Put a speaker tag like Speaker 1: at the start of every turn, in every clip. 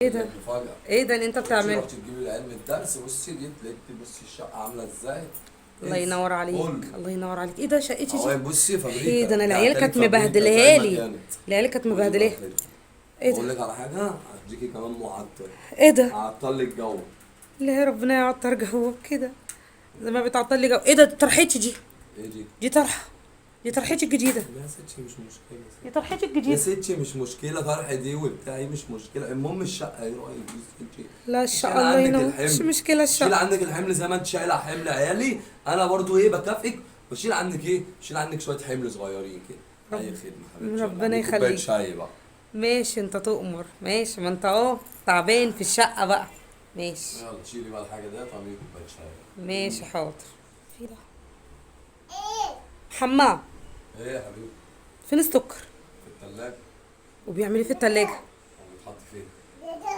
Speaker 1: ايه
Speaker 2: اقول
Speaker 1: ده؟
Speaker 2: لك مفاجأة.
Speaker 1: ايه ده اللي انت
Speaker 2: بصي
Speaker 1: بتعمله؟
Speaker 2: رحت تجيبي العلم الدرس، بصي جيت لقيت بصي الشقة عاملة ازاي.
Speaker 1: الله
Speaker 2: انسي
Speaker 1: ينور عليك،
Speaker 2: كله.
Speaker 1: الله ينور عليك. ايه ده شقتي
Speaker 2: اهو
Speaker 1: دي؟
Speaker 2: بصي
Speaker 1: ايه ده،
Speaker 2: فابريكا،
Speaker 1: انا العيال
Speaker 2: بعتلك
Speaker 1: كانت
Speaker 2: فابريكا زي
Speaker 1: مبهدلها
Speaker 2: ما
Speaker 1: لي.
Speaker 2: كانت.
Speaker 1: العيال كانت
Speaker 2: خدي بقى
Speaker 1: مبهدلاه.
Speaker 2: خير.
Speaker 1: ايه ده؟
Speaker 2: اقول لك على حاجة، هديكي كمان معطر.
Speaker 1: ايه ده؟
Speaker 2: هعطل لك جو.
Speaker 1: لا يا ربنا يعطر جوك كده زي ما بتعطل لي جو. ايه ده طرحتي دي؟
Speaker 2: ايه دي؟
Speaker 1: دي طرحه، دي طرحتي الجديده.
Speaker 2: يا ستي مش مشكلة يا
Speaker 1: دي
Speaker 2: ستي.
Speaker 1: طرحتي
Speaker 2: يا
Speaker 1: الجديده.
Speaker 2: ستي مش مشكلة، طرح دي وبتاعي مش مشكلة، المهم الشقة ايه رأيك يا ستي؟
Speaker 1: لا
Speaker 2: شيل
Speaker 1: الشقه الله
Speaker 2: عندك
Speaker 1: ينور، مش
Speaker 2: الحمل.
Speaker 1: مشكله
Speaker 2: شيل
Speaker 1: الشقه.
Speaker 2: عندك الحمل زي ما انت شايلة حمل عيالي، انا برضو ايه بكافئك. وشيل عندك ايه؟ شيل عندك شوية حمل صغيرين كده.
Speaker 1: رب
Speaker 2: اي خدمة حبيبتي، ولا
Speaker 1: ربنا
Speaker 2: عليك كوباية
Speaker 1: يخليك.
Speaker 2: شاي بقى.
Speaker 1: ماشي انت تؤمر، ماشي، ما انت اهو تعبان في الشقه بقى. ماشي.
Speaker 2: يلا شيلي بقى الحاجة ديت واعملي كوباية شاي.
Speaker 1: ماشي حاضر. في ده حمام.
Speaker 2: ايه يا حبيبي؟
Speaker 1: فين السكر؟
Speaker 2: في التلاجة.
Speaker 1: وبيعمل ايه في التلاجة؟
Speaker 2: هو بيتحط فين؟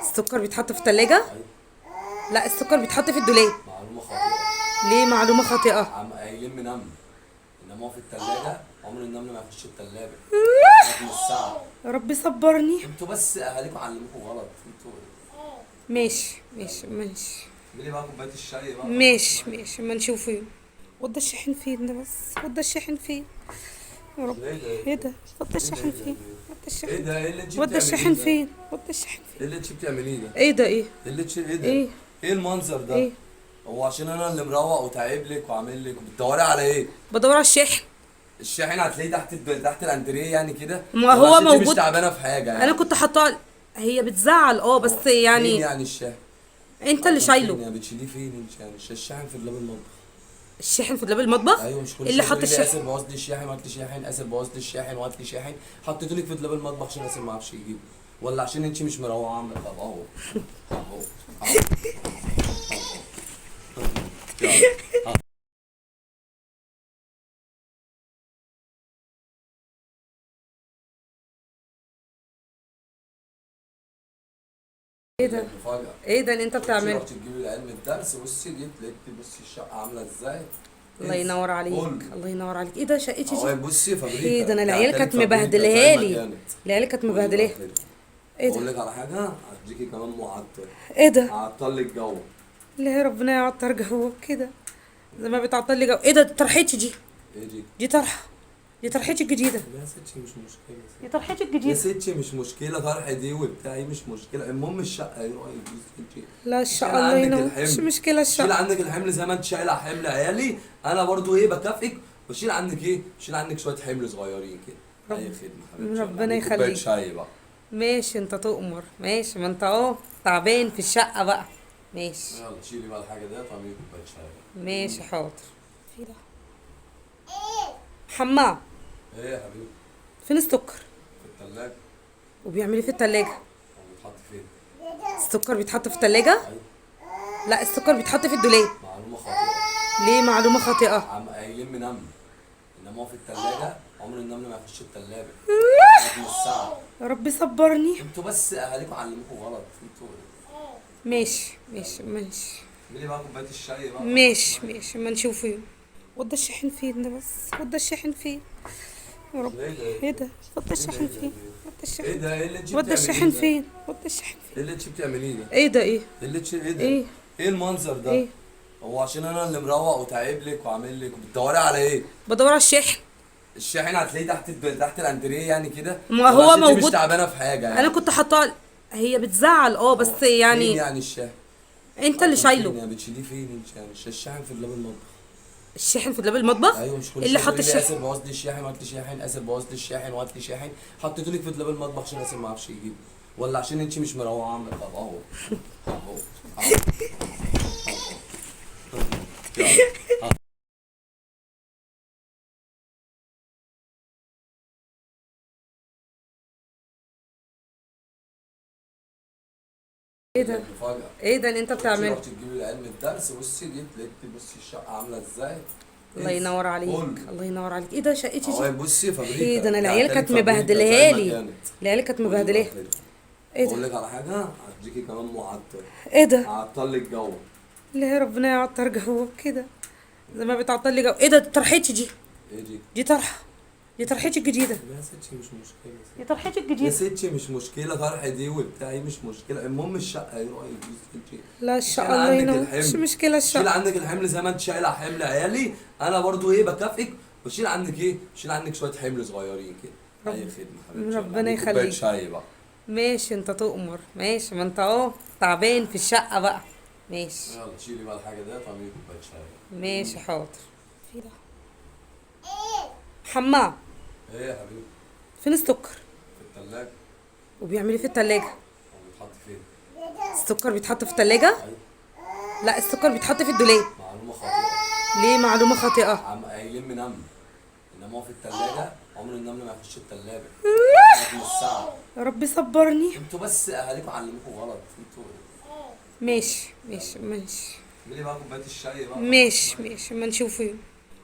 Speaker 1: السكر بيتحط في التلاجة؟
Speaker 2: ايوه.
Speaker 1: لا السكر بيتحط في الدولاب.
Speaker 2: معلومة خاطئة.
Speaker 1: ليه معلومة خاطئة؟
Speaker 2: قايلين من نمل، انما هو في التلاجة عمر النمل ما يخش التلاجة. من الساعة.
Speaker 1: يا رب صبرني.
Speaker 2: انتوا بس اهاليكم علموكوا غلط انتوا.
Speaker 1: ماشي ماشي ماشي.
Speaker 2: اعملي بقى كوباية الشاي بقى.
Speaker 1: ماشي ماشي ما نشوفه. وده الشاحن فين ده بس؟ وده الشاحن فين؟ يا رب.
Speaker 2: ايه ده
Speaker 1: ايه ده؟ وده
Speaker 2: ايه ده
Speaker 1: الشاحن
Speaker 2: ايه ده
Speaker 1: فين؟ وده
Speaker 2: ايه
Speaker 1: الشاحن.
Speaker 2: ده ايه اللي انت
Speaker 1: وده
Speaker 2: بتعمليه
Speaker 1: الشاحن
Speaker 2: ده؟
Speaker 1: فين؟ وده الشاحن
Speaker 2: ايه
Speaker 1: فين؟
Speaker 2: اللي انت بتعمليه ده؟
Speaker 1: ايه ده ايه؟
Speaker 2: ايه اللي ايه ده؟
Speaker 1: ايه؟
Speaker 2: ايه المنظر ده؟
Speaker 1: ايه؟
Speaker 2: هو عشان انا اللي مروق وتعب لك وعامل لك بتدوري على ايه؟
Speaker 1: بدور على الشاحن.
Speaker 2: الشاحن هتلاقيه تحت الانتريه يعني كده.
Speaker 1: ما
Speaker 2: ولا
Speaker 1: هو
Speaker 2: عشان انت مش
Speaker 1: موجود.
Speaker 2: تعبانه في حاجه
Speaker 1: انا
Speaker 2: يعني؟
Speaker 1: كنت حاطاه. هي بتزعل بس
Speaker 2: فين
Speaker 1: يعني.
Speaker 2: يعني الشاحن؟
Speaker 1: انت اللي
Speaker 2: فين
Speaker 1: شايله.
Speaker 2: يعني بتشيليه فين انت يعني؟ الشاحن في دولاب المطبخ.
Speaker 1: الشاحن في دولاب المطبخ.
Speaker 2: ايوه مش كل
Speaker 1: اللي
Speaker 2: شويه
Speaker 1: حط
Speaker 2: تقولي لي
Speaker 1: الشاحن.
Speaker 2: اسر بوظ لي الشاحن وهات لي شاحن، اسر بوظ لي الشاحن وهات لي شاحن. حطيته لك في دولاب المطبخ عشان اسر ما اعرفش يجيبه، ولا عشان انت مش مروقه عامله؟ طب اهو اهو اهو. يلا.
Speaker 1: ايه
Speaker 2: اقول
Speaker 1: ده؟
Speaker 2: لك مفاجأة.
Speaker 1: ايه ده اللي انت
Speaker 2: بصي
Speaker 1: بتعمله؟
Speaker 2: رحت تجيبي العلم الدرس، بصي جيت لقيت بصي الشقة عاملة ازاي.
Speaker 1: الله
Speaker 2: انسي
Speaker 1: ينور عليك،
Speaker 2: كله.
Speaker 1: الله ينور عليك. ايه ده شقتي دي؟
Speaker 2: اهو بصي
Speaker 1: ايه ده،
Speaker 2: فابريكا،
Speaker 1: انا العيال
Speaker 2: بعتلك
Speaker 1: كانت
Speaker 2: فابريكا زي
Speaker 1: مبهدلها
Speaker 2: ما
Speaker 1: لي.
Speaker 2: كانت.
Speaker 1: العيال كانت
Speaker 2: خدي بقى
Speaker 1: مبهدلاه.
Speaker 2: خير.
Speaker 1: ايه
Speaker 2: اقول
Speaker 1: ده؟
Speaker 2: لك على حاجة، هديكي كمان معطر.
Speaker 1: ايه ده؟
Speaker 2: هعطل لك جو.
Speaker 1: لا يا ربنا يعطر جوك كده زي ما بتعطل لي جو. ايه ده طرحتي دي؟
Speaker 2: ايه دي؟
Speaker 1: دي طرحه، دي طرحتي الجديده.
Speaker 2: يا ستي مش مشكلة يا
Speaker 1: دي
Speaker 2: ستي.
Speaker 1: طرحتي
Speaker 2: يا
Speaker 1: الجديده.
Speaker 2: ستي مش مشكلة، طرح دي وبتاعي مش مشكلة، المهم الشقة ايه رأيك يا ستي؟
Speaker 1: لا
Speaker 2: شيل
Speaker 1: الشقه الله
Speaker 2: عندك
Speaker 1: ينور، مش
Speaker 2: الحمل.
Speaker 1: مشكله
Speaker 2: شيل
Speaker 1: الشقه.
Speaker 2: عندك الحمل زي ما انت شايلة حمل عيالي، انا برضو ايه بكافئك. وشيل عندك ايه؟ شيل عندك شوية حمل صغيرين كده. اي خدمة حبيبتي، ولا
Speaker 1: ربنا
Speaker 2: عليك كوباية
Speaker 1: يخليك.
Speaker 2: شاي بقى.
Speaker 1: ماشي انت تؤمر، ماشي، ما انت اهو تعبان في الشقه بقى. ماشي.
Speaker 2: يلا شيلي بقى الحاجة ديت واعملي كوباية شاي.
Speaker 1: ماشي حاضر. في ده حمام.
Speaker 2: ايه يا حبيبي؟
Speaker 1: فين السكر؟
Speaker 2: في التلاجة.
Speaker 1: وبيعمل ايه في التلاجة؟
Speaker 2: هو بيتحط فين؟
Speaker 1: السكر بيتحط في التلاجة؟
Speaker 2: ايوه.
Speaker 1: لا السكر بيتحط في الدولاب.
Speaker 2: معلومة خاطئة.
Speaker 1: ليه معلومة خاطئة؟
Speaker 2: قايلين من نمل، انما هو في التلاجة عمر النمل ما يخش التلاجة. من الساعة.
Speaker 1: يا رب صبرني.
Speaker 2: انتوا بس اهاليكم علموكوا غلط انتوا.
Speaker 1: ماشي ماشي ماشي.
Speaker 2: اعملي بقى كوباية الشاي بقى.
Speaker 1: ماشي ماشي ما نشوفه. وده الشاحن فين ده بس؟ وده الشاحن فين؟ يا رب.
Speaker 2: ايه ده
Speaker 1: ايه ده؟ وده
Speaker 2: ايه ده
Speaker 1: الشاحن
Speaker 2: ايه
Speaker 1: فين؟
Speaker 2: ده
Speaker 1: وده
Speaker 2: ايه
Speaker 1: الشاحن.
Speaker 2: ده ايه اللي انت
Speaker 1: وده
Speaker 2: بتعمليه
Speaker 1: الشاحن
Speaker 2: ده؟
Speaker 1: فين؟ وده الشاحن
Speaker 2: ايه
Speaker 1: فين؟
Speaker 2: اللي انت بتعمليه ده؟
Speaker 1: ايه ده ايه؟
Speaker 2: ايه اللي ايه ده؟
Speaker 1: ايه؟
Speaker 2: ايه المنظر ده؟
Speaker 1: ايه؟
Speaker 2: هو عشان انا اللي مروق وتعب لك وعامل لك وبتدوري على ايه؟
Speaker 1: بدور على الشاحن.
Speaker 2: الشاحن هتلاقيه تحت الانتريه يعني كده.
Speaker 1: ما
Speaker 2: ولا
Speaker 1: هو
Speaker 2: عشان انت مش
Speaker 1: موجود.
Speaker 2: تعبانه في حاجه
Speaker 1: انا
Speaker 2: يعني؟
Speaker 1: كنت حاطاه. هي بتزعل بس
Speaker 2: فين
Speaker 1: يعني.
Speaker 2: يعني الشاحن؟
Speaker 1: انت اللي
Speaker 2: فين
Speaker 1: شايله.
Speaker 2: يعني بتشيليه فين انت يعني؟ الشاحن في دولاب المطبخ.
Speaker 1: الشاحن في دولاب المطبخ.
Speaker 2: ايوه مش كل
Speaker 1: اللي
Speaker 2: شويه
Speaker 1: حط
Speaker 2: تقولي لي
Speaker 1: الشاحن.
Speaker 2: اسر بوظ لي الشاحن وهات لي شاحن، اسر بوظ لي الشاحن وهات لي شاحن. حطيته لك في دولاب المطبخ عشان اسر ما اعرفش يجيبه، ولا عشان انت مش مروقه عامله؟ طب اهو اهو اهو. يلا.
Speaker 1: ايه
Speaker 2: اقول
Speaker 1: ده؟
Speaker 2: لك مفاجأة.
Speaker 1: ايه ده اللي انت
Speaker 2: بصي
Speaker 1: بتعمله؟
Speaker 2: رحت تجيبي العلم الدرس، بصي جيت لقيت بصي الشقة عاملة ازاي.
Speaker 1: الله
Speaker 2: انسي
Speaker 1: ينور عليك،
Speaker 2: كله.
Speaker 1: الله ينور عليك. ايه ده شقتي
Speaker 2: اهو
Speaker 1: دي؟
Speaker 2: بصي
Speaker 1: ايه
Speaker 2: فابريكا،
Speaker 1: ده، انا العيال
Speaker 2: بعتلك
Speaker 1: كانت
Speaker 2: فابريكا زي
Speaker 1: مبهدلها
Speaker 2: ما
Speaker 1: لي.
Speaker 2: كانت.
Speaker 1: العيال كانت
Speaker 2: خدي بقى
Speaker 1: مبهدلاه.
Speaker 2: خير.
Speaker 1: ايه
Speaker 2: اقول
Speaker 1: ده؟
Speaker 2: لك على حاجة، هديكي كمان معطر.
Speaker 1: ايه ده؟
Speaker 2: هعطل لك جو.
Speaker 1: لا يا ربنا يعطر جوك كده زي ما بتعطل لي جو. ايه ده طرحتي دي؟
Speaker 2: ايه دي؟
Speaker 1: دي طرحه، دي طرحتي الجديدة.
Speaker 2: يا ستي مش مشكلة.
Speaker 1: دي طرحتي
Speaker 2: يا
Speaker 1: الجديدة.
Speaker 2: ستي مش مشكلة، فرح دي وبتاعي مش مشكلة، المهم الشقة ايه رأيك انت؟
Speaker 1: لا
Speaker 2: شيل
Speaker 1: الشقة الله
Speaker 2: عندك
Speaker 1: ينور، مش
Speaker 2: الحمل،
Speaker 1: مشكلة
Speaker 2: شيل
Speaker 1: الشقة.
Speaker 2: عندك الحمل زي ما انت شايلة حمل عيالي، انا برضو ايه بكافئك، وشيل عندك ايه، شيل عندك شوية حمل صغيرين كده. اي خدمة حبيبتي.
Speaker 1: ربنا
Speaker 2: يلا، كوباية
Speaker 1: يخليك.
Speaker 2: شاي بقى.
Speaker 1: ماشي انت تؤمر، ماشي، ما انت اهو تعبان في الشقة بقى. ماشي.
Speaker 2: يلا شيلي بقى الحاجة ديت واعملي كوباية شاي.
Speaker 1: ماشي حاضر. في ده حمام.
Speaker 2: ايه يا حبيبي؟
Speaker 1: فين السكر؟
Speaker 2: في التلاجة.
Speaker 1: وبيعمل ايه في التلاجة؟
Speaker 2: هو بيتحط فين؟
Speaker 1: السكر بيتحط في التلاجة؟
Speaker 2: ايوه.
Speaker 1: لا السكر بيتحط في الدولاب.
Speaker 2: معلومة خاطئة.
Speaker 1: ليه معلومة خاطئة؟
Speaker 2: قايلين من نمل، انما هو في التلاجة عمر النمل ما يخش التلاجة. من الساعة.
Speaker 1: يا رب صبرني.
Speaker 2: انتوا بس اهاليكم علموكوا غلط انتوا.
Speaker 1: ماشي ماشي ماشي.
Speaker 2: اعملي بقى كوباية الشاي بقى.
Speaker 1: ماشي ماشي ما نشوفه.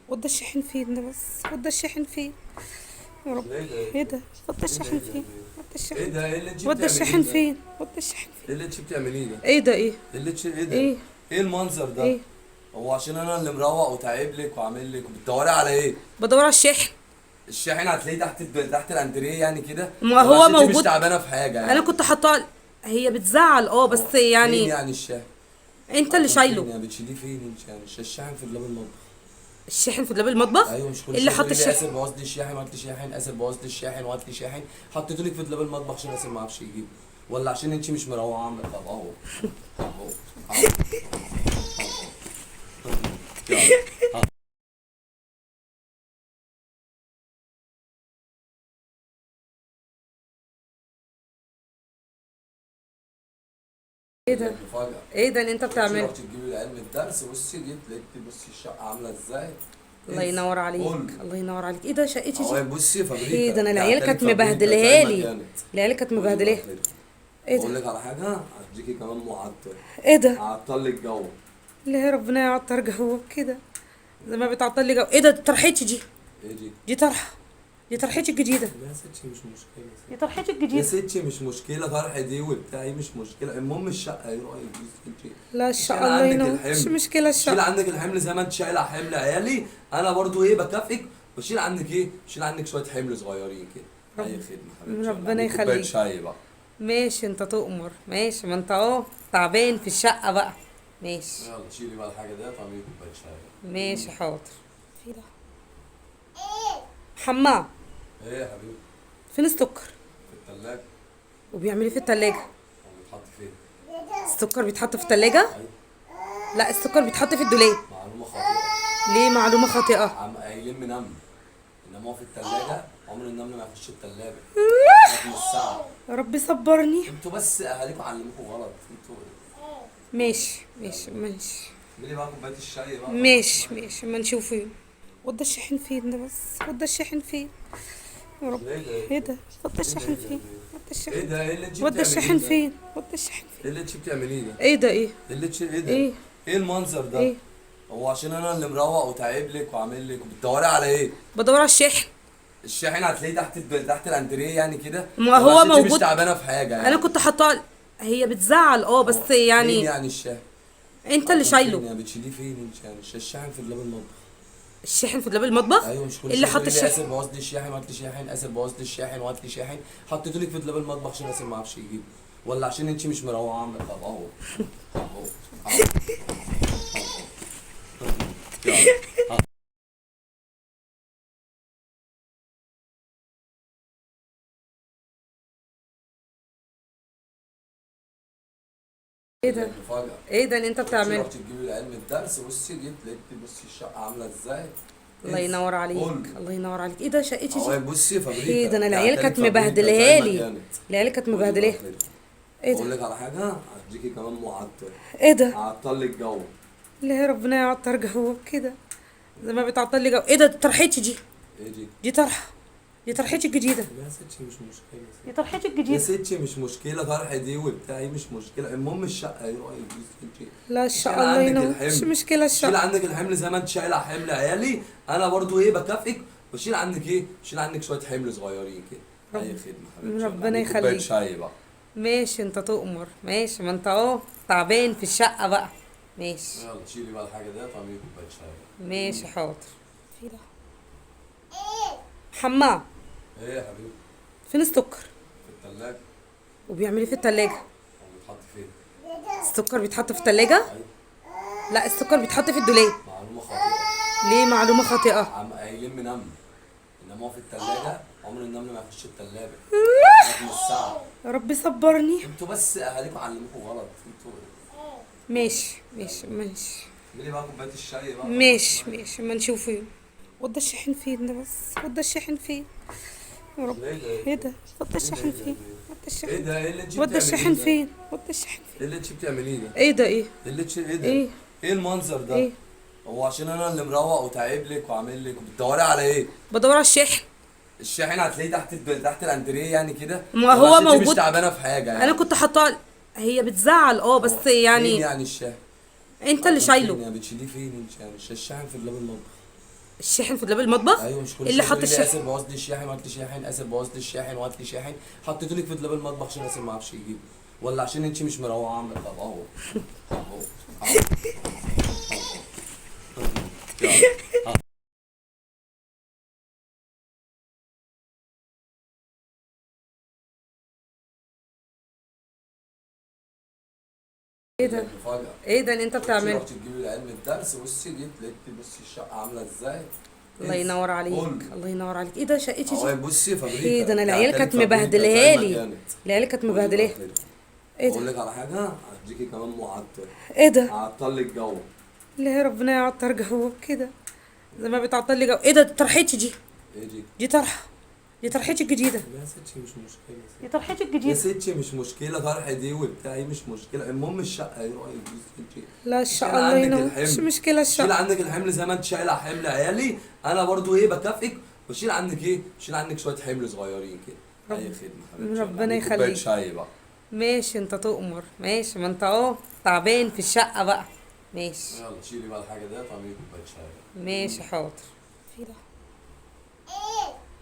Speaker 1: وده الشاحن فين ده بس؟ وده الشاحن فين؟ يا رب.
Speaker 2: ايه ده؟
Speaker 1: ايه ده؟ وده الشاحن فين؟ وده
Speaker 2: ايه
Speaker 1: الشاحن.
Speaker 2: ده؟ ايه اللي انت
Speaker 1: وده
Speaker 2: بتعمليه
Speaker 1: الشاحن
Speaker 2: ده؟
Speaker 1: فين؟ وده الشاحن
Speaker 2: ايه
Speaker 1: فين؟
Speaker 2: اللي انت بتعمليه ده؟
Speaker 1: ايه ده ايه؟
Speaker 2: ايه اللي ايه ده؟
Speaker 1: ايه؟
Speaker 2: ايه المنظر ده؟
Speaker 1: ايه؟
Speaker 2: هو عشان انا اللي مروق وتعب لك وعامل لك وبتدوري على ايه؟
Speaker 1: بدور على الشاحن.
Speaker 2: الشاحن هتلاقيه تحت الانتريه يعني كده.
Speaker 1: ما
Speaker 2: ولا
Speaker 1: هو
Speaker 2: عشان انت مش
Speaker 1: موجود.
Speaker 2: تعبانه في حاجه يعني.
Speaker 1: انا كنت حاطاه. هي بتزعل بس
Speaker 2: فين
Speaker 1: يعني.
Speaker 2: يعني الشاحن؟
Speaker 1: انت اللي
Speaker 2: فين
Speaker 1: شايله.
Speaker 2: يعني بتشيليه فين انت يعني؟ الشاحن في دولاب المطبخ.
Speaker 1: الشاحن في دولاب المطبخ.
Speaker 2: ايوه مش كل
Speaker 1: اللي
Speaker 2: شويه
Speaker 1: حط
Speaker 2: تقولي لي
Speaker 1: الشاحن.
Speaker 2: اسف بوظ لي الشاحن وهات لي شاحن، اسف بوظ لي الشاحن وهات لي شاحن. حطيته لك في دولاب المطبخ عشان اسف ما اعرفش يجيب، ولا عشان انت مش مروعه عامله؟ طب اهو اهو اهو. يلا.
Speaker 1: ايه ده؟
Speaker 2: مفاجأة.
Speaker 1: ايه ده اللي انت بتعمله؟
Speaker 2: رحت تجيبي العلم الدرس، بصي جيت لقيت بصي الشقة عاملة ازاي.
Speaker 1: الله ينور عليك. الله ينور عليك. ايه ده شقتي دي؟
Speaker 2: اهو بصي فابريكا.
Speaker 1: ايه ده انا العيال
Speaker 2: بعتلك
Speaker 1: كانت
Speaker 2: فابريكا
Speaker 1: مبهدلها
Speaker 2: زي ما
Speaker 1: لي.
Speaker 2: كانت.
Speaker 1: العيال كانت
Speaker 2: قولي
Speaker 1: مبهدلها.
Speaker 2: بقى كده.
Speaker 1: ايه
Speaker 2: اقول
Speaker 1: ده؟
Speaker 2: لك على حاجة هديكي كمان معطر.
Speaker 1: ايه ده؟
Speaker 2: هعطل لك جو.
Speaker 1: لا ربنا يعطر جوك كده زي ما بتعطل لي جو. ايه ده؟ طرحتي دي.
Speaker 2: ايه دي؟
Speaker 1: دي طرحه. دي طرحتي الجديده.
Speaker 2: يا ستي مش مشكلة.
Speaker 1: دي طرحتي
Speaker 2: يا
Speaker 1: الجديده.
Speaker 2: ستي مش مشكلة، فرح دي وبتاعي مش مشكلة، المهم الشقة ايه رأيك انت؟
Speaker 1: لا
Speaker 2: شيل
Speaker 1: الشقه الله
Speaker 2: عندك
Speaker 1: ينور،
Speaker 2: الحمل،
Speaker 1: مش مشكله
Speaker 2: شيل
Speaker 1: الشقه.
Speaker 2: عندك الحمل زي ما انت شايلة حمل عيالي، انا برضو ايه بكافئك، وشيل عندك ايه، شيل عندك شوية حمل صغيرين كده. اي خدمة حبيبتي. يلا،
Speaker 1: ربنا
Speaker 2: اعملي كوباية
Speaker 1: يخليك.
Speaker 2: شاي بقى.
Speaker 1: ماشي انت تؤمر، ماشي، ما انت اهو تعبان في الشقه بقى. ماشي.
Speaker 2: يلا شيلي بقى الحاجة ديت واعملي كوباية شاي.
Speaker 1: ماشي حاضر. في ده حمام.
Speaker 2: ايه يا حبيبي؟
Speaker 1: فين السكر؟
Speaker 2: في التلاجة.
Speaker 1: وبيعمل ايه في التلاجة؟
Speaker 2: هو بيتحط فين؟
Speaker 1: السكر بيتحط في التلاجة؟
Speaker 2: ايوه.
Speaker 1: لا السكر بيتحط في الدولاب.
Speaker 2: معلومة خاطئة.
Speaker 1: ليه معلومة خاطئة؟
Speaker 2: قايلين من نمل، انما هو في التلاجة عمر النمل ما يخش التلاجة. من الساعة.
Speaker 1: يا رب صبرني.
Speaker 2: انتوا بس اهاليكم علموكوا غلط انتوا.
Speaker 1: ماشي ماشي ماشي.
Speaker 2: اعملي بقى كوباية الشاي بقى.
Speaker 1: ماشي ماشي ما نشوفه. وده الشاحن فين ده بس؟ وده الشاحن فين؟ يا رب.
Speaker 2: ايه ده؟
Speaker 1: ايه ده؟ وده الشاحن
Speaker 2: ده؟
Speaker 1: فين؟ وده
Speaker 2: ايه
Speaker 1: الشاحن.
Speaker 2: ده؟ ايه اللي انت
Speaker 1: وده
Speaker 2: بتعمليه
Speaker 1: الشاحن
Speaker 2: ده؟
Speaker 1: فين؟ وده الشاحن
Speaker 2: ايه
Speaker 1: فين؟
Speaker 2: اللي انت بتعمليه ده؟
Speaker 1: ايه ده ايه؟
Speaker 2: ايه اللي ايه ده؟
Speaker 1: ايه؟
Speaker 2: ايه المنظر ده؟
Speaker 1: ايه؟
Speaker 2: هو عشان انا اللي مروق وتعب لك وعامل لك وبتدوري على ايه؟
Speaker 1: بدور على الشاحن.
Speaker 2: الشاحن هتلاقيه تحت الانتريه يعني كده.
Speaker 1: ما
Speaker 2: ولا
Speaker 1: هو
Speaker 2: عشان انت مش
Speaker 1: موجود.
Speaker 2: تعبانه في حاجه يعني.
Speaker 1: انا كنت حاطاه. هي بتزعل بس
Speaker 2: فين
Speaker 1: يعني.
Speaker 2: يعني الشاحن؟
Speaker 1: انت اللي
Speaker 2: فين
Speaker 1: شايله.
Speaker 2: يعني بتشيليه فين انت يعني؟ الشاحن في دولاب المطبخ.
Speaker 1: الشاحن في دولاب المطبخ.
Speaker 2: ايوه مش كل
Speaker 1: اللي
Speaker 2: شويه
Speaker 1: حط
Speaker 2: تقولي لي
Speaker 1: الشاحن.
Speaker 2: اسف بوظ لي الشاحن وهات لي شاحن، اسف بوظ لي الشاحن وهات لي شاحن. حطيته لك في دولاب المطبخ عشان اسف ما اعرفش يجيب، ولا عشان انت مش مروعه عامله؟ طب اهو اهو اهو. يلا.
Speaker 1: ايه ده؟
Speaker 2: مفاجأة.
Speaker 1: ايه ده اللي انت بتعمله؟
Speaker 2: رحت تجيبي العلم الدرس، بصي جيت لقيت بصي الشقة عاملة ازاي.
Speaker 1: الله ينور عليك. الله ينور عليك. ايه ده شقتي دي؟
Speaker 2: اهو بصي فابريكا.
Speaker 1: ايه ده انا العيال
Speaker 2: بعتلك
Speaker 1: كانت
Speaker 2: فابريكا
Speaker 1: مبهدلها
Speaker 2: زي ما
Speaker 1: لي.
Speaker 2: كانت.
Speaker 1: العيال كانت
Speaker 2: قولي بقى
Speaker 1: مبهدلها.
Speaker 2: كده.
Speaker 1: ايه
Speaker 2: اقول
Speaker 1: ده؟
Speaker 2: لك على حاجة هديكي كمان معطر.
Speaker 1: ايه ده؟
Speaker 2: هعطل لك جو.
Speaker 1: لا ربنا يعطر جوك كده زي ما بتعطل لي جو. ايه ده؟ طرحتي دي.
Speaker 2: ايه دي؟
Speaker 1: دي طرحه. دي طرحتي الجديده.
Speaker 2: يا ستي مش مشكلة.
Speaker 1: دي طرحتي
Speaker 2: يا
Speaker 1: الجديده.
Speaker 2: ستي مش مشكلة، فرح دي وبتاعي مش مشكلة، المهم الشقة ايه رأيك انت؟
Speaker 1: لا
Speaker 2: شيل
Speaker 1: الشقه الله
Speaker 2: عندك
Speaker 1: ينور،
Speaker 2: الحمل،
Speaker 1: مش مشكله
Speaker 2: شيل
Speaker 1: الشقه.
Speaker 2: عندك الحمل زي ما انت شايلة حمل عيالي، انا برضو ايه بكافئك، وشيل عندك ايه، شيل عندك شوية حمل صغيرين كده. اي خدمة حبيبتي. يلا،
Speaker 1: ربنا
Speaker 2: اعملي كوباية
Speaker 1: يخليك.
Speaker 2: شاي بقى.
Speaker 1: ماشي انت تؤمر، ماشي، ما انت اهو تعبان في الشقه بقى. ماشي.
Speaker 2: يلا شيلي بقى الحاجة ديت واعملي كوباية شاي.
Speaker 1: ماشي حاضر. في ده حمام.
Speaker 2: ايه يا حبيبي؟
Speaker 1: فين السكر؟
Speaker 2: في التلاجة.
Speaker 1: وبيعمل ايه في التلاجة؟
Speaker 2: هو بيتحط فين؟
Speaker 1: السكر بيتحط في التلاجة؟
Speaker 2: ايوه.
Speaker 1: لا، السكر بيتحط في الدولاب.
Speaker 2: معلومة خاطئة.
Speaker 1: ليه معلومة خاطئة؟
Speaker 2: قايلين من نمل، انما هو في التلاجة عمر النمل ما يخش التلاجة. رقم الساعة.
Speaker 1: يا رب صبرني.
Speaker 2: انتوا بس اهاليكم علموكوا غلط انتوا.
Speaker 1: ماشي ماشي ماشي
Speaker 2: اعملي بقى كوباية الشاي بقى.
Speaker 1: ماشي ما نشوفه. وده الشاحن فين ده بس؟ وده الشاحن فين؟ يا رب.
Speaker 2: ايه ده؟
Speaker 1: ايه ده؟ وده الشاحن فين؟ وده
Speaker 2: ايه
Speaker 1: الشاحن
Speaker 2: ده؟ ايه اللي انت
Speaker 1: وده
Speaker 2: بتعمليه
Speaker 1: الشاحن
Speaker 2: ده؟
Speaker 1: فين؟ وده الشاحن
Speaker 2: ايه
Speaker 1: فين؟
Speaker 2: اللي انت بتعمليه ده؟
Speaker 1: ايه ده؟ ايه؟
Speaker 2: ايه ده؟
Speaker 1: ايه؟
Speaker 2: ايه المنظر ده؟
Speaker 1: ايه؟
Speaker 2: هو عشان انا اللي مروق وتعب لك وعامل لك وبتدوري على ايه؟
Speaker 1: بدور على الشاحن.
Speaker 2: الشاحن هتلاقيه تحت الانتريه يعني كده.
Speaker 1: ما
Speaker 2: ولا
Speaker 1: هو
Speaker 2: عشان انت مش
Speaker 1: موجود.
Speaker 2: تعبانه في حاجه يعني؟
Speaker 1: انا كنت حاطاه. هي بتزعل بس
Speaker 2: فين
Speaker 1: يعني
Speaker 2: يعني الشاحن؟
Speaker 1: انت اللي
Speaker 2: فين
Speaker 1: شايله.
Speaker 2: يعني بتشيليه فين انت يعني؟ الشاحن في دولاب المطبخ.
Speaker 1: الشاحن في دولاب المطبخ.
Speaker 2: ايوه، مش كل
Speaker 1: اللي
Speaker 2: شويه
Speaker 1: حط
Speaker 2: تقولي لي
Speaker 1: الشاحن.
Speaker 2: اسف بوظ لي الشاحن وهات لي شاحن، اسف بوظ لي الشاحن وهات لي شاحن. حطيته لك في دولاب المطبخ عشان اسف ما اعرفش يجيبه، ولا عشان انت مش مروقه عامله؟ طب اهو اهو اهو يلا.
Speaker 1: ايه ده؟
Speaker 2: مفاجأة.
Speaker 1: ايه ده اللي انت بتعمله؟
Speaker 2: رحت تجيبي العلم الدرس، بصي جيت لقيت بصي الشقة عاملة ازاي.
Speaker 1: الله ينور عليك.
Speaker 2: قول.
Speaker 1: الله ينور عليك. ايه ده شقتي
Speaker 2: اهو
Speaker 1: دي؟
Speaker 2: بصي فابريكا.
Speaker 1: ايه ده؟ انا
Speaker 2: دي
Speaker 1: العيال
Speaker 2: هتالك
Speaker 1: كانت
Speaker 2: فابريكا
Speaker 1: مبهدلاها
Speaker 2: زي ما
Speaker 1: لي.
Speaker 2: كانت.
Speaker 1: العيال كانت
Speaker 2: قولي بقى
Speaker 1: مبهدلاها.
Speaker 2: كده.
Speaker 1: ايه
Speaker 2: اقول
Speaker 1: ده؟
Speaker 2: لك على حاجة، هديكي كمان معطر.
Speaker 1: ايه ده؟
Speaker 2: هعطل لك جو.
Speaker 1: لا، ربنا يعطر جوك كده زي ما بتعطل لي جو. ايه ده؟ طرحتي دي؟
Speaker 2: ايه دي؟
Speaker 1: دي طرحه. دي طرحتي الجديده.
Speaker 2: يا ستي مش مشكلة.
Speaker 1: دي طرحتي
Speaker 2: يا
Speaker 1: الجديده.
Speaker 2: ستي مش مشكلة، طرح دي وبتاعي مش مشكلة، المهم الشقة ايه رأيك انت؟
Speaker 1: لا،
Speaker 2: شيل
Speaker 1: الشقه الله
Speaker 2: عندك
Speaker 1: ينور.
Speaker 2: الحمل.
Speaker 1: مش مشكله
Speaker 2: شيل
Speaker 1: الشقه.
Speaker 2: عندك الحمل زي ما انت شايله حمل عيالي، انا برضو ايه بكافئك وشيل عنك ايه؟ شيل عنك شويه حمل صغيرين كده. اي خدمه حبيبتي.
Speaker 1: ربنا
Speaker 2: يلا، كوباية
Speaker 1: يخليك.
Speaker 2: شاي بقى.
Speaker 1: ماشي، انت تؤمر. ماشي، ما انت تعبان في الشقه بقى. ماشي
Speaker 2: يلا شيلي بقى الحاجه ديت واعملي كوبايه شاي.
Speaker 1: ماشي حاضر. في ده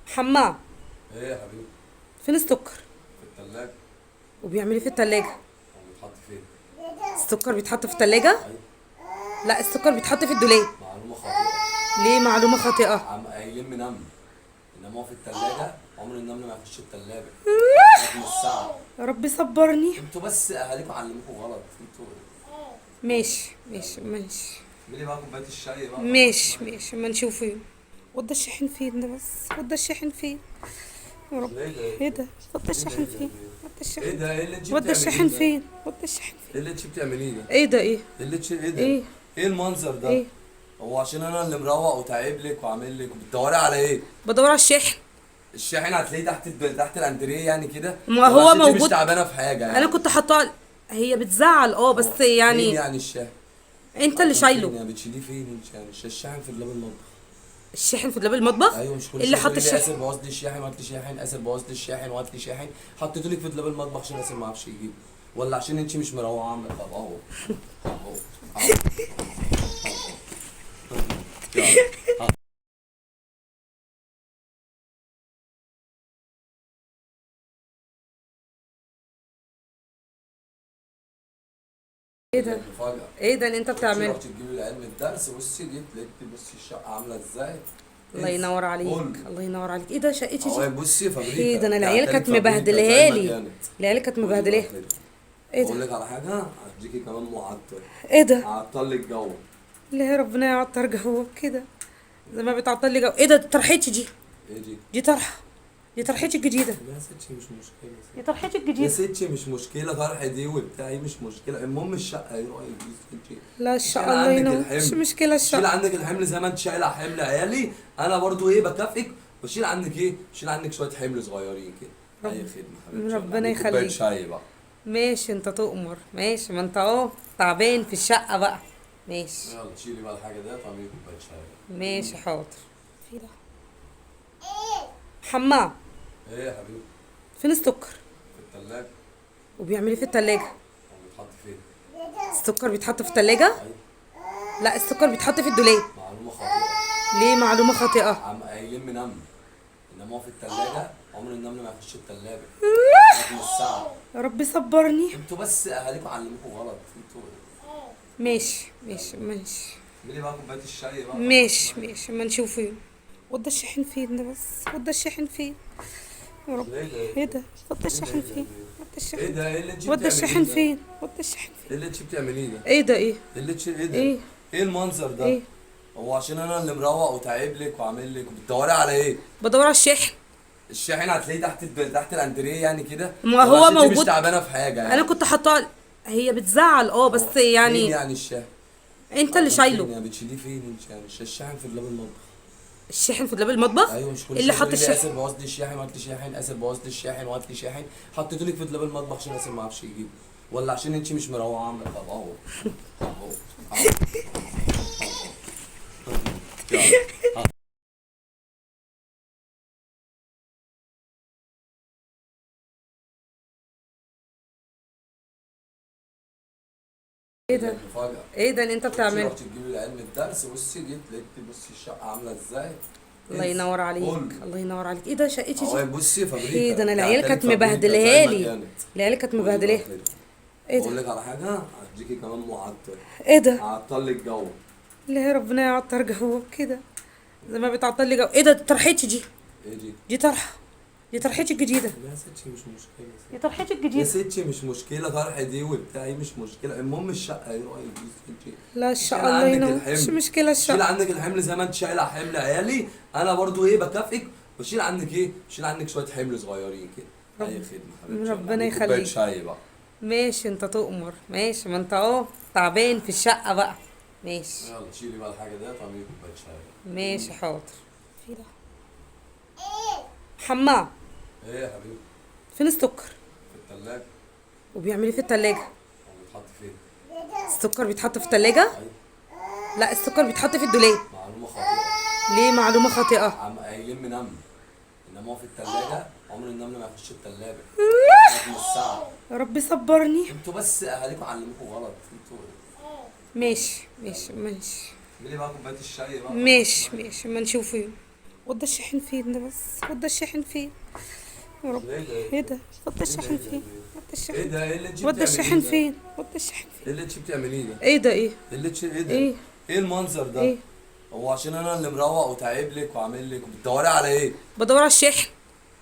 Speaker 1: حمام.
Speaker 2: ايه يا حبيبي؟
Speaker 1: فين السكر؟
Speaker 2: في التلاجة.
Speaker 1: وبيعمل ايه في التلاجة؟
Speaker 2: هو بيتحط فين؟
Speaker 1: السكر بيتحط في التلاجة؟
Speaker 2: ايوه.
Speaker 1: لا، السكر بيتحط في الدولاب.
Speaker 2: معلومه خاطئه.
Speaker 1: ليه معلومة خاطئة؟
Speaker 2: قايلين من نمل، انما هو في التلاجة عمر النمل ما يخش التلاجة. رقم الساعة.
Speaker 1: يا رب صبرني.
Speaker 2: انتوا بس اهاليكم علموكوا غلط انتوا.
Speaker 1: ماشي
Speaker 2: اعملي بقى كوبايه الشاي بقى.
Speaker 1: ماشي ما نشوفه. وده الشاحن فين ده بس؟ وده الشاحن فين؟ يا رب.
Speaker 2: ايه ده؟
Speaker 1: ايه ده؟ وده الشاحن
Speaker 2: ده؟
Speaker 1: فين؟ وده
Speaker 2: ايه
Speaker 1: الشاحن
Speaker 2: ده؟ ايه اللي انت
Speaker 1: وده
Speaker 2: بتعمليه
Speaker 1: الشاحن
Speaker 2: ده؟
Speaker 1: فين؟ وده الشاحن فين؟
Speaker 2: ايه اللي انت بتعمليه ده؟
Speaker 1: ايه ده؟ ايه؟
Speaker 2: ايه ده؟
Speaker 1: ايه؟
Speaker 2: ايه المنظر ده؟
Speaker 1: ايه؟
Speaker 2: هو عشان انا اللي مروق وتعب لك وعامل لك وبتدوري على ايه؟
Speaker 1: بدور على الشاحن.
Speaker 2: الشاحن هتلاقيه تحت الانتريه يعني كده.
Speaker 1: ما
Speaker 2: ولا
Speaker 1: هو
Speaker 2: عشان انت مش
Speaker 1: موجود.
Speaker 2: تعبانه في حاجه يعني؟
Speaker 1: انا كنت حاطاه. هي بتزعل بس
Speaker 2: فين
Speaker 1: يعني
Speaker 2: يعني الشاحن؟
Speaker 1: انت اللي
Speaker 2: فين
Speaker 1: شايله.
Speaker 2: يعني بتشيليه فين انت يعني؟ الشاحن في دولاب المطبخ.
Speaker 1: الشاحن في دولاب المطبخ.
Speaker 2: ايوه، مش كل
Speaker 1: اللي
Speaker 2: شويه
Speaker 1: حط
Speaker 2: تقولي لي
Speaker 1: الشاحن.
Speaker 2: اسف بوظ لي الشاحن وهات لي شاحن، اسف بوظ لي الشاحن وهات لي شاحن. حطيته لك في دولاب المطبخ عشان اسف ما اعرفش يجيبه، ولا عشان انت مش مروقه عامله؟ طب اهو اهو اهو يلا.
Speaker 1: ايه ده؟
Speaker 2: مفاجأة.
Speaker 1: ايه ده اللي انت بتعمله؟
Speaker 2: رحت تجيبي العلم الدرس، بصي جيت لقيت بصي الشقة عاملة ازاي.
Speaker 1: الله ينور عليك.
Speaker 2: قول.
Speaker 1: الله ينور عليك. ايه ده شقتي دي؟
Speaker 2: اهو بصي فابريكا.
Speaker 1: ايه ده؟ انا
Speaker 2: دي
Speaker 1: العيال
Speaker 2: هتالك
Speaker 1: كانت
Speaker 2: فابريكا
Speaker 1: مبهدلاها
Speaker 2: زي ما
Speaker 1: لي.
Speaker 2: كانت.
Speaker 1: العيال كانت
Speaker 2: قولي بقى
Speaker 1: مبهدلاها.
Speaker 2: كده.
Speaker 1: ايه
Speaker 2: اقول
Speaker 1: ده؟
Speaker 2: لك على حاجة، هديكي كمان معطر.
Speaker 1: ايه ده؟
Speaker 2: هعطل لك جو.
Speaker 1: لا، ربنا يعطر جوك كده زي ما بتعطل لي جو. ايه ده؟ طرحتي دي؟
Speaker 2: ايه دي؟
Speaker 1: دي طرحه. دي طرحتي الجديده.
Speaker 2: يا ستي مش مشكلة.
Speaker 1: دي طرحتي
Speaker 2: يا
Speaker 1: الجديده.
Speaker 2: ستي مش مشكلة، طرح دي وبتاعي مش مشكلة، المهم الشقة ايه رأيك انت؟
Speaker 1: لا،
Speaker 2: شيل
Speaker 1: الشقه الله
Speaker 2: عندك
Speaker 1: ينور.
Speaker 2: الحمل.
Speaker 1: مش مشكله
Speaker 2: شيل
Speaker 1: الشقه.
Speaker 2: عندك الحمل زي ما انت شايله حمل عيالي، انا برضو ايه بكافئك وشيل عنك ايه؟ شيل عنك شويه حمل صغيرين كده. اي خدمه حبيبتي.
Speaker 1: ربنا
Speaker 2: يلا،
Speaker 1: يخليك.
Speaker 2: كوبايه شاي بقى.
Speaker 1: ماشي، انت تؤمر. ماشي، ما انت تعبان في الشقه بقى. ماشي
Speaker 2: يلا شيلي بقى الحاجه ديت واعملي كوبايه شاي.
Speaker 1: ماشي حاضر. في ده حمام.
Speaker 2: ايه يا حبيبي؟
Speaker 1: فين السكر؟
Speaker 2: في التلاجة.
Speaker 1: وبيعمل ايه في التلاجة؟
Speaker 2: هو بيتحط فين؟
Speaker 1: السكر بيتحط في التلاجة؟
Speaker 2: ايوه.
Speaker 1: لا، السكر بيتحط في الدولاب.
Speaker 2: معلومه خاطئه.
Speaker 1: ليه معلومة خاطئة؟
Speaker 2: قايلين من نمل، انما هو في التلاجة عمر النمل ما يخش التلاجة. رقم الساعة.
Speaker 1: يا رب صبرني.
Speaker 2: انتوا بس اهاليكم علموكوا غلط انتوا.
Speaker 1: ماشي
Speaker 2: اعملي بقى كوبايه الشاي بقى.
Speaker 1: ما نشوفه. وده الشاحن فين ده بس؟ وده الشاحن فين؟ يا رب.
Speaker 2: ايه ده؟
Speaker 1: ايه ده؟ وده الشاحن فين؟ وده
Speaker 2: ايه
Speaker 1: الشاحن
Speaker 2: ده؟ ايه اللي انت
Speaker 1: وده
Speaker 2: بتعمليه
Speaker 1: الشاحن
Speaker 2: ده؟
Speaker 1: فين؟ وده الشاحن
Speaker 2: ايه
Speaker 1: فين؟
Speaker 2: اللي انت بتعمليه ده؟
Speaker 1: ايه ده؟ ايه؟
Speaker 2: ايه اللي ايه ده؟
Speaker 1: ايه؟
Speaker 2: ايه المنظر ده؟
Speaker 1: ايه؟
Speaker 2: هو عشان انا اللي مروق وتعب لك وعامل لك وبتدوري على ايه؟
Speaker 1: بدور على الشاحن.
Speaker 2: الشاحن هتلاقيه تحت الانتريه يعني كده؟
Speaker 1: ما
Speaker 2: ولا
Speaker 1: هو
Speaker 2: عشان انت مش
Speaker 1: موجود.
Speaker 2: تعبانه في حاجه
Speaker 1: انا
Speaker 2: يعني؟
Speaker 1: كنت حاطاه. هي بتزعل بس
Speaker 2: فين
Speaker 1: يعني.
Speaker 2: يعني الشاحن؟
Speaker 1: انت اللي
Speaker 2: كان
Speaker 1: شايله.
Speaker 2: فين يعني؟ بتشيليه فين انت يعني؟ الشاحن في دولاب المطبخ.
Speaker 1: الشاحن في دولاب المطبخ.
Speaker 2: ايوه، مش كل
Speaker 1: اللي
Speaker 2: شويه
Speaker 1: حط
Speaker 2: تقولي لي
Speaker 1: الشاحن.
Speaker 2: اسف بوظ لي الشاحن وهات لي شاحن، اسف بوظ لي الشاحن وهات لي شاحن. حطيته لك في دولاب المطبخ عشان اسف ما اعرفش يجيبه، ولا عشان انت مش مروقه عامله؟ طب اهو اهو اهو يلا.
Speaker 1: ايه ده؟
Speaker 2: مفاجأة.
Speaker 1: ايه ده اللي انت
Speaker 2: انت
Speaker 1: بتعمله؟
Speaker 2: رحت تجيبي العلم الدرس، بصي جيت لقيت بصي الشقة عاملة ازاي؟
Speaker 1: الله ينور عليك.
Speaker 2: قول.
Speaker 1: الله ينور عليك. ايه ده شقتي
Speaker 2: اهو
Speaker 1: دي؟
Speaker 2: بصي فابريكا.
Speaker 1: ايه ده؟ انا العيال
Speaker 2: بعتلك
Speaker 1: كانت
Speaker 2: فابريكا
Speaker 1: مبهدلها
Speaker 2: زي ما
Speaker 1: لي.
Speaker 2: كانت.
Speaker 1: العيال كانت
Speaker 2: خدي بقى
Speaker 1: مبهدلها.
Speaker 2: كده.
Speaker 1: ايه
Speaker 2: بقول
Speaker 1: ده؟
Speaker 2: لك على حاجة، هديكي كمان معطر.
Speaker 1: ايه ده؟
Speaker 2: هعطل لك جو.
Speaker 1: لا ربنا يعطر جو كده زي ما بتعطل لي جو. ايه ده؟ طرحتي دي؟
Speaker 2: ايه دي؟
Speaker 1: دي طرحه. دي طرحتي الجديده.
Speaker 2: يا ستي مش مشكلة.
Speaker 1: دي طرحتي
Speaker 2: يا
Speaker 1: الجديده.
Speaker 2: ستي مش مشكلة، طرح دي وبتاعي مش مشكلة، المهم الشقة ايه رأيك انت؟
Speaker 1: لا
Speaker 2: شيل
Speaker 1: الشقه الله
Speaker 2: عندك
Speaker 1: ينور.
Speaker 2: الحمل.
Speaker 1: مش مشكله
Speaker 2: شيل
Speaker 1: الشقه.
Speaker 2: عندك الحمل زي ما انت شايله حمل عيالي، انا برضو ايه بكافئك، وشيل عنك ايه؟ شيل عنك شويه حمل صغيرين كده. اي خدمه حبيبتي.
Speaker 1: ربنا
Speaker 2: يلا، كوبايه
Speaker 1: يخليك.
Speaker 2: شاي بقى.
Speaker 1: ماشي انت تؤمر. ماشي، ما انت اهو تعبان في الشقه بقى. ماشي.
Speaker 2: يلا شيلي بقى الحاجه ديت واعملي كوبايه شاي.
Speaker 1: ماشي حاضر. في ده حمام.
Speaker 2: ايه يا حبيبي؟
Speaker 1: فين السكر؟
Speaker 2: في الثلاجه.
Speaker 1: وبيعمل ايه في التلاجة؟
Speaker 2: هو بيتحط فين؟
Speaker 1: السكر بيتحط في التلاجة؟
Speaker 2: ايوه.
Speaker 1: لا السكر بيتحط في الدولاب.
Speaker 2: معلومه خاطئه.
Speaker 1: ليه معلومة خاطئة؟
Speaker 2: قايلين من نمل، انما هو في الثلاجه عمر النمل ما يخش الثلاجه. رقم الساعه.
Speaker 1: يا رب صبرني.
Speaker 2: انتوا بس اهاليكم علموكوا غلط انتوا.
Speaker 1: ماشي ماشي ماشي.
Speaker 2: اعملي بقى كوبايه الشاي بقى.
Speaker 1: ماشي ماشي، ما نشوفه. وده الشاحن فين ده بس؟ وده الشاحن فين؟ يا رب.
Speaker 2: ايه ده؟
Speaker 1: ايه ده؟ وده الشاحن فين؟ وده
Speaker 2: ايه
Speaker 1: الشاحن
Speaker 2: ده؟ ايه اللي انت
Speaker 1: وده
Speaker 2: بتعمليه
Speaker 1: الشاحن
Speaker 2: ده؟
Speaker 1: فين؟ وده الشاحن
Speaker 2: ايه
Speaker 1: فين؟
Speaker 2: اللي انت بتعمليه ده؟
Speaker 1: ايه ده؟ ايه؟
Speaker 2: ايه اللي ايه ده؟
Speaker 1: ايه؟
Speaker 2: ايه المنظر ده؟
Speaker 1: ايه؟
Speaker 2: هو عشان انا اللي مروق وتعب لك وعامل لك وبتدوري على ايه؟
Speaker 1: بدور على الشاحن.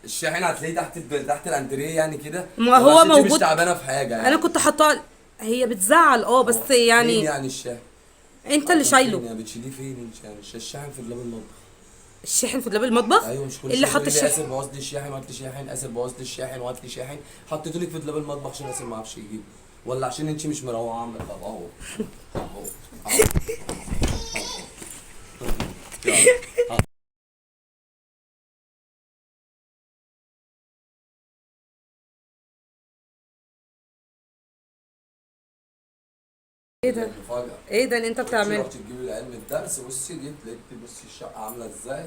Speaker 2: الشاحن هتلاقيه تحت الانتريه يعني كده؟
Speaker 1: ما
Speaker 2: ولا
Speaker 1: هو
Speaker 2: عشان انت مش
Speaker 1: موجود.
Speaker 2: تعبانه في حاجه يعني؟
Speaker 1: انا كنت حاطاه. هي بتزعل بس
Speaker 2: فين
Speaker 1: يعني.
Speaker 2: يعني الشاحن؟
Speaker 1: انت اللي
Speaker 2: فين
Speaker 1: شايله.
Speaker 2: يعني؟ بتشيليه فين انت يعني؟ الشاحن في دولاب المطبخ.
Speaker 1: الشاحن في دولاب المطبخ.
Speaker 2: ايوه، مش كل
Speaker 1: اللي
Speaker 2: شويه
Speaker 1: حط
Speaker 2: تقولي لي
Speaker 1: الشاحن.
Speaker 2: اسف بوظ لي الشاحن وهات لي شاحن، اسف بوظ لي الشاحن وهات لي شاحن. حطيته لك في دولاب المطبخ عشان اسف ما اعرفش يجيبه، ولا عشان انت مش مروقه عامله؟ طب اهو اهو اهو يلا.
Speaker 1: ايه ده؟
Speaker 2: مفاجأة.
Speaker 1: ايه ده اللي انت
Speaker 2: انت
Speaker 1: بتعمله؟
Speaker 2: رحت تجيبي العلم الدرس، بصي جيت لقيت بصي الشقة عاملة ازاي؟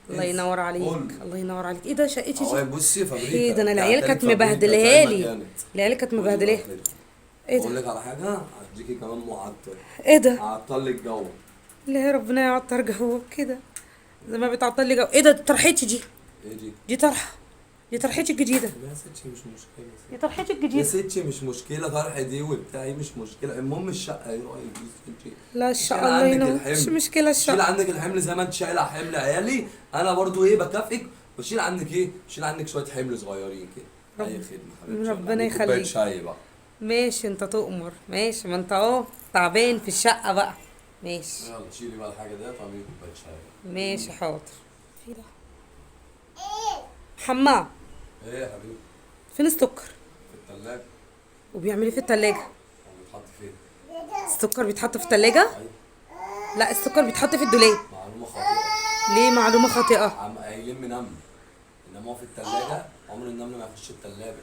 Speaker 1: الله ينور عليك.
Speaker 2: قول.
Speaker 1: الله ينور عليك. ايه ده شقتي
Speaker 2: اهو
Speaker 1: دي؟
Speaker 2: بصي فابريكا.
Speaker 1: ايه ده؟ انا العيال
Speaker 2: بعتلك
Speaker 1: كانت
Speaker 2: فابريكا
Speaker 1: مبهدلها
Speaker 2: زي ما
Speaker 1: لي.
Speaker 2: كانت.
Speaker 1: العيال كانت
Speaker 2: خدي
Speaker 1: مبهدلها.
Speaker 2: بقى كده.
Speaker 1: ايه
Speaker 2: بقول
Speaker 1: ده؟
Speaker 2: لك على حاجة، هديكي كمان معطر.
Speaker 1: ايه ده؟
Speaker 2: هعطل لك جو.
Speaker 1: لا ربنا يعطر جو كده زي ما بتعطل لي جو. ايه ده؟ طرحتي دي؟
Speaker 2: ايه دي؟
Speaker 1: دي طرحه. دي طرحتي الجديده.
Speaker 2: يا ستي مش مشكلة.
Speaker 1: دي طرحتي
Speaker 2: يا
Speaker 1: الجديده.
Speaker 2: ستي مش مشكلة، طرح دي وبتاعي مش مشكلة، المهم الشقة ايه رأيك انت؟
Speaker 1: لا
Speaker 2: شيل
Speaker 1: الشقه الله
Speaker 2: عندك
Speaker 1: ينور.
Speaker 2: الحمل.
Speaker 1: مش مشكله
Speaker 2: شيل
Speaker 1: الشقه.
Speaker 2: عندك الحمل زي ما انت شايله حمل عيالي، انا برضو ايه بكافئك، وشيل عنك ايه؟ شيل عنك شويه حمل صغيرين كده. اي خدمه حبيبتي. يلا،
Speaker 1: ربنا
Speaker 2: اعملي كوبايه
Speaker 1: يخليك.
Speaker 2: شاي بقى.
Speaker 1: ماشي انت تؤمر. ماشي، ما انت اهو تعبان في الشقه بقى. ماشي.
Speaker 2: يلا شيلي بقى الحاجه ديت واعملي كوبايه شاي.
Speaker 1: ماشي حاضر. في ده حمام.
Speaker 2: ايه يا حبيبي؟
Speaker 1: فين السكر؟
Speaker 2: في الثلاجه.
Speaker 1: وبيعمل ايه في التلاجة؟
Speaker 2: هو بيتحط فين؟
Speaker 1: السكر بيتحط في التلاجة؟
Speaker 2: ايوه.
Speaker 1: لا السكر بيتحط في الدولاب.
Speaker 2: معلومه خاطئه.
Speaker 1: ليه معلومة خاطئة؟
Speaker 2: قايلين من نمل، انما هو في الثلاجه عمر النمل ما يخش الثلاجه.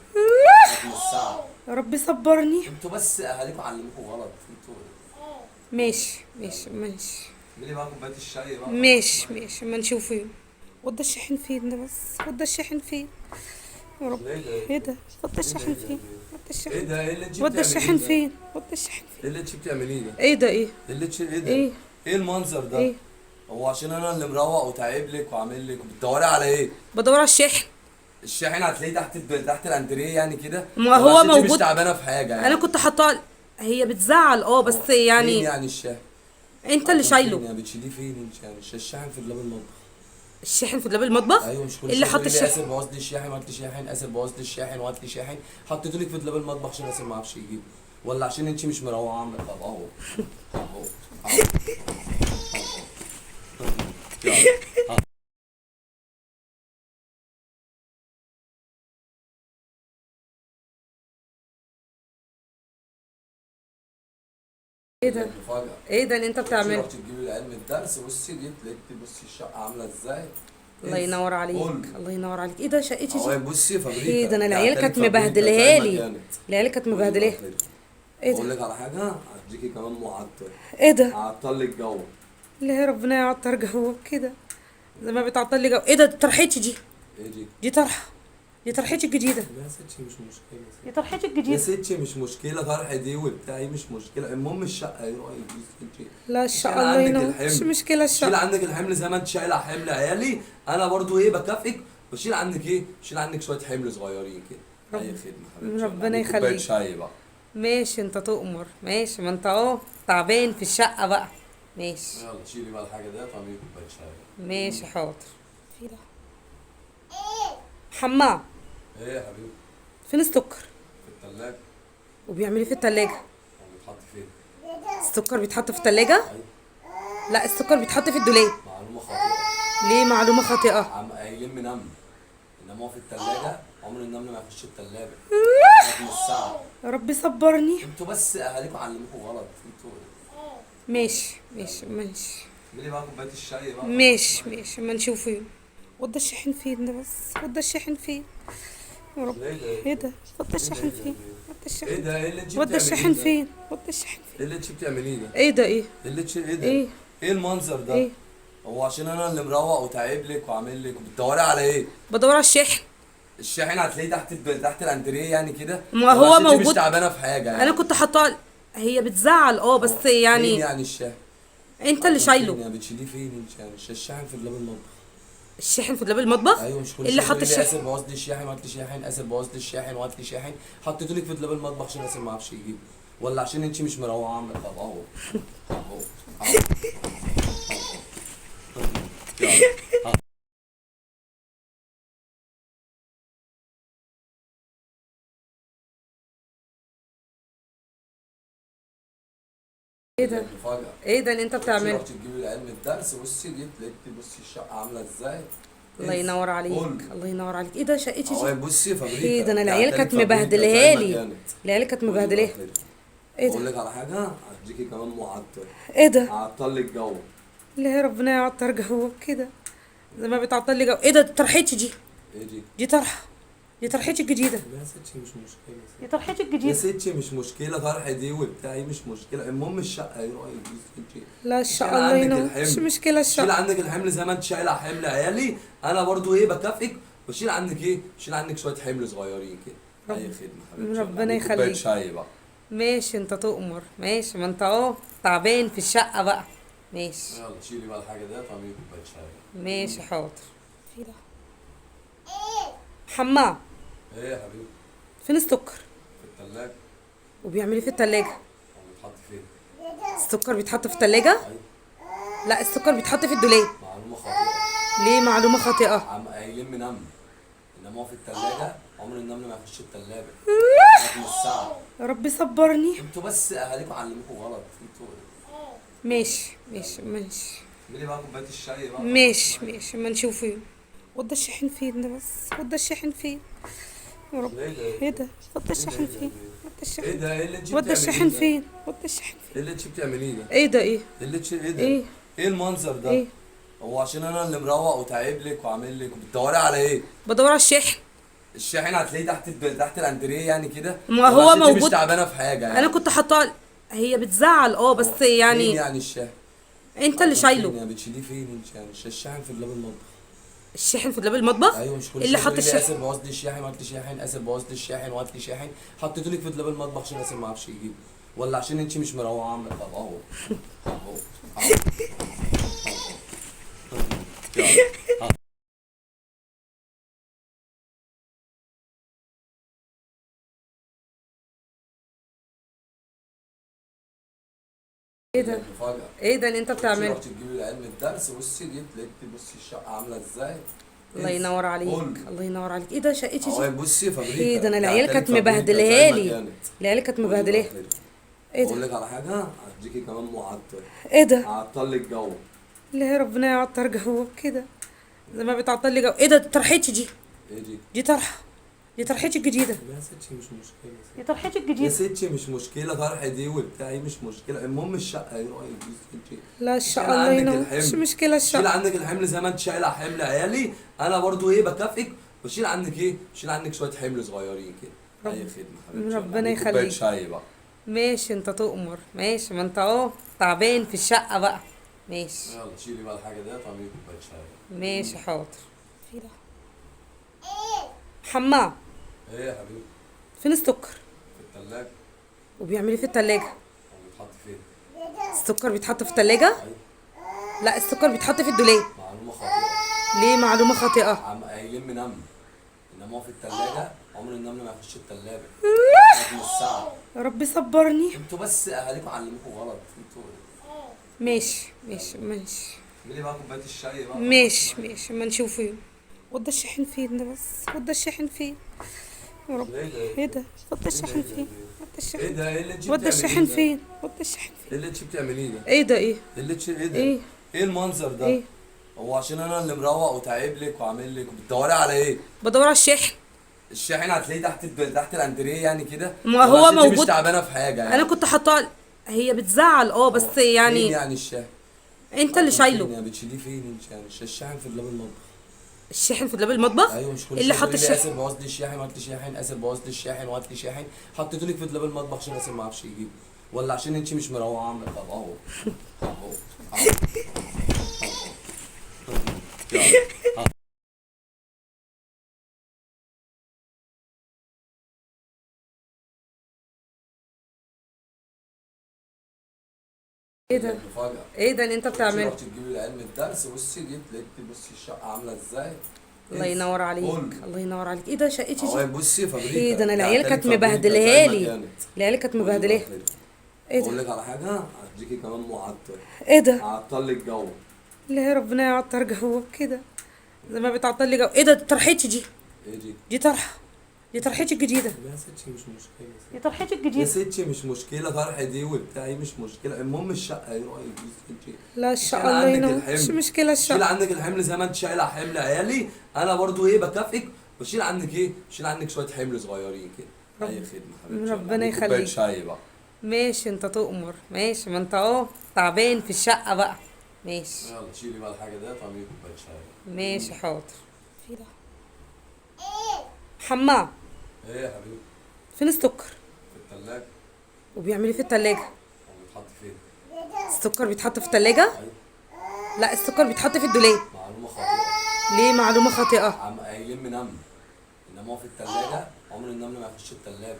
Speaker 2: رقم الساعه.
Speaker 1: يا رب صبرني.
Speaker 2: انتوا بس اهاليكم علموكوا غلط انتوا.
Speaker 1: ماشي ماشي ماشي.
Speaker 2: اعملي بقى كوبايه الشاي بقى.
Speaker 1: ماشي ماشي، ما نشوفه. وده الشاحن فين ده بس؟ وده الشاحن فين؟ يا رب.
Speaker 2: ايه ده؟
Speaker 1: ايه ده؟ وده الشاحن
Speaker 2: ده؟
Speaker 1: فين؟ وده
Speaker 2: ايه
Speaker 1: الشاحن
Speaker 2: ده؟ ايه اللي انت
Speaker 1: وده
Speaker 2: بتعمليه
Speaker 1: الشاحن
Speaker 2: ده؟
Speaker 1: فين؟ وده الشاحن فين؟
Speaker 2: ايه اللي انت بتعمليه ده؟
Speaker 1: ايه ده؟ ايه؟
Speaker 2: ايه اللي ايه ده؟
Speaker 1: ايه؟
Speaker 2: ايه المنظر ده؟
Speaker 1: ايه؟
Speaker 2: هو عشان انا اللي مروق وتعب لك وعامل لك وبتدوري على ايه؟
Speaker 1: بدور على الشاحن.
Speaker 2: الشاحن هتلاقيه تحت الانتريه يعني كده؟
Speaker 1: ما
Speaker 2: ولا
Speaker 1: هو
Speaker 2: عشان انت مش
Speaker 1: موجود.
Speaker 2: تعبانه في حاجه يعني؟
Speaker 1: انا كنت حاطاه. هي بتزعل بس
Speaker 2: فين
Speaker 1: يعني.
Speaker 2: يعني الشاحن؟
Speaker 1: انت اللي
Speaker 2: كان
Speaker 1: شايله.
Speaker 2: فين يعني؟ بتشيليه فين انت يعني؟ الشاحن في دولاب المطبخ.
Speaker 1: الشاحن في دولاب المطبخ.
Speaker 2: ايوه مش كل
Speaker 1: إيه اللي
Speaker 2: شويه
Speaker 1: حط
Speaker 2: تقولي لي
Speaker 1: الشاحن؟
Speaker 2: اسف بوظ لي الشاحن وهات لي شاحن، اسف بوظ لي الشاحن وهات لي شاحن. حطيته لك في دولاب المطبخ عشان اسف ما اعرفش يجيبه، ولا عشان انت مش مروعه عندك؟ طب اهو اهو اهو يلا.
Speaker 1: ايه ده؟
Speaker 2: المفاجأة.
Speaker 1: ايه ده اللي انت
Speaker 2: بصي
Speaker 1: بتعمله؟
Speaker 2: رحت تجيبي العيال من الدرس، بصي جيت لقيت بصي الشقة عاملة ازاي.
Speaker 1: الله ينور عليك،
Speaker 2: قول
Speaker 1: الله ينور عليك. ايه ده شقتي دي؟
Speaker 2: اهو بصي
Speaker 1: ايه
Speaker 2: فابريكا،
Speaker 1: ده، انا العيال
Speaker 2: بعتلك
Speaker 1: كانت
Speaker 2: فابريكا زي
Speaker 1: مبهدلها
Speaker 2: ما
Speaker 1: لي.
Speaker 2: كانت.
Speaker 1: العيال كانت
Speaker 2: خدي بقى
Speaker 1: مبهدلها.
Speaker 2: خير.
Speaker 1: ايه
Speaker 2: اقول
Speaker 1: ده؟
Speaker 2: لك على حاجة هديكي كمان معطر.
Speaker 1: ايه ده؟
Speaker 2: هعطل لك جو.
Speaker 1: ليه ربنا يعطر جوك كده زي ما بتعطل لي جو. ايه ده طرحتي دي؟
Speaker 2: ايه دي؟
Speaker 1: دي طرحه، دي طرحتي الجديده.
Speaker 2: يا ستي مش مشكلة.
Speaker 1: دي طرحتي
Speaker 2: يا
Speaker 1: الجديده.
Speaker 2: ستي مش مشكلة، طرح دي وبتاعي مش مشكلة، المهم الشقة ايه رأيك انت؟
Speaker 1: لا
Speaker 2: شيل
Speaker 1: الشقه الله
Speaker 2: عندك
Speaker 1: ينور، مش
Speaker 2: الحمل.
Speaker 1: مشكله
Speaker 2: شيل
Speaker 1: الشقه.
Speaker 2: عندك الحمل زي ما انت شايلة حمل عيالي، انا برضو ايه بكافئك. بشيل عنك ايه؟ بشيل عنك شوية حمل صغيرين كده. اي خدمة حبيبتي.
Speaker 1: ربنا
Speaker 2: يلا، كوباية
Speaker 1: يخليك.
Speaker 2: شاي بقى.
Speaker 1: ماشي انت تؤمر، ماشي، ما انت اهو تعبان في الشقه بقى. ماشي
Speaker 2: يلا شيلي بقى الحاجة ديت واعملي كوباية شاي.
Speaker 1: ماشي حاضر. في ده حمام.
Speaker 2: ايه يا حبيبي؟
Speaker 1: فين السكر؟
Speaker 2: في التلاجة.
Speaker 1: وبيعمل ايه في التلاجة؟
Speaker 2: هو بيتحط فين؟
Speaker 1: السكر بيتحط في التلاجة؟
Speaker 2: ايوه.
Speaker 1: لا السكر بيتحط في الدولاب.
Speaker 2: معلومة خاطئة.
Speaker 1: ليه معلومة خاطئة؟
Speaker 2: قايلين من نمل، انما هو في التلاجة عمر النمل ما يخش التلاجة. رقم الساعة.
Speaker 1: يا رب صبرني.
Speaker 2: انتوا بس اهاليكم علموكوا غلط انتوا.
Speaker 1: ماشي ماشي ماشي.
Speaker 2: اعملي بقى كوباية الشاي بقى.
Speaker 1: ماشي ماشي ما نشوفه. وده الشاحن فين ده بس؟ وده الشاحن فين؟ يا رب.
Speaker 2: ايه ده؟
Speaker 1: ايه ده؟ وده الشاحن فين؟ وده
Speaker 2: ايه
Speaker 1: الشاحن.
Speaker 2: ده؟ ايه اللي انت
Speaker 1: وده
Speaker 2: بتعمليه
Speaker 1: الشاحن
Speaker 2: ده؟
Speaker 1: فين؟ وده الشاحن
Speaker 2: ايه
Speaker 1: فين؟
Speaker 2: اللي انت بتعمليه ده؟
Speaker 1: ايه ده ايه؟
Speaker 2: ايه ده؟
Speaker 1: ايه؟
Speaker 2: ايه المنظر ده؟
Speaker 1: ايه؟
Speaker 2: هو عشان انا اللي مروق وتعب لك وعامل لك وبتدوري على ايه؟
Speaker 1: بدور على الشاحن.
Speaker 2: الشاحن هتلاقيه تحت الانتريه يعني كده.
Speaker 1: ما
Speaker 2: ولا
Speaker 1: هو
Speaker 2: عشان انت مش
Speaker 1: موجود.
Speaker 2: تعبانه في حاجه
Speaker 1: انا
Speaker 2: يعني؟
Speaker 1: كنت حاطاه. هي بتزعل بس
Speaker 2: فين
Speaker 1: يعني.
Speaker 2: يعني الشاحن؟
Speaker 1: انت اللي
Speaker 2: فين
Speaker 1: شايله.
Speaker 2: يعني بتشيليه فين انت يعني؟ الشاحن في دولاب المطبخ.
Speaker 1: الشاحن في دولاب المطبخ.
Speaker 2: ايوه مش كل
Speaker 1: اللي
Speaker 2: شويه
Speaker 1: حط
Speaker 2: تقولي لي
Speaker 1: الشاحن؟
Speaker 2: اسف بوظ لي الشاحن وهات لي شاحن، اسف بوظ لي الشاحن وهات لي شاحن. حطيته لك في دولاب المطبخ عشان اسف ما اعرفش يجيبه، ولا عشان انت مش مروعه عندك؟ طب اهو اهو اهو يلا.
Speaker 1: ايه ده؟
Speaker 2: المفاجأة.
Speaker 1: ايه ده اللي انت
Speaker 2: بصي
Speaker 1: بتعمله؟
Speaker 2: رحت تجيبي العيال من الدرس، بصي جيت لقيت بصي الشقة عاملة ازاي.
Speaker 1: الله ينور عليك،
Speaker 2: قول
Speaker 1: الله ينور عليك. ايه ده شقتي
Speaker 2: اهو
Speaker 1: دي؟
Speaker 2: بصي فابريكا.
Speaker 1: ايه ده، انا العيال
Speaker 2: بعتلك
Speaker 1: كانت
Speaker 2: فابريكا زي
Speaker 1: مبهدلها
Speaker 2: ما
Speaker 1: لي.
Speaker 2: كانت.
Speaker 1: العيال كانت
Speaker 2: خدي بقى
Speaker 1: مبهدلها.
Speaker 2: خير.
Speaker 1: ايه
Speaker 2: اقول
Speaker 1: ده؟
Speaker 2: لك على حاجة هديكي كمان معطر.
Speaker 1: ايه ده؟
Speaker 2: هعطل لك جو.
Speaker 1: ليه ربنا يعطر جوك كده زي ما بتعطل لي جو. ايه ده طرحتي دي؟
Speaker 2: ايه دي؟
Speaker 1: دي طرحه، دي طرحتي الجديده.
Speaker 2: يا ستي مش مشكلة.
Speaker 1: دي طرحتي
Speaker 2: يا
Speaker 1: الجديده.
Speaker 2: ستي مش مشكلة، طرح دي وبتاعي مش مشكلة، المهم الشقة ايه رأيك انت؟
Speaker 1: لا
Speaker 2: شيل
Speaker 1: الشقه الله
Speaker 2: عندك
Speaker 1: ينور، مش
Speaker 2: الحمل.
Speaker 1: مشكله
Speaker 2: شيل
Speaker 1: الشقه.
Speaker 2: عندك الحمل زي ما انت شايلة حمل عيالي، انا برضو ايه بكافئك. بشيل عنك ايه؟ بشيل عنك شوية حمل صغيرين كده. اي خدمة حبيبتي.
Speaker 1: ربنا
Speaker 2: يلا، كوباية
Speaker 1: يخليك.
Speaker 2: شاي بقى.
Speaker 1: ماشي انت تؤمر، ماشي، ما انت اهو تعبان في الشقه بقى. ماشي
Speaker 2: يلا شيلي بقى الحاجة ديت واعملي كوباية شاي.
Speaker 1: ماشي حاضر. في ده حمام.
Speaker 2: ايه يا حبيبي؟
Speaker 1: فين السكر؟
Speaker 2: في التلاجة.
Speaker 1: وبيعمل ايه في التلاجة؟
Speaker 2: هو بيتحط فين؟
Speaker 1: السكر بيتحط في التلاجة؟
Speaker 2: ايوه.
Speaker 1: لا السكر بيتحط في الدولاب.
Speaker 2: معلومة خاطئة.
Speaker 1: ليه معلومة خاطئة؟
Speaker 2: قايلين من نمل، انما هو في التلاجة عمر النمل ما يخش التلاجة. رقم الساعة.
Speaker 1: يا رب صبرني.
Speaker 2: انتوا بس اهاليكم علموكوا غلط انتوا.
Speaker 1: ماشي ماشي ماشي.
Speaker 2: اعملي بقى كوباية الشاي بقى.
Speaker 1: ماشي ماشي ما نشوفه. وده الشاحن فين ده بس؟ وده الشاحن فين؟ يا رب.
Speaker 2: ايه ده؟
Speaker 1: ايه ده؟ وده الشاحن
Speaker 2: ايه
Speaker 1: فين؟
Speaker 2: ده؟
Speaker 1: وده
Speaker 2: ايه
Speaker 1: الشاحن.
Speaker 2: ده؟ ايه اللي انت
Speaker 1: وده
Speaker 2: بتعمليه
Speaker 1: الشاحن
Speaker 2: ده؟
Speaker 1: فين؟ وده الشاحن
Speaker 2: ايه
Speaker 1: فين؟
Speaker 2: اللي انت بتعمليه ده؟
Speaker 1: ايه ده ايه؟
Speaker 2: ايه ده؟
Speaker 1: ايه؟
Speaker 2: ايه المنظر ده؟
Speaker 1: ايه؟
Speaker 2: هو عشان انا اللي مروق وتعب لك وعامل لك وبتدوري على ايه؟
Speaker 1: بدور على الشاحن.
Speaker 2: الشاحن هتلاقيه تحت الانتريه يعني كده.
Speaker 1: ما
Speaker 2: ولا
Speaker 1: هو
Speaker 2: عشان انت مش
Speaker 1: موجود.
Speaker 2: تعبانه في حاجه يعني؟
Speaker 1: انا كنت حاطاه. هي بتزعل بس
Speaker 2: فين
Speaker 1: يعني.
Speaker 2: يعني الشاحن؟
Speaker 1: انت اللي
Speaker 2: فين
Speaker 1: شايله.
Speaker 2: يعني بتشيليه فين انت يعني؟ الشاحن في دولاب المطبخ.
Speaker 1: الشاحن في دولاب المطبخ.
Speaker 2: ايوه مش كل
Speaker 1: اللي
Speaker 2: شويه
Speaker 1: حط
Speaker 2: تقولي لي
Speaker 1: الشاحن؟
Speaker 2: اسف بوظ لي الشاحن وهات لي شاحن، اسف بوظ لي الشاحن وهات لي شاحن. حطيته لك في دولاب المطبخ عشان اسف ما اعرفش يجيبه، ولا عشان انت مش مروعه عندك؟ طب اهو اهو اهو يلا.
Speaker 1: ايه ده؟
Speaker 2: مفاجأة.
Speaker 1: ايه ده اللي انت بتعمله؟
Speaker 2: رحت تجيبي العلم الدرس، بصي جيت لقيت بصي الشقة عاملة ازاي.
Speaker 1: الله ينور عليك، الله ينور عليك. ايه ده شقتي دي؟
Speaker 2: اهو بصي
Speaker 1: ايه
Speaker 2: فابريكا
Speaker 1: ده، انا
Speaker 2: دي
Speaker 1: العيال
Speaker 2: عتالك
Speaker 1: كانت
Speaker 2: فابريكا زي
Speaker 1: مبهدلها
Speaker 2: ما
Speaker 1: لي،
Speaker 2: كانت.
Speaker 1: العيال كانت
Speaker 2: قولي بقى
Speaker 1: مبهدلها.
Speaker 2: خير.
Speaker 1: ايه
Speaker 2: اقول
Speaker 1: ده؟
Speaker 2: لك على حاجة هديكي كمان معطر.
Speaker 1: ايه ده؟
Speaker 2: هعطل لك جو.
Speaker 1: لا ربنا يعطر جوك كده زي ما بتعطل لي جو. ايه ده طرحتي دي؟
Speaker 2: ايه دي؟
Speaker 1: دي طرحه، دي طرحتي الجديده،
Speaker 2: يا ستي مش مشكلة.
Speaker 1: دي طرحتي
Speaker 2: يا
Speaker 1: الجديده.
Speaker 2: ستي مش مشكلة، فرح دي وبتاعي مش مشكلة، المهم الشقة ايه رأيك يا ستي؟
Speaker 1: لا ان
Speaker 2: شيل
Speaker 1: شاء الله
Speaker 2: عندك
Speaker 1: ينور، مش
Speaker 2: الحمل.
Speaker 1: مشكله
Speaker 2: شيل
Speaker 1: الشقه.
Speaker 2: عندك الحمل زي ما انت شايلة حمل عيالي، انا برضو ايه بكافئك، بشيل عنك ايه؟ بشيل عنك شوية حمل صغيرين كده. اي خدمة حبيبتي.
Speaker 1: ربنا
Speaker 2: يلا، كوباية
Speaker 1: يخليك.
Speaker 2: شاي بقى.
Speaker 1: ماشي انت تؤمر، ماشي، ما انت اهو تعبان في الشقه بقى. ماشي
Speaker 2: يلا شيلي بقى الحاجة ديت واعملي كوباية شاي.
Speaker 1: ماشي حاضر. في ده حمام.
Speaker 2: ايه يا حبيبي؟
Speaker 1: فين السكر؟
Speaker 2: في التلاجة.
Speaker 1: وبيعمل ايه في التلاجة؟
Speaker 2: هو بيتحط فين؟
Speaker 1: السكر بيتحط في التلاجة؟
Speaker 2: ايوه.
Speaker 1: لا السكر بيتحط في الدولاب.
Speaker 2: معلومة خاطئة.
Speaker 1: ليه معلومة خاطئة؟
Speaker 2: قايلين من نمل، انما هو في التلاجة عمر النمل ما يخش التلاجة. من الساعة.
Speaker 1: يا رب صبرني.
Speaker 2: انتوا بس اهاليكم علموكوا غلط انتوا.
Speaker 1: ماشي ماشي ماشي
Speaker 2: اعملي بقى كوباية الشاي بقى.
Speaker 1: ماشي ماشي، ما نشوفه يوم. وده الشاحن فين ده بس؟ وده الشاحن فين؟ يا رب.
Speaker 2: ايه ده؟
Speaker 1: ايه ده؟ وده الشاحن فين؟ وده
Speaker 2: ايه
Speaker 1: الشاحن،
Speaker 2: ده؟ ايه اللي انت
Speaker 1: وده
Speaker 2: بتعمليه
Speaker 1: الشاحن
Speaker 2: ده؟
Speaker 1: فين؟ وده الشاحن
Speaker 2: ايه
Speaker 1: فين؟
Speaker 2: اللي انت بتعمليه ده؟
Speaker 1: ايه ده؟ ايه؟
Speaker 2: ايه اللي انت ايه ده؟
Speaker 1: ايه؟
Speaker 2: ايه المنظر ده؟
Speaker 1: ايه؟
Speaker 2: هو عشان انا اللي مروق وتعب لك وعامل لك وبتدوري على ايه؟
Speaker 1: بدور على الشاحن.
Speaker 2: الشاحن هتلاقيه تحت الانتريه يعني كده.
Speaker 1: ما
Speaker 2: ولا
Speaker 1: هو
Speaker 2: عشان انت مش
Speaker 1: موجود.
Speaker 2: تعبانه في حاجه يعني؟
Speaker 1: انا كنت حاطاه. هي بتزعل بس
Speaker 2: فين
Speaker 1: يعني
Speaker 2: يعني الشاحن؟
Speaker 1: انت اللي
Speaker 2: فين
Speaker 1: شايله.
Speaker 2: يعني بتشيليه فين انت يعني؟ الشاحن في دولاب المطبخ.
Speaker 1: الشاحن في دولاب المطبخ؟
Speaker 2: ايوه مش كل
Speaker 1: اللي
Speaker 2: شويه
Speaker 1: حط
Speaker 2: تقولي لي
Speaker 1: الشاحن؟
Speaker 2: اسف بوظ لي الشاحن وهات لي شاحن، اسف بوظ لي الشاحن وهات لي شاحن. حطيته لك في دولاب المطبخ عشان اسف ما اعرفش يجيبه، ولا عشان انت مش مروقه عامله؟ طب اهو اهو اهو يلا.
Speaker 1: ايه ده؟
Speaker 2: مفاجأة.
Speaker 1: ايه ده اللي انت بتعمله؟
Speaker 2: رحت تجيبي العلم الدرس، بصي جيت لقيت بصي الشقة عاملة ازاي.
Speaker 1: الله ينور عليك، الله ينور عليك. ايه ده شقتي
Speaker 2: اهو
Speaker 1: دي؟
Speaker 2: بصي فابريكا.
Speaker 1: ايه ده، انا
Speaker 2: دي
Speaker 1: العيال
Speaker 2: عتالك
Speaker 1: كانت
Speaker 2: فابريكا
Speaker 1: مبهدلها
Speaker 2: زي ما
Speaker 1: لي،
Speaker 2: كانت.
Speaker 1: العيال كانت
Speaker 2: قولي بقى
Speaker 1: مبهدلها.
Speaker 2: خير.
Speaker 1: ايه
Speaker 2: اقول
Speaker 1: ده؟
Speaker 2: لك على حاجة هديكي كمان معطر.
Speaker 1: ايه ده؟
Speaker 2: هعطل لك جو.
Speaker 1: لا ربنا يعطر جوك كده زي ما بتعطل لي جو. ايه ده طرحتي دي؟
Speaker 2: ايه دي؟
Speaker 1: دي طرحه، دي طرحتي الجديده،
Speaker 2: يا ستي مش مشكلة.
Speaker 1: دي طرحتي
Speaker 2: يا
Speaker 1: الجديده.
Speaker 2: ستي مش مشكلة، فرح دي وبتاعي مش مشكلة، المهم الشقة ايه رأيك يا ستي؟
Speaker 1: لا ان
Speaker 2: شيل
Speaker 1: شاء الله
Speaker 2: عندك
Speaker 1: ينور،
Speaker 2: الحمل.
Speaker 1: مش مشكله
Speaker 2: شيل
Speaker 1: الشقه.
Speaker 2: عندك الحمل زي ما انت شايلة حمل عيالي، انا برضو ايه بكافئك، بشيل عنك ايه؟ بشيل عنك شوية حمل صغيرين كده. اي خدمة حبيبتي.
Speaker 1: ربنا
Speaker 2: يلا، كوباية
Speaker 1: يخليك.
Speaker 2: شاي بقى.
Speaker 1: ماشي انت تؤمر، ماشي، ما انت اهو تعبان في الشقه بقى. ماشي
Speaker 2: يلا شيلي بقى الحاجة ديت واعملي كوباية شاي.
Speaker 1: ماشي حاضر. في ده حمام.
Speaker 2: ايه يا حبيبي؟
Speaker 1: فين السكر؟
Speaker 2: في التلاجة.
Speaker 1: وبيعمل ايه في التلاجة؟
Speaker 2: هو بيتحط فين؟
Speaker 1: السكر بيتحط في التلاجة؟
Speaker 2: ايوه.
Speaker 1: لا السكر بيتحط في الدولاب.
Speaker 2: معلومة خاطئة.
Speaker 1: ليه معلومة خاطئة؟
Speaker 2: قايلين من نمل، انما هو في التلاجة عمر النمل ما يخش التلاجة.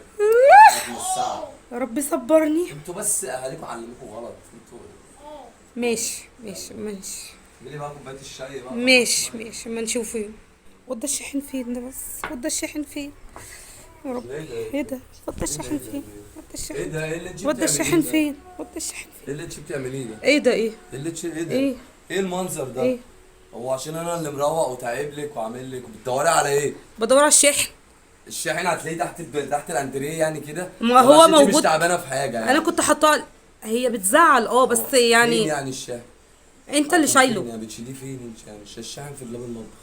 Speaker 2: من الساعة.
Speaker 1: يا رب صبرني.
Speaker 2: انتوا بس اهاليكم علموكوا غلط انتوا.
Speaker 1: ماشي ماشي ماشي
Speaker 2: اعملي بقى كوباية الشاي بقى.
Speaker 1: ماشي ماشي، ما نشوفه يوم. وده الشاحن فين ده بس؟ وده الشاحن فين؟ يا رب.
Speaker 2: ايه ده؟
Speaker 1: ايه ده؟ وده الشاحن فين؟ وده
Speaker 2: ايه
Speaker 1: الشاحن،
Speaker 2: ده؟ ايه اللي انت
Speaker 1: وده
Speaker 2: بتعمليه
Speaker 1: الشاحن
Speaker 2: ده؟
Speaker 1: فين؟ وده الشاحن
Speaker 2: ايه
Speaker 1: فين؟
Speaker 2: اللي انت بتعمليه ده؟
Speaker 1: ايه ده؟ ايه؟
Speaker 2: ايه اللي انت ايه ده؟
Speaker 1: ايه؟
Speaker 2: ايه المنظر ده؟
Speaker 1: ايه؟
Speaker 2: هو عشان انا اللي مروق وتعب لك وعامل لك وبتدوري على ايه؟
Speaker 1: بدور على الشاحن.
Speaker 2: الشاحن هتلاقيه تحت الانتريه يعني كده.
Speaker 1: ما
Speaker 2: ولا
Speaker 1: هو
Speaker 2: عشان انت مش
Speaker 1: موجود.
Speaker 2: تعبانه في حاجه يعني؟
Speaker 1: انا كنت حاطاه. هي بتزعل بس
Speaker 2: فين
Speaker 1: يعني
Speaker 2: يعني الشاحن؟
Speaker 1: انت اللي
Speaker 2: فين
Speaker 1: شايله.
Speaker 2: يعني بتشيليه فين انت يعني؟ الشاحن في دولاب المطبخ.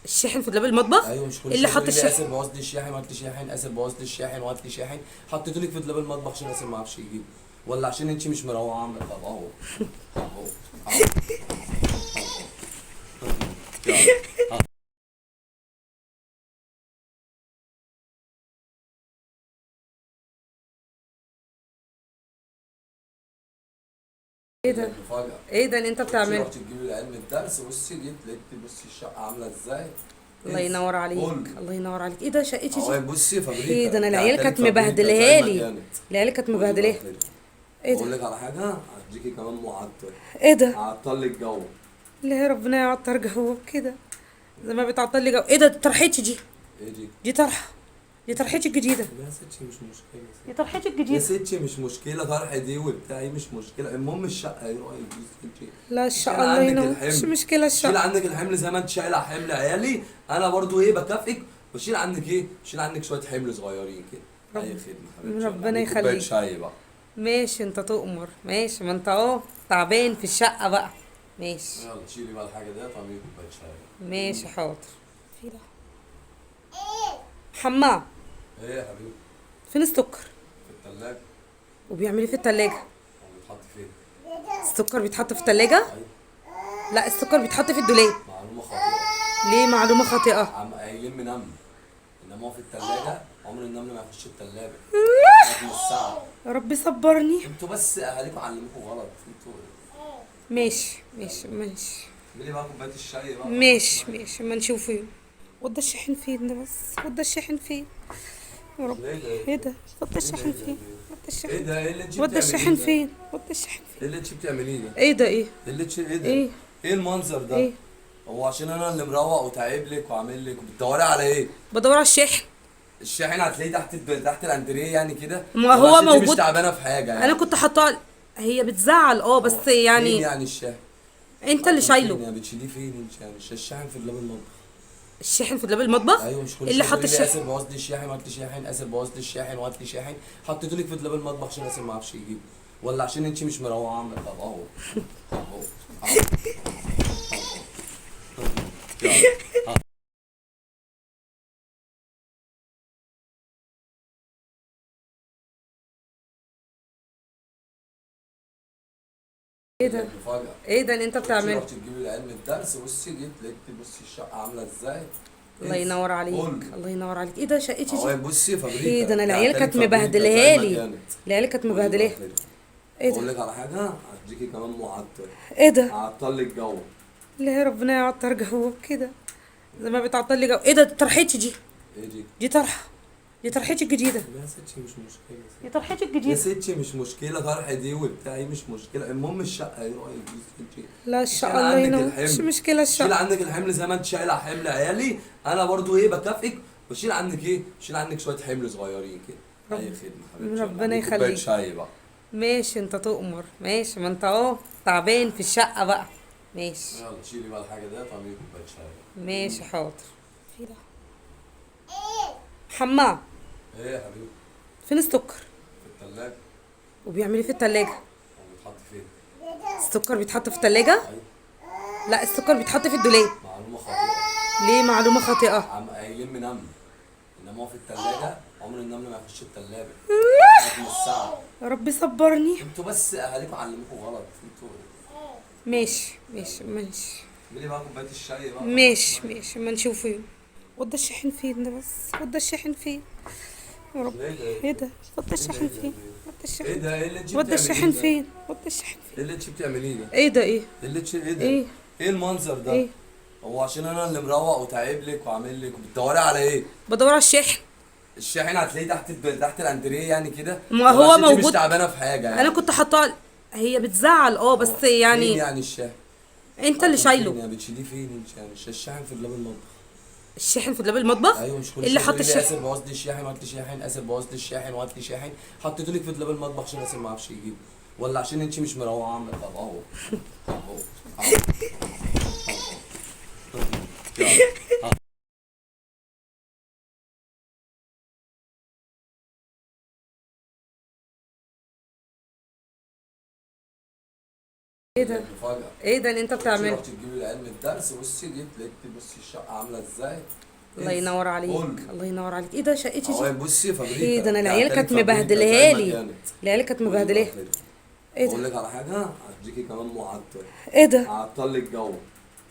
Speaker 1: الشاحن في دولاب المطبخ؟
Speaker 2: ايوه مش كل
Speaker 1: اللي
Speaker 2: شويه
Speaker 1: حط
Speaker 2: تقولي لي
Speaker 1: الشاحن؟
Speaker 2: اسف بوظ لي الشاحن وهات لي شاحن، اسف بوظ لي الشاحن وهات لي شاحن. حطيته لك في دولاب المطبخ عشان اسف ما اعرفش يجيبه، ولا عشان انت مش مروقه عامله؟ طب اهو اهو اهو يلا.
Speaker 1: ايه ده؟
Speaker 2: مفاجأة.
Speaker 1: ايه ده اللي انت بتعمله؟
Speaker 2: رحت تجيبي العلم الدرس، بصي جيت لقيت بصي الشقة عاملة ازاي.
Speaker 1: الله ينور عليك، الله ينور عليك. ايه ده شقتي دي؟
Speaker 2: اهو بصي فابريكا.
Speaker 1: ايه ده، انا
Speaker 2: دي
Speaker 1: العيال
Speaker 2: عتالك
Speaker 1: كانت
Speaker 2: فابريكا
Speaker 1: مبهدلها
Speaker 2: زي ما
Speaker 1: لي،
Speaker 2: كانت.
Speaker 1: العيال كانت
Speaker 2: قولي بقى
Speaker 1: مبهدلها.
Speaker 2: خير.
Speaker 1: ايه
Speaker 2: اقول
Speaker 1: ده؟
Speaker 2: لك على حاجة هديكي كمان معطر.
Speaker 1: ايه ده؟
Speaker 2: هعطل لك جو.
Speaker 1: لا ربنا يعطر جوك كده زي ما بتعطل لي جو. ايه ده طرحتي دي؟
Speaker 2: ايه دي؟
Speaker 1: دي طرحه، دي طرحتي الجديدة.
Speaker 2: يا ستي مش مشكلة.
Speaker 1: دي طرحتي
Speaker 2: يا
Speaker 1: الجديدة.
Speaker 2: ستي مش مشكلة، طرح دي وبتاعي مش مشكلة، المهم الشقة ايه رأيك يا ستي؟
Speaker 1: لا
Speaker 2: شيل
Speaker 1: الشقة الله
Speaker 2: عندك
Speaker 1: ينور، مش
Speaker 2: الحمل،
Speaker 1: مشكلة
Speaker 2: شيل
Speaker 1: الشقة.
Speaker 2: عندك الحمل زي ما انت شايلة حمل عيالي، انا برضو ايه بكافئك، وشيل عندك ايه؟ شيل عندك شوية حمل صغيرين كده. اي خدمة حبيبتي.
Speaker 1: ربنا
Speaker 2: يلا، كوباية
Speaker 1: يخليك.
Speaker 2: شاي بقى.
Speaker 1: ماشي انت تؤمر، ماشي، ما انت اهو تعبان في الشقة بقى. ماشي
Speaker 2: يلا شيلي بقى الحاجة ديت واعملي كوباية شاي.
Speaker 1: ماشي حاضر. في ده حمام.
Speaker 2: ايه يا حبيبي؟
Speaker 1: فين السكر؟
Speaker 2: في التلاجة.
Speaker 1: وبيعمل ايه في التلاجة؟
Speaker 2: هو بيتحط فين؟
Speaker 1: السكر بيتحط في التلاجة؟
Speaker 2: ايوه.
Speaker 1: لا السكر بيتحط في الدولاب.
Speaker 2: معلومة خاطئة.
Speaker 1: ليه معلومة خاطئة؟
Speaker 2: قايلين نمل، انما هو في التلاجة عمر النمل ما يخش التلاجة. نص ساعة.
Speaker 1: يا رب صبرني.
Speaker 2: انتوا بس اهاليكم علموكوا غلط انتوا.
Speaker 1: ماشي ماشي ماشي
Speaker 2: اعملي بقى كوباية الشاي بقى.
Speaker 1: ماشي ماشي ما نشوفه. وده الشاحن فين ده بس؟ وده الشاحن فين؟ يا رب.
Speaker 2: ايه ده؟
Speaker 1: ايه ده؟ وده الشاحن
Speaker 2: ده؟
Speaker 1: فين؟ وده
Speaker 2: ايه
Speaker 1: الشاحن
Speaker 2: ده؟ ايه اللي انت
Speaker 1: وده
Speaker 2: بتعمليه
Speaker 1: الشاحن
Speaker 2: ده؟
Speaker 1: فين؟ وده الشاحن
Speaker 2: ايه
Speaker 1: فين؟
Speaker 2: اللي انت بتعمليه ده؟
Speaker 1: ايه ده ايه؟
Speaker 2: ايه اللي ايه ده؟
Speaker 1: ايه؟
Speaker 2: ايه المنظر ده؟
Speaker 1: ايه؟
Speaker 2: هو عشان انا اللي مروق وتعب لك وعامل لك وبتدوري على ايه؟
Speaker 1: بدور على الشاحن.
Speaker 2: الشاحن هتلاقيه تحت الانتريه يعني كده.
Speaker 1: ما
Speaker 2: ولا
Speaker 1: هو
Speaker 2: عشان انت مش
Speaker 1: موجود.
Speaker 2: تعبانه في حاجه يعني؟
Speaker 1: انا كنت حاطاه. هي بتزعل بس
Speaker 2: فين
Speaker 1: يعني
Speaker 2: يعني الشاحن؟
Speaker 1: انت اللي
Speaker 2: فين
Speaker 1: شايله.
Speaker 2: يعني بتشيليه فين انت يعني؟ الشاحن في دولاب المطبخ.
Speaker 1: الشاحن في دولاب المطبخ.
Speaker 2: ايوه مش كل
Speaker 1: اللي
Speaker 2: شويه
Speaker 1: حط
Speaker 2: تقولي لي
Speaker 1: الشاحن.
Speaker 2: اسف بوظت لي الشاحن وهات لي شاحن، اسف بوظت لي الشاحن وهات لي شاحن، حطيته لك في دولاب المطبخ عشان اسف ما اعرفش يجيبه، ولا عشان انت مش مروعه عامله؟ طب اهو اهو اهو يلا.
Speaker 1: ايه ده؟
Speaker 2: مفاجأة.
Speaker 1: ايه ده اللي انت بتعمله؟
Speaker 2: رحت تجيبي العيال من الدرس، بصي جيت لقيت بصي الشقة عاملة ازاي؟
Speaker 1: الله ينور عليك.
Speaker 2: قول.
Speaker 1: الله ينور عليك. ايه ده شقتي
Speaker 2: اهو
Speaker 1: دي؟
Speaker 2: بصي فابريكا.
Speaker 1: ايه ده انا العيال
Speaker 2: يعني
Speaker 1: كانت
Speaker 2: فابريكا
Speaker 1: مبهدلاها
Speaker 2: زي ما
Speaker 1: لي.
Speaker 2: كانت.
Speaker 1: العيال كانت
Speaker 2: قولي
Speaker 1: مبهدلاها.
Speaker 2: بقى خير.
Speaker 1: ايه
Speaker 2: اقول
Speaker 1: ده؟
Speaker 2: لك على حاجة هديكي كمان معطر.
Speaker 1: ايه ده؟
Speaker 2: هعطل لك جو.
Speaker 1: لا ربنا يعطر جوك كده زي ما بتعطل لي جو. ايه ده؟ طرحتي دي.
Speaker 2: ايه دي؟
Speaker 1: دي طرحه. دي طرحتي الجديده.
Speaker 2: يا ستي مش مشكلة.
Speaker 1: دي طرحتي
Speaker 2: يا
Speaker 1: الجديده.
Speaker 2: ستي مش مشكلة، طرح دي وبتاعي مش مشكلة، المهم الشقة ايه رأيك يا ستي؟
Speaker 1: لا
Speaker 2: شيل
Speaker 1: الشقه الله
Speaker 2: عندك
Speaker 1: ينور،
Speaker 2: الحمل،
Speaker 1: مش مشكله
Speaker 2: شيل
Speaker 1: الشقه.
Speaker 2: عندك الحمل زي ما انت شايلة حمل عيالي، انا برضو ايه بكافئك، وشيل عندك ايه؟ شيل عندك شوية حمل صغيرين كده. اي خدمة حبيبتي.
Speaker 1: ربنا
Speaker 2: يلا، كوباية
Speaker 1: يخليك.
Speaker 2: شاي بقى.
Speaker 1: ماشي انت تؤمر، ماشي، ما انت اهو تعبان في الشقه بقى. ماشي
Speaker 2: يلا شيلي بقى الحاجة ديت واعملي كوباية شاي.
Speaker 1: ماشي حاضر. في ده حمام.
Speaker 2: ايه يا حبيبي؟
Speaker 1: فين السكر؟
Speaker 2: في التلاجة.
Speaker 1: وبيعمل ايه في التلاجة؟
Speaker 2: هو بيتحط فين؟
Speaker 1: السكر بيتحط في التلاجة؟
Speaker 2: ايوه.
Speaker 1: لا السكر بيتحط في الدولاب.
Speaker 2: معلومة خاطئة.
Speaker 1: ليه معلومة خاطئة؟
Speaker 2: قايلين نمل، انما هو في التلاجة عمر النمل ما يخش التلاجة. نص ساعة.
Speaker 1: يا رب صبرني.
Speaker 2: انتوا بس اهاليكم علموكوا غلط انتوا.
Speaker 1: ماشي ماشي ماشي
Speaker 2: اعملي بقى كوباية الشاي بقى.
Speaker 1: ماشي ماشي ما نشوفه. وده الشاحن فين ده بس؟ وده الشاحن فين؟ يا رب.
Speaker 2: ايه ده؟
Speaker 1: ايه ده؟ وده الشاحن فين؟ وده
Speaker 2: ايه
Speaker 1: الشاحن
Speaker 2: ده؟ ايه اللي انت
Speaker 1: وده
Speaker 2: بتعمليه
Speaker 1: الشاحن
Speaker 2: ده؟
Speaker 1: فين؟ وده الشاحن
Speaker 2: ايه
Speaker 1: فين؟
Speaker 2: اللي انت بتعمليه ده؟
Speaker 1: ايه ده ايه؟
Speaker 2: ايه اللي ايه ده؟
Speaker 1: ايه؟
Speaker 2: ايه المنظر ده؟
Speaker 1: ايه؟
Speaker 2: هو عشان انا اللي مروق وتعب لك وعامل لك وبتدوري على ايه؟
Speaker 1: بدور على الشاحن.
Speaker 2: الشاحن هتلاقيه تحت الانتريه يعني كده.
Speaker 1: ما
Speaker 2: ولا
Speaker 1: هو
Speaker 2: عشان انت مش
Speaker 1: موجود.
Speaker 2: تعبانه في حاجه يعني؟
Speaker 1: انا كنت حاطاه. هي بتزعل بس
Speaker 2: فين
Speaker 1: يعني
Speaker 2: يعني الشاحن؟
Speaker 1: انت اللي
Speaker 2: فين
Speaker 1: شايله.
Speaker 2: يعني بتشيليه فين انت يعني؟ الشاحن في دولاب المطبخ.
Speaker 1: الشاحن في دولاب المطبخ.
Speaker 2: ايوه مش كل
Speaker 1: اللي
Speaker 2: شويه
Speaker 1: حط
Speaker 2: تقولي لي
Speaker 1: الشاحن.
Speaker 2: اسف بوظت لي الشاحن وهات لي شاحن، اسف بوظت لي الشاحن وهات لي شاحن، حطيته لك في دولاب المطبخ عشان اسف ما اعرفش يجيبه، ولا عشان انت مش مروعه عامله؟ طب اهو اهو اهو يلا.
Speaker 1: ايه ده؟
Speaker 2: مفاجأة.
Speaker 1: ايه ده اللي انت بتعمله؟
Speaker 2: رحت تجيبي العيال من الدرس، بصي جيت لقيت بصي الشقة عاملة ازاي؟
Speaker 1: الله ينور عليك.
Speaker 2: قول.
Speaker 1: الله ينور عليك. ايه ده شقتي
Speaker 2: اهو
Speaker 1: دي؟
Speaker 2: بصي فابريكا.
Speaker 1: ايه ده انا العيال
Speaker 2: يعني
Speaker 1: كانت
Speaker 2: فابريكا
Speaker 1: مبهدلاها
Speaker 2: زي ما
Speaker 1: لي.
Speaker 2: كانت.
Speaker 1: العيال كانت
Speaker 2: قولي بقى
Speaker 1: مبهدلاها.
Speaker 2: خير.
Speaker 1: ايه
Speaker 2: اقول
Speaker 1: ده؟
Speaker 2: لك على حاجة هديكي كمان معطر.
Speaker 1: ايه ده؟
Speaker 2: هعطل لك جو.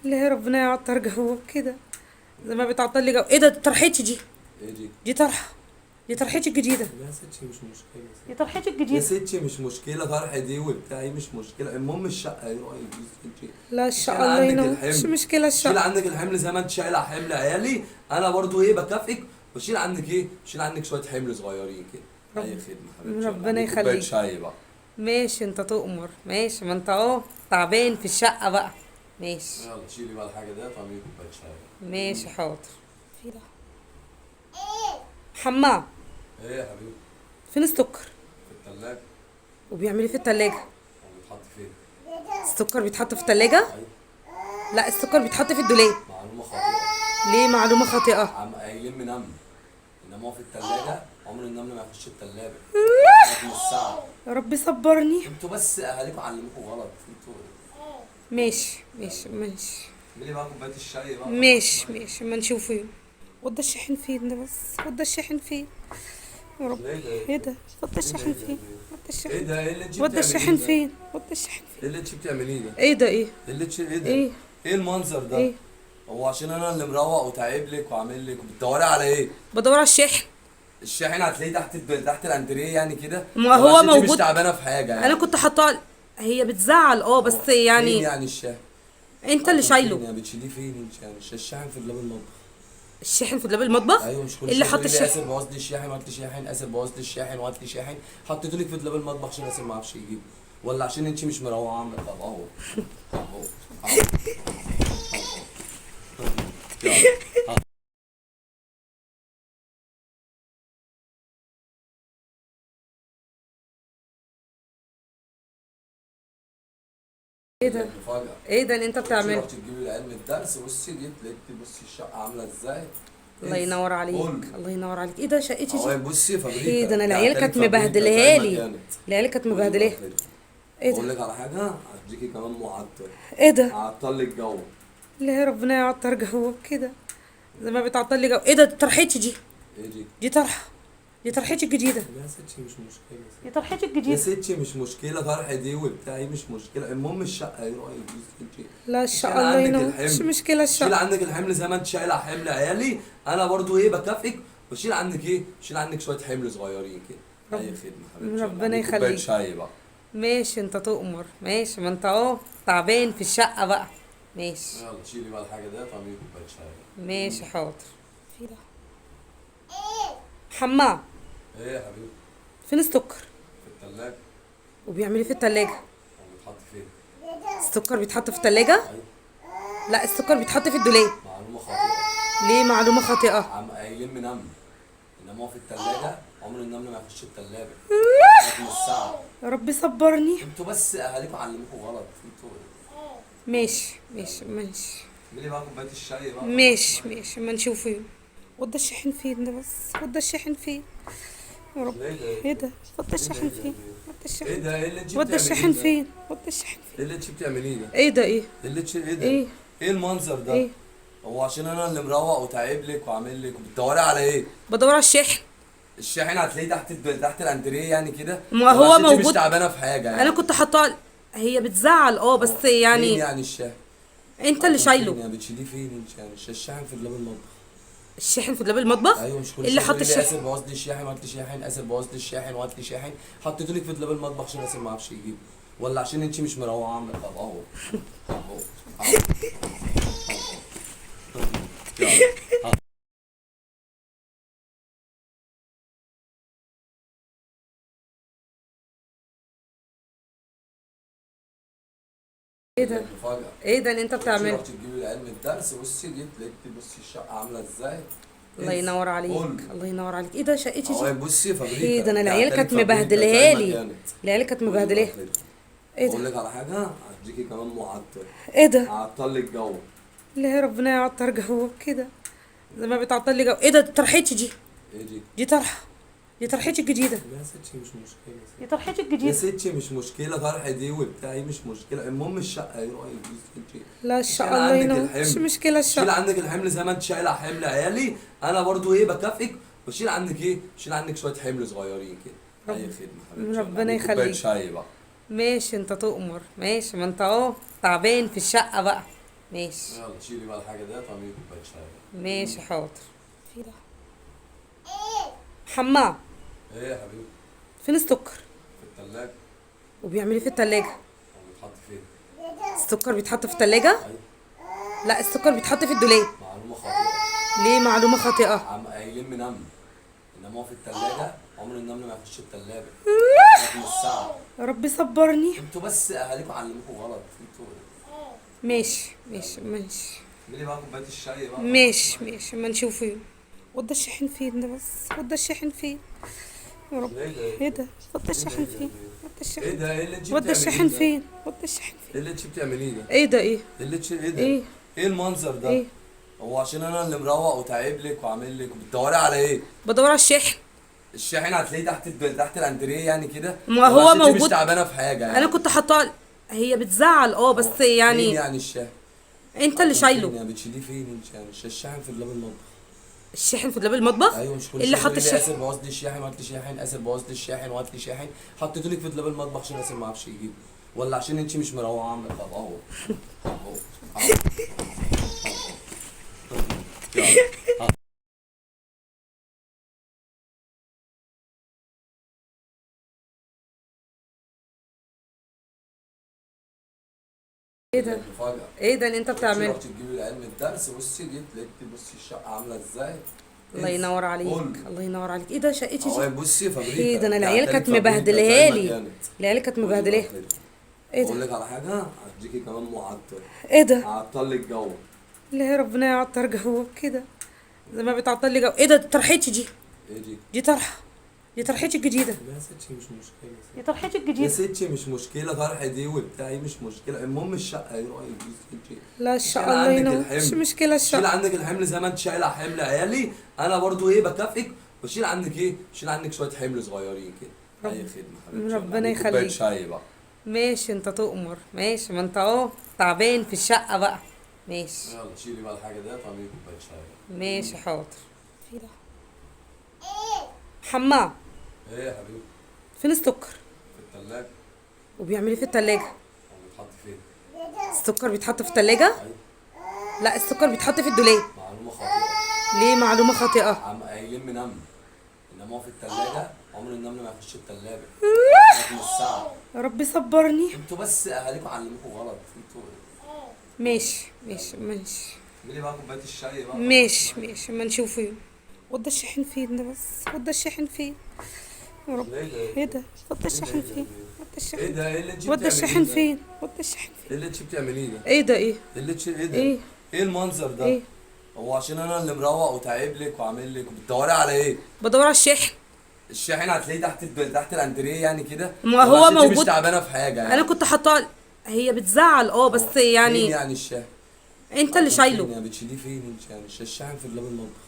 Speaker 1: لا ربنا يعطر جوك كده زي ما بتعطل لي جو. ايه ده؟ طرحتي دي.
Speaker 2: ايه دي؟
Speaker 1: دي طرحه. دي طرحتي الجديده.
Speaker 2: يا ستي مش مشكلة.
Speaker 1: دي طرحتي
Speaker 2: يا
Speaker 1: الجديده.
Speaker 2: ستي مش مشكلة، طرح دي وبتاعي مش مشكلة، المهم الشقة ايه رأيك يا ستي؟
Speaker 1: لا
Speaker 2: شيل
Speaker 1: الشقه الله
Speaker 2: عندك
Speaker 1: ينور،
Speaker 2: الحمل،
Speaker 1: مش مشكله
Speaker 2: شيل
Speaker 1: الشقه.
Speaker 2: عندك الحمل زي ما انت شايلة حمل عيالي، انا برضو ايه بكافئك، وشيل عندك ايه؟ شيل عندك شوية حمل صغيرين كده. اي خدمة حبيبتي.
Speaker 1: ربنا
Speaker 2: يلا، كوباية
Speaker 1: يخليك.
Speaker 2: شاي بقى.
Speaker 1: ماشي انت تؤمر، ماشي، ما انت اهو تعبان في الشقه بقى. ماشي
Speaker 2: يلا شيلي بقى الحاجة ديت واعملي كوباية شاي.
Speaker 1: ماشي حاضر. في ده حمام.
Speaker 2: ايه يا حبيبي؟
Speaker 1: فين السكر؟
Speaker 2: في التلاجة.
Speaker 1: وبيعمل ايه في التلاجة؟
Speaker 2: هو بيتحط فين؟
Speaker 1: السكر بيتحط في التلاجة؟
Speaker 2: ايوه.
Speaker 1: لا، السكر بيتحط في الدولاب.
Speaker 2: معلومة خاطئة.
Speaker 1: ليه معلومة خاطئة؟
Speaker 2: قايلين من نمل، انما هو في التلاجة عمر النمل ما يخش التلاجة. لكن الساعة.
Speaker 1: يا رب صبرني.
Speaker 2: انتوا بس اهاليكم علموكوا غلط انتوا.
Speaker 1: ماشي ماشي ماشي
Speaker 2: اعملي بقى كوباية الشاي بقى.
Speaker 1: ماشي ماشي، ما نشوفه. وده الشاحن فين ده بس؟ وده الشاحن فين؟ يا رب.
Speaker 2: ايه ده؟
Speaker 1: ايه ده؟ وده الشاحن
Speaker 2: ده؟
Speaker 1: فين؟ وده
Speaker 2: ايه
Speaker 1: الشاحن.
Speaker 2: ده؟ ايه اللي انت
Speaker 1: وده
Speaker 2: بتعمليه
Speaker 1: الشاحن
Speaker 2: ده؟
Speaker 1: فين؟ وده الشاحن
Speaker 2: ايه
Speaker 1: فين؟
Speaker 2: اللي انت بتعمليه ده؟
Speaker 1: ايه ده؟ ايه؟
Speaker 2: ايه ده؟
Speaker 1: ايه؟
Speaker 2: ايه المنظر ده؟
Speaker 1: ايه؟
Speaker 2: هو عشان انا اللي مروق وتعب لك وعامل لك وبتدوري على ايه؟
Speaker 1: بدور على الشاحن.
Speaker 2: الشاحن هتلاقيه تحت الانتريه يعني كده.
Speaker 1: ما
Speaker 2: ولا
Speaker 1: هو
Speaker 2: عشان انت مش
Speaker 1: موجود.
Speaker 2: تعبانه في حاجه يعني.
Speaker 1: انا كنت حاطاه. هي بتزعل بس
Speaker 2: فين
Speaker 1: يعني.
Speaker 2: يعني الشاحن؟
Speaker 1: انت اللي
Speaker 2: فين
Speaker 1: شايله.
Speaker 2: يعني بتشيليه فين انت يعني؟ الشاحن في دولاب المطبخ.
Speaker 1: الشاحن في دولاب المطبخ.
Speaker 2: ايوه، مش كل
Speaker 1: اللي
Speaker 2: شويه
Speaker 1: حط
Speaker 2: تقولي لي
Speaker 1: الشاحن.
Speaker 2: اسف بوظت لي الشاحن وهات لي شاحن، اسف بوظت لي الشاحن وهات لي شاحن. حطيته لك في دولاب المطبخ عشان اسف ما اعرفش يجيبه، ولا عشان انت مش مروعه عامله؟ طب اهو اهو اهو. يلا.
Speaker 1: ايه ده؟
Speaker 2: مفاجأة.
Speaker 1: ايه ده اللي انت
Speaker 2: بصي
Speaker 1: بتعمله؟
Speaker 2: رحت تجيبي العلم الدرس، بصي جيت لقيت بصي الشقة عاملة ازاي.
Speaker 1: الله ينور عليك. الله ينور عليك. ايه ده شقتي
Speaker 2: اهو
Speaker 1: دي؟
Speaker 2: بصي فابريكا.
Speaker 1: ايه ده؟ انا
Speaker 2: دي
Speaker 1: العيال
Speaker 2: عتالك
Speaker 1: كانت
Speaker 2: فابريكا
Speaker 1: مبهدلها
Speaker 2: زي ما
Speaker 1: لي.
Speaker 2: كانت.
Speaker 1: العيال كانت
Speaker 2: خدي
Speaker 1: مبهدلها.
Speaker 2: بقى خير.
Speaker 1: ايه
Speaker 2: اقول
Speaker 1: ده؟
Speaker 2: لك على حاجة هديكي كمان معطر.
Speaker 1: ايه ده؟
Speaker 2: هعطل لك جو.
Speaker 1: لا، ربنا يعطر جوك كده زي ما بتعطل لي جو. ايه ده؟ طرحتي دي؟
Speaker 2: ايه دي؟
Speaker 1: دي طرحه. دي طرحتي الجديده.
Speaker 2: يا ستي مش مشكلة.
Speaker 1: دي طرحتي
Speaker 2: يا
Speaker 1: الجديده.
Speaker 2: ستي مش مشكلة، فرح دي وبتاعي مش مشكلة، المهم الشقة ايه رأيك انت؟
Speaker 1: لا، ان
Speaker 2: شيل
Speaker 1: شاء الله
Speaker 2: عندك
Speaker 1: ينور. مش
Speaker 2: الحمل.
Speaker 1: مشكله
Speaker 2: شيل
Speaker 1: الشقه.
Speaker 2: عندك الحمل زي ما انت شايله حمل عيالي، انا برضو ايه بكافئك. بشيل عنك ايه؟ بشيل عنك شويه حمل صغيرين كده. اي خدمه حبيبتي.
Speaker 1: ربنا
Speaker 2: يلا، كوباية
Speaker 1: يخليك.
Speaker 2: شاي بقى.
Speaker 1: ماشي، انت تؤمر. ماشي، ما انت تعبان في الشقه بقى. ماشي
Speaker 2: يلا شيلي بقى الحاجه ديت واعملي كوبايه شاي.
Speaker 1: ماشي حاضر. في ده حمام.
Speaker 2: ايه يا حبيبي؟
Speaker 1: فين السكر؟
Speaker 2: في التلاجة.
Speaker 1: وبيعمل ايه في التلاجة؟
Speaker 2: هو بيتحط فين؟
Speaker 1: السكر بيتحط في التلاجة؟
Speaker 2: ايوه.
Speaker 1: لا، السكر بيتحط في الدولاب.
Speaker 2: معلومه خاطئه.
Speaker 1: ليه معلومة خاطئة؟
Speaker 2: قايلين من نمل، انما هو في التلاجة عمر النمل ما يخش التلاجة. لكن الساعة.
Speaker 1: يا رب صبرني.
Speaker 2: انتوا بس اهاليكم علموكوا غلط انتوا.
Speaker 1: ماشي ماشي ماشي
Speaker 2: اعملي بقى كوبايه الشاي بقى.
Speaker 1: ماشي ماشي، ما نشوفه. وده الشاحن فين ده بس؟ وده الشاحن فين؟ يا رب.
Speaker 2: ايه ده؟
Speaker 1: ايه ده؟ وده الشاحن
Speaker 2: ده؟
Speaker 1: فين؟ وده
Speaker 2: ايه
Speaker 1: الشاحن.
Speaker 2: ده؟ ايه اللي انت
Speaker 1: وده
Speaker 2: بتعمليه
Speaker 1: الشاحن
Speaker 2: ده؟
Speaker 1: فين؟ وده الشاحن
Speaker 2: ايه
Speaker 1: فين؟
Speaker 2: اللي انت بتعمليه ده؟
Speaker 1: ايه ده؟ ايه؟
Speaker 2: ايه ده؟
Speaker 1: ايه؟
Speaker 2: ايه المنظر ده؟
Speaker 1: ايه؟
Speaker 2: هو عشان انا اللي مروق وتعب لك وعامل لك وبتدوري على ايه؟
Speaker 1: بدور على الشاحن.
Speaker 2: الشاحن هتلاقيه تحت الانتريه يعني كده.
Speaker 1: ما
Speaker 2: ولا
Speaker 1: هو
Speaker 2: عشان انت مش
Speaker 1: موجود.
Speaker 2: تعبانه في حاجه يعني.
Speaker 1: انا كنت حاطاه. هي بتزعل بس
Speaker 2: فين
Speaker 1: يعني.
Speaker 2: يعني الشاحن؟
Speaker 1: انت اللي
Speaker 2: فين
Speaker 1: شايله.
Speaker 2: يعني بتشيليه فين انت يعني؟ الشاحن في دولاب المطبخ.
Speaker 1: الشاحن في دولاب المطبخ.
Speaker 2: ايوه، مش كل
Speaker 1: اللي
Speaker 2: شويه
Speaker 1: حط
Speaker 2: تقولي لي
Speaker 1: الشاحن.
Speaker 2: اسف بوظت لي الشاحن وهات لي شاحن، اسف بوظت لي الشاحن وهات لي شاحن. حطيته لك في دولاب المطبخ عشان اسف ما اعرفش يجيبه، ولا عشان انت مش مروعه عامله؟ طب اهو اهو اهو. يلا.
Speaker 1: ايه ده؟
Speaker 2: مفاجأة.
Speaker 1: ايه ده اللي انت بتعمله؟
Speaker 2: رحت تجيبي العلم الدرس، بصي جيت لقيت بصي الشقة عاملة ازاي.
Speaker 1: الله ينور عليك. الله ينور عليك. ايه ده شقتي
Speaker 2: اهو
Speaker 1: دي؟
Speaker 2: بصي فابريكا.
Speaker 1: ايه ده؟ انا
Speaker 2: دي
Speaker 1: العيال
Speaker 2: عتالك
Speaker 1: كانت
Speaker 2: فابريكا
Speaker 1: مبهدلها
Speaker 2: زي ما
Speaker 1: لي.
Speaker 2: كانت.
Speaker 1: العيال كانت
Speaker 2: خدي
Speaker 1: مبهدلها.
Speaker 2: بقى خير.
Speaker 1: ايه
Speaker 2: اقول
Speaker 1: ده؟
Speaker 2: لك على حاجة هديكي كمان معطر.
Speaker 1: ايه ده؟
Speaker 2: هعطل لك جو.
Speaker 1: لا، ربنا يعطر جوك كده زي ما بتعطل لي جو. ايه ده؟ طرحتي دي؟
Speaker 2: ايه دي؟
Speaker 1: دي طرحه. دي طرحتي الجديده.
Speaker 2: يا ستي مش مشكلة.
Speaker 1: دي طرحتي
Speaker 2: يا
Speaker 1: الجديده.
Speaker 2: ستي مش مشكلة، فرح دي وبتاعي مش مشكلة، المهم الشقة ايه رأيك انت؟
Speaker 1: لا، ان
Speaker 2: شيل
Speaker 1: شاء الله
Speaker 2: عندك
Speaker 1: ينور.
Speaker 2: الحمل.
Speaker 1: مش مشكله
Speaker 2: شيل
Speaker 1: الشقه.
Speaker 2: عندك الحمل زي ما انت شايله حمل عيالي، انا برضو ايه بكافئك. بشيل عنك ايه؟ بشيل عنك شويه حمل صغيرين كده. اي خدمه حبيبتي.
Speaker 1: ربنا
Speaker 2: يلا، كوبايه
Speaker 1: يخليك.
Speaker 2: شاي بقى.
Speaker 1: ماشي، انت تؤمر. ماشي، ما انت تعبان في الشقه بقى. ماشي
Speaker 2: يلا شيلي بقى الحاجه ديت واعملي كوبايه شاي.
Speaker 1: ماشي حاضر. في ده حمام.
Speaker 2: ايه يا حبيبي؟
Speaker 1: فين السكر؟
Speaker 2: في التلاجة.
Speaker 1: وبيعمل ايه في التلاجة؟
Speaker 2: هو بيتحط فين؟
Speaker 1: السكر بيتحط في التلاجة؟
Speaker 2: ايوه.
Speaker 1: لا، السكر بيتحط في الدولاب.
Speaker 2: معلومه خاطئه.
Speaker 1: ليه معلومة خاطئة؟
Speaker 2: قايلين من نمل، انما هو في التلاجة عمر النمل ما يخش التلاجة. لكن الساعة.
Speaker 1: يا رب صبرني.
Speaker 2: انتوا بس اهاليكم علموكوا غلط انتوا.
Speaker 1: ماشي ماشي ماشي
Speaker 2: اعملي بقى كوبايه الشاي بقى.
Speaker 1: ماشي ماشي، ما نشوفه. وده الشاحن فين ده بس؟ وده الشاحن فين؟ يا رب.
Speaker 2: ايه ده
Speaker 1: ايه ده؟ وده الشاحن فين؟ وده
Speaker 2: ايه
Speaker 1: الشاحن
Speaker 2: ده؟ ايه اللي انت
Speaker 1: وده
Speaker 2: بتعمليه
Speaker 1: الشاحن
Speaker 2: ده؟
Speaker 1: فين؟ وده الشاحن
Speaker 2: ايه
Speaker 1: فين؟
Speaker 2: اللي انت بتعمليه ده؟
Speaker 1: ايه ده؟ ايه؟
Speaker 2: ايه ده؟
Speaker 1: ايه؟
Speaker 2: ايه المنظر ده؟
Speaker 1: ايه؟
Speaker 2: هو عشان انا اللي مروق وتعب لك وعامل لك وبتدوري على ايه؟
Speaker 1: بدور على الشاحن.
Speaker 2: الشاحن هتلاقيه تحت الانتريه يعني كده،
Speaker 1: ما
Speaker 2: ولا
Speaker 1: هو
Speaker 2: عشان انت مش
Speaker 1: موجود.
Speaker 2: تعبانه في حاجه
Speaker 1: انا
Speaker 2: يعني؟
Speaker 1: كنت حاطاه. هي بتزعل بس
Speaker 2: مين
Speaker 1: يعني.
Speaker 2: يعني الشاحن؟
Speaker 1: انت اللي
Speaker 2: حاطه فين
Speaker 1: شايله.
Speaker 2: يعني؟ بتشيليه فين انت يعني؟ الشاحن في اللاب المطبخ.
Speaker 1: الشاحن في دولاب المطبخ.
Speaker 2: ايوه، مش كل
Speaker 1: اللي
Speaker 2: شويه
Speaker 1: حط
Speaker 2: تقولي لي اسف
Speaker 1: الشاحن.
Speaker 2: بوظ لي الشاحن وهات لي شاحن، اسف بوظ لي الشاحن وهات لي شاحن. حطيته لك في دولاب المطبخ عشان اسف ما اعرفش يجيبه، ولا عشان انت مش مروقه عامله؟ طب اهو اهو اهو. يلا.
Speaker 1: ايه ده؟
Speaker 2: مفاجأة.
Speaker 1: ايه ده اللي انت
Speaker 2: بصي
Speaker 1: بتعمله؟
Speaker 2: رحت تجيبي العلم الدرس، بصي جيت لقيت بصي الشقة عاملة ازاي.
Speaker 1: الله ينور عليك.
Speaker 2: قول.
Speaker 1: الله ينور عليك. ايه ده؟ شقتي
Speaker 2: اهو
Speaker 1: دي.
Speaker 2: بصي فابريكا.
Speaker 1: ايه ده؟ انا العيال
Speaker 2: بعتلك
Speaker 1: كانت
Speaker 2: فابريكا
Speaker 1: مبهدلها
Speaker 2: زي ما
Speaker 1: لي.
Speaker 2: كانت.
Speaker 1: العيال كانت
Speaker 2: قولي
Speaker 1: مبهدلها.
Speaker 2: بقى كده.
Speaker 1: ايه
Speaker 2: اقول
Speaker 1: ده؟
Speaker 2: لك على حاجة هديكي كمان معطر.
Speaker 1: ايه ده؟
Speaker 2: هعطل لك جو.
Speaker 1: لا يا ربنا يعطر جوك كده. زي ما بتعطل لي جو. ايه ده؟ طرحتي دي.
Speaker 2: ايه دي؟
Speaker 1: دي طرحه. دي طرحتي الجديده.
Speaker 2: يا ستي مش مشكلة.
Speaker 1: دي طرحتي
Speaker 2: يا
Speaker 1: الجديده.
Speaker 2: ستي مش مشكلة، طرح دي وبتاعي مش مشكلة، المهم الشقة ايه رأيك يا ستي؟
Speaker 1: لا ان
Speaker 2: شيل
Speaker 1: شاء الله
Speaker 2: عندك
Speaker 1: ينور.
Speaker 2: الحمل.
Speaker 1: مش مشكله
Speaker 2: شيل
Speaker 1: الشقه.
Speaker 2: عندك الحمل زي ما انت شايله حمل عيالي، انا برضو ايه بكافئك، وشيل عندك ايه؟ شيل عندك شويه حمل صغيرين كده. اي خدمه حبيبتي.
Speaker 1: ربنا
Speaker 2: يلا، كوبايه
Speaker 1: يخليك.
Speaker 2: شاي بقى.
Speaker 1: ماشي انت تؤمر. ماشي، ما انت تعبان في الشقه بقى. ماشي.
Speaker 2: يلا شيلي بقى الحاجه ديت واعملي كوبايه شاي.
Speaker 1: ماشي حاضر. في ده حمام.
Speaker 2: ايه يا حبيبي؟
Speaker 1: فين السكر؟
Speaker 2: في الثلاجه.
Speaker 1: وبيعمل ايه في التلاجة؟
Speaker 2: هو بيتحط فين؟
Speaker 1: السكر بيتحط في التلاجة؟
Speaker 2: ايوه.
Speaker 1: لا، السكر بيتحط في الدولاب.
Speaker 2: معلومه خاطئه.
Speaker 1: ليه معلومة خاطئة؟
Speaker 2: قايلين نمل، انما هو في الثلاجه عمر النمل ما يخش الثلاجه. من الساعه.
Speaker 1: يا رب صبرني.
Speaker 2: انتوا بس اهاليكم علموكوا غلط انتوا.
Speaker 1: ماشي ماشي ماشي.
Speaker 2: اعملي بقى كوبايه الشاي بقى.
Speaker 1: ماشي ماشي، ما نشوفه يوم. وده الشاحن فين ده بس؟ وده الشاحن فين؟ يا رب.
Speaker 2: ايه ده؟
Speaker 1: ايه ده؟ وده الشاحن
Speaker 2: ده؟
Speaker 1: فين؟ وده
Speaker 2: ايه
Speaker 1: الشاحن
Speaker 2: ده؟ ايه اللي انت
Speaker 1: وده
Speaker 2: بتعمليه
Speaker 1: الشاحن
Speaker 2: ده؟
Speaker 1: فين؟ وده الشاحن
Speaker 2: ايه
Speaker 1: فين؟
Speaker 2: اللي انت بتعمليه ده؟
Speaker 1: ايه ده؟ ايه؟
Speaker 2: ايه ده؟
Speaker 1: ايه؟
Speaker 2: ايه المنظر ده؟
Speaker 1: ايه؟
Speaker 2: هو عشان انا اللي مروق وتعب لك وعامل لك وبتدوري على ايه؟
Speaker 1: بدور على الشاحن.
Speaker 2: الشاحن هتلاقيه تحت الانتريه يعني كده،
Speaker 1: ما
Speaker 2: ولا
Speaker 1: هو
Speaker 2: عشان انت مش
Speaker 1: موجود.
Speaker 2: تعبانه في حاجه يعني؟
Speaker 1: انا كنت حاطاه. هي بتزعل بس
Speaker 2: مين
Speaker 1: يعني.
Speaker 2: يعني الشاحن؟
Speaker 1: انت اللي
Speaker 2: حاطه فين
Speaker 1: شايله.
Speaker 2: يعني؟ بتشيليه فين انت يعني؟ الشاحن في اللاب المطبخ.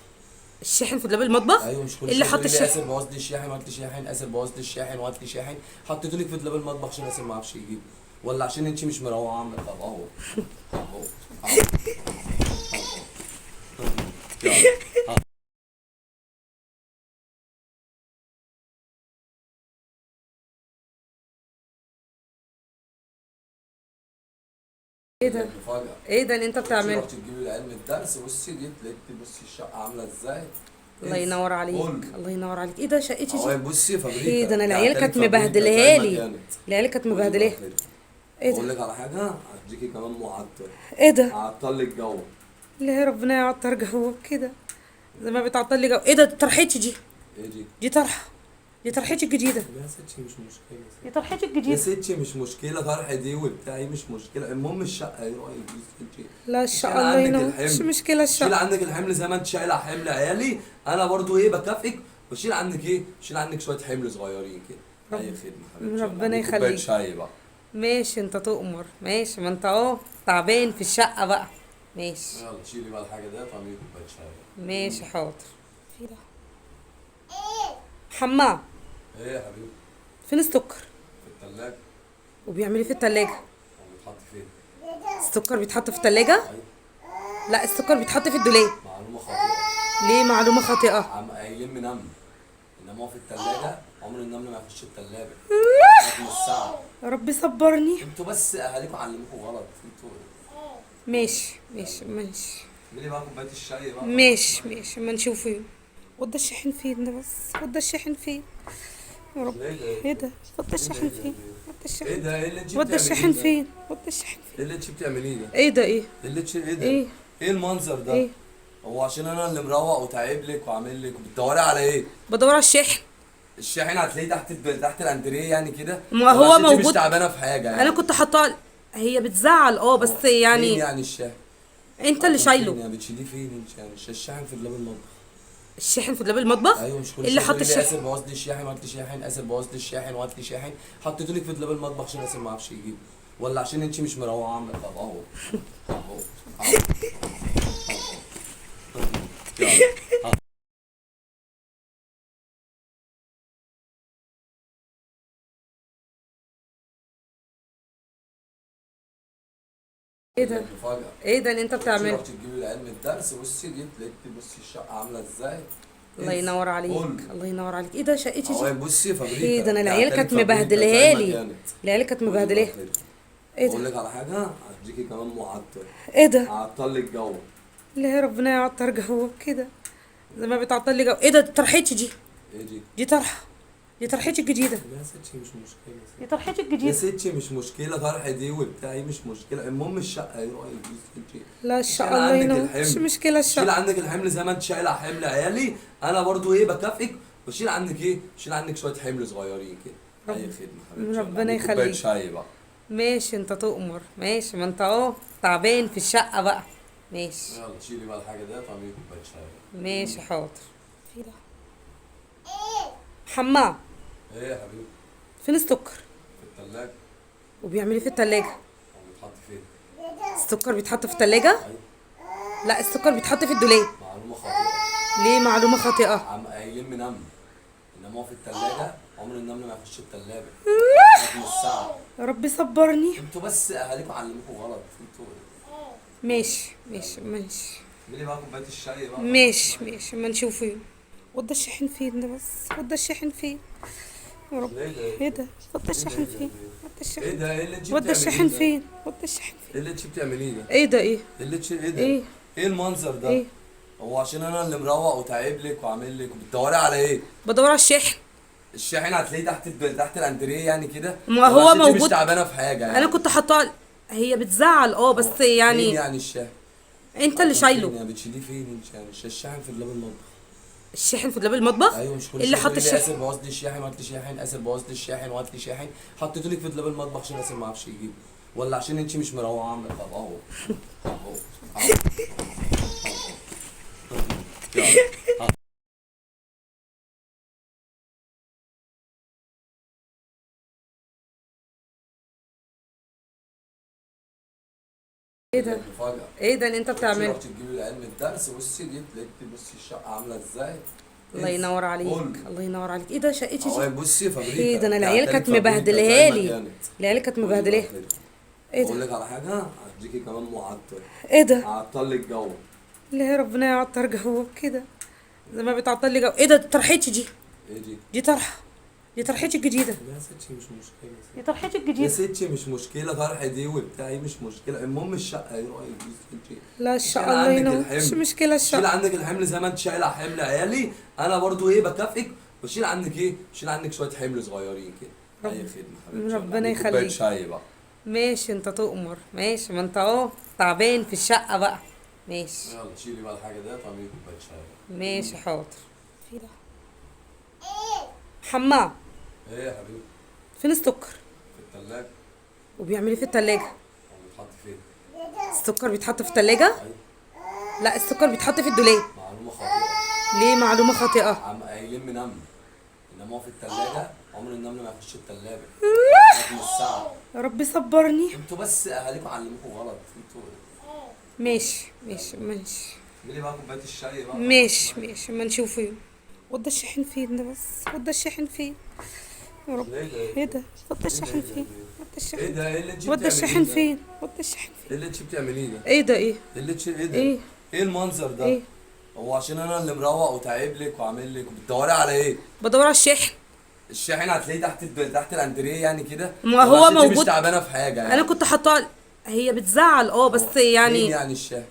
Speaker 1: الشاحن في دولاب المطبخ.
Speaker 2: ايوه، مش كل
Speaker 1: اللي
Speaker 2: شويه
Speaker 1: حط
Speaker 2: تقولي لي اسف
Speaker 1: الشاحن.
Speaker 2: بوظ لي الشاحن وهات لي شاحن، اسف بوظ لي الشاحن وهات لي شاحن. حطيته لك في دولاب المطبخ عشان اسف ما اعرفش يجيبه، ولا عشان انت مش مروقه عامله؟ طب اهو اهو اهو. يلا.
Speaker 1: ايه ده؟
Speaker 2: مفاجأة.
Speaker 1: ايه ده اللي انت
Speaker 2: بصي
Speaker 1: بتعمله؟
Speaker 2: رحت تجيبي العلم الدرس، بصي جيت لقيت بصي الشقة عاملة ازاي.
Speaker 1: الله ينور عليك.
Speaker 2: قول.
Speaker 1: الله ينور عليك. ايه ده؟ شقتي
Speaker 2: اهو
Speaker 1: دي.
Speaker 2: بصي فابريكا.
Speaker 1: ايه ده؟ انا العيال
Speaker 2: بعتلك
Speaker 1: كانت
Speaker 2: فابريكا
Speaker 1: مبهدلها
Speaker 2: زي ما
Speaker 1: لي.
Speaker 2: كانت.
Speaker 1: العيال كانت
Speaker 2: قولي بقى
Speaker 1: مبهدلها.
Speaker 2: كده.
Speaker 1: ايه
Speaker 2: اقول
Speaker 1: ده؟
Speaker 2: لك على حاجة هديكي كمان معطر.
Speaker 1: ايه ده؟
Speaker 2: هعطل لك جو.
Speaker 1: لا يا ربنا يعطر جوك كده. زي ما بتعطل لي جو. ايه ده؟ طرحتي دي.
Speaker 2: ايه دي؟
Speaker 1: دي طرحه. دي طرحتي الجديده.
Speaker 2: يا ستي مش مشكلة.
Speaker 1: دي طرحتي
Speaker 2: يا
Speaker 1: الجديده.
Speaker 2: ستي مش مشكلة، طرح دي وبتاعي مش مشكلة، المهم الشقة ايه رأيك يا ستي؟
Speaker 1: لا ان
Speaker 2: شيل
Speaker 1: شاء الله
Speaker 2: عندك
Speaker 1: ينور.
Speaker 2: الحمل.
Speaker 1: مش مشكله
Speaker 2: شيل
Speaker 1: الشقه.
Speaker 2: عندك الحمل زي ما انت شايله حمل عيالي، انا برضو ايه بكافئك، وشيل عندك ايه؟ شيل عندك شويه حمل صغيرين كده. اي خدمه حبيبتي.
Speaker 1: ربنا
Speaker 2: يلا، كوبايه
Speaker 1: يخليك.
Speaker 2: شاي بقى.
Speaker 1: ماشي انت تؤمر. ماشي، ما انت تعبان في الشقه بقى. ماشي.
Speaker 2: يلا شيلي بقى الحاجه ديت واعملي كوبايه شاي.
Speaker 1: ماشي حاضر. في ده حمام.
Speaker 2: ايه يا حبيبي؟
Speaker 1: فين السكر؟
Speaker 2: في الثلاجه.
Speaker 1: وبيعمل ايه في التلاجة؟
Speaker 2: هو بيتحط فين؟
Speaker 1: السكر بيتحط في التلاجة؟
Speaker 2: ايوه.
Speaker 1: لا، السكر بيتحط في الدولاب.
Speaker 2: معلومه خاطئه.
Speaker 1: ليه معلومة خاطئة؟
Speaker 2: قايلين نمل، انما هو في الثلاجه عمر النمل ما يخش الثلاجه. من الساعه.
Speaker 1: يا رب صبرني.
Speaker 2: انتوا بس اهاليكم علموكوا غلط انتوا.
Speaker 1: ماشي ماشي ماشي.
Speaker 2: اعملي بقى كوبايه الشاي بقى.
Speaker 1: ماشي ماشي، ما نشوفه يوم. وده الشاحن فين ده بس؟ وده الشاحن فين؟ يا رب.
Speaker 2: ايه ده؟
Speaker 1: ايه ده؟ وده الشاحن فين؟ وده
Speaker 2: ايه
Speaker 1: الشاحن
Speaker 2: ده؟ ايه اللي انت
Speaker 1: وده
Speaker 2: بتعمليه
Speaker 1: الشاحن
Speaker 2: ده؟
Speaker 1: فين؟ وده الشاحن
Speaker 2: ايه
Speaker 1: فين؟
Speaker 2: اللي انت بتعمليه ده؟
Speaker 1: ايه ده؟ ايه؟
Speaker 2: ايه ده؟
Speaker 1: ايه؟
Speaker 2: ايه المنظر ده؟
Speaker 1: ايه؟
Speaker 2: هو عشان انا اللي مروق وتعب لك وعامل لك وبتدوري على ايه؟
Speaker 1: بدور على الشاحن.
Speaker 2: الشاحن هتلاقيه تحت الانتريه يعني كده،
Speaker 1: ما
Speaker 2: ولا
Speaker 1: هو
Speaker 2: عشان انت مش
Speaker 1: موجود.
Speaker 2: تعبانه في حاجه يعني؟
Speaker 1: انا كنت حاطاه. هي بتزعل بس
Speaker 2: مين
Speaker 1: يعني.
Speaker 2: يعني الشاحن؟
Speaker 1: انت اللي
Speaker 2: حاطه فين
Speaker 1: شايله.
Speaker 2: يعني؟ بتشيليه فين انت يعني؟ الشاحن في اللاب المطبخ.
Speaker 1: الشاحن في دولاب المطبخ.
Speaker 2: ايوه مش كل
Speaker 1: اللي
Speaker 2: شويه
Speaker 1: حط
Speaker 2: تقولي لي
Speaker 1: الشاحن.
Speaker 2: اسف بوظ لي الشاحن وهات لي شاحن، اسف بوظ لي الشاحن وهات لي شاحن. حطيته لك في دولاب المطبخ عشان اسف ما اعرفش يجيبه، ولا عشان انت مش مروعه عامله؟ طب اهو اهو اهو يلا.
Speaker 1: ايه ده؟
Speaker 2: مفاجأة.
Speaker 1: ايه ده اللي انت
Speaker 2: بصي
Speaker 1: بتعمله؟
Speaker 2: رحت تجيبي العلم الدرس، بصي جيت لقيت بصي الشقة عاملة ازاي.
Speaker 1: الله ينور عليك.
Speaker 2: قول
Speaker 1: الله ينور عليك. ايه ده شقتي
Speaker 2: اهو
Speaker 1: دي؟
Speaker 2: بصي
Speaker 1: ايه
Speaker 2: فابريكا
Speaker 1: ده، انا
Speaker 2: دي
Speaker 1: العيال
Speaker 2: عتالك
Speaker 1: كانت
Speaker 2: فابريكا زي
Speaker 1: مبهدلاها
Speaker 2: ما
Speaker 1: لي.
Speaker 2: كانت.
Speaker 1: العيال كانت
Speaker 2: قولي بقى
Speaker 1: مبهدلاها.
Speaker 2: خير.
Speaker 1: ايه
Speaker 2: اقول
Speaker 1: ده؟
Speaker 2: لك على حاجة هديكي كمان معطر.
Speaker 1: ايه ده؟
Speaker 2: هعطل لك جو.
Speaker 1: لا ربنا يعطر جوك كده زي ما بتعطل لي جو. ايه ده طرحتي دي؟
Speaker 2: ايه دي؟
Speaker 1: دي طرحه. دي طرحتي الجديده.
Speaker 2: يا ستي مش مشكلة
Speaker 1: دي طرحتي
Speaker 2: يا
Speaker 1: الجديده.
Speaker 2: ستي مش مشكلة، طرح دي وبتاعي مش مشكلة، المهم الشقة ايه رأيك يا ستي؟
Speaker 1: لا
Speaker 2: شيل
Speaker 1: الشقه الله
Speaker 2: عندك
Speaker 1: ينور، مش
Speaker 2: الحمل.
Speaker 1: مشكله
Speaker 2: شيل
Speaker 1: الشقه.
Speaker 2: عندك الحمل زي ما انت شايلة حمل عيالي، انا برضو ايه بكافئك وشيل عنك ايه؟ شيل عنك شوية حمل صغيرين كده. اي خدمة حبيبتي.
Speaker 1: ربنا
Speaker 2: يلا، كوباية
Speaker 1: يخليك.
Speaker 2: شاي بقى.
Speaker 1: ماشي انت تؤمر. ماشي، ما انت اهو تعبان في الشقه بقى. ماشي.
Speaker 2: يلا شيلي بقى الحاجة ديت واعملي كوباية شاي.
Speaker 1: ماشي حاضر. في ده حمام.
Speaker 2: ايه يا حبيبي؟
Speaker 1: فين السكر؟
Speaker 2: في التلاجة.
Speaker 1: وبيعمل ايه في التلاجة؟
Speaker 2: هو بيتحط فين؟
Speaker 1: السكر بيتحط في التلاجة؟
Speaker 2: ايوه.
Speaker 1: لا السكر بيتحط في الدولاب.
Speaker 2: معلومة خاطئة.
Speaker 1: ليه معلومة خاطئة؟
Speaker 2: قايلين من نمل، انما هو في التلاجة عمر النمل ما يخش التلاجة. من الساعة.
Speaker 1: يا رب صبرني.
Speaker 2: انتوا بس اهاليكم علموكوا غلط انتوا.
Speaker 1: ماشي ماشي ماشي.
Speaker 2: اعملي بقى كوباية الشاي بقى.
Speaker 1: ماشي ماشي، ما نشوفه. وده الشاحن فين ده بس؟ وده الشاحن فين؟ يا رب.
Speaker 2: ايه ده؟
Speaker 1: ايه ده؟ وده الشاحن
Speaker 2: ايه
Speaker 1: فين؟
Speaker 2: ده؟
Speaker 1: وده
Speaker 2: ايه
Speaker 1: الشاحن.
Speaker 2: ده؟ ايه اللي انت
Speaker 1: وده
Speaker 2: بتعمليه
Speaker 1: الشاحن
Speaker 2: ده؟
Speaker 1: فين؟ وده الشاحن
Speaker 2: ايه
Speaker 1: فين؟
Speaker 2: اللي انت بتعمليه ده؟
Speaker 1: ايه ده؟ ايه؟
Speaker 2: ايه اللي ايه ده؟
Speaker 1: ايه؟
Speaker 2: ايه المنظر ده؟
Speaker 1: ايه؟
Speaker 2: هو عشان انا اللي مروق وتعب لك وعامل لك وبتدوري على ايه؟
Speaker 1: بدور على الشاحن.
Speaker 2: الشاحن هتلاقيه تحت الانتريه يعني كده.
Speaker 1: ما
Speaker 2: ولا
Speaker 1: هو
Speaker 2: عشان انت مش
Speaker 1: موجود.
Speaker 2: تعبانه في حاجه يعني؟
Speaker 1: انا كنت حاطاه. هي بتزعل بس
Speaker 2: فين
Speaker 1: يعني.
Speaker 2: يعني الشاحن؟
Speaker 1: انت اللي
Speaker 2: فين
Speaker 1: شايله.
Speaker 2: يعني بتشيليه فين انت يعني؟ الشاحن في دولاب المطبخ.
Speaker 1: الشاحن في دولاب المطبخ.
Speaker 2: ايوه مش كل
Speaker 1: اللي
Speaker 2: شويه
Speaker 1: حط
Speaker 2: تقولي لي
Speaker 1: الشاحن.
Speaker 2: اسف بوظ لي الشاحن وهات لي شاحن، اسف بوظ لي الشاحن وهات لي شاحن. حطيته لك في دولاب المطبخ عشان اسف ما اعرفش يجيبه، ولا عشان انت مش مروعه عامله؟ طب اهو اهو اهو يلا.
Speaker 1: ايه ده؟
Speaker 2: مفاجأة.
Speaker 1: ايه ده اللي انت
Speaker 2: بصي
Speaker 1: بتعمله؟
Speaker 2: رحت تجيبي العلم الدرس، بصي جيت لقيت بصي الشقة عاملة ازاي.
Speaker 1: الله ينور عليك.
Speaker 2: قول
Speaker 1: الله ينور عليك. ايه ده شقتي
Speaker 2: اهو
Speaker 1: دي؟
Speaker 2: بصي فابريكا
Speaker 1: ايه ده، انا
Speaker 2: دي
Speaker 1: العيال
Speaker 2: عتالك
Speaker 1: كانت
Speaker 2: فابريكا
Speaker 1: مبهدلاها
Speaker 2: زي ما
Speaker 1: لي.
Speaker 2: كانت.
Speaker 1: العيال كانت
Speaker 2: قولي بقى
Speaker 1: مبهدلاها.
Speaker 2: خير.
Speaker 1: ايه
Speaker 2: اقول
Speaker 1: ده؟
Speaker 2: لك على حاجة هديكي كمان معطر.
Speaker 1: ايه ده؟
Speaker 2: هعطل لك جو.
Speaker 1: لا ربنا يعطر جوك كده زي ما بتعطل لي جو. ايه ده طرحتي دي؟
Speaker 2: ايه دي؟
Speaker 1: دي طرحه. دي طرحتي الجديده.
Speaker 2: يا ستي مش مشكلة.
Speaker 1: دي طرحتي
Speaker 2: يا
Speaker 1: الجديده.
Speaker 2: ستي مش مشكلة، طرح دي وبتاعي مش مشكلة، المهم الشقة ايه رأيك يا ستي؟
Speaker 1: لا
Speaker 2: شيل
Speaker 1: الشقه الله
Speaker 2: عندك
Speaker 1: ينور، مش
Speaker 2: الحمل.
Speaker 1: مشكله
Speaker 2: شيل
Speaker 1: الشقه.
Speaker 2: عندك الحمل زي ما انت شايلة حمل عيالي، انا برضو ايه بكافئك وشيل عنك ايه؟ شيل عنك شوية حمل صغيرين كده. اي خدمة حبيبتي. يلا،
Speaker 1: ربنا
Speaker 2: اعملي كوباية
Speaker 1: يخليك.
Speaker 2: شاي بقى.
Speaker 1: ماشي انت تؤمر. ماشي، ما انت اهو تعبان في الشقه بقى. ماشي.
Speaker 2: يلا شيلي بقى الحاجة ديت واعملي كوباية شاي.
Speaker 1: ماشي حاضر. في ده حمام.
Speaker 2: ايه يا حبيبي؟
Speaker 1: فين السكر؟
Speaker 2: في التلاجة.
Speaker 1: وبيعمل ايه في التلاجة؟
Speaker 2: هو بيتحط فين؟
Speaker 1: السكر بيتحط في التلاجة؟
Speaker 2: ايوه.
Speaker 1: لا السكر بيتحط في الدولاب.
Speaker 2: معلومة خاطئة.
Speaker 1: ليه معلومة خاطئة؟
Speaker 2: قايلين من نمل، انما هو في التلاجة عمر النمل ما يخش التلاجة. من الساعة.
Speaker 1: يا رب صبرني.
Speaker 2: انتوا بس اهاليكم علموكوا غلط انتوا.
Speaker 1: ماشي ماشي ماشي.
Speaker 2: اعملي بقى كوباية الشاي بقى.
Speaker 1: ماشي ماشي، ما نشوفه. وده الشاحن فين ده بس؟ وده الشاحن فين؟ يا رب.
Speaker 2: ايه ده؟
Speaker 1: ايه ده؟ وده الشاحن
Speaker 2: ده؟
Speaker 1: فين؟ وده
Speaker 2: ايه
Speaker 1: الشاحن.
Speaker 2: ده؟ ايه اللي انت
Speaker 1: وده
Speaker 2: بتعمليه
Speaker 1: الشاحن
Speaker 2: ده؟
Speaker 1: فين؟ وده الشاحن
Speaker 2: ايه
Speaker 1: فين؟
Speaker 2: اللي انت بتعمليه ده؟
Speaker 1: ايه ده؟ ايه؟
Speaker 2: ايه اللي ايه ده؟
Speaker 1: ايه؟
Speaker 2: ايه المنظر ده؟
Speaker 1: ايه؟
Speaker 2: هو عشان انا اللي مروق وتعب لك وعامل لك وبتدوري على ايه؟
Speaker 1: بدور على الشاحن.
Speaker 2: الشاحن هتلاقيه تحت الانتريه يعني كده.
Speaker 1: ما
Speaker 2: ولا
Speaker 1: هو
Speaker 2: عشان انت مش
Speaker 1: موجود.
Speaker 2: تعبانه في حاجه يعني؟
Speaker 1: انا كنت حاطاه. هي بتزعل بس
Speaker 2: فين
Speaker 1: يعني.
Speaker 2: يعني الشاحن؟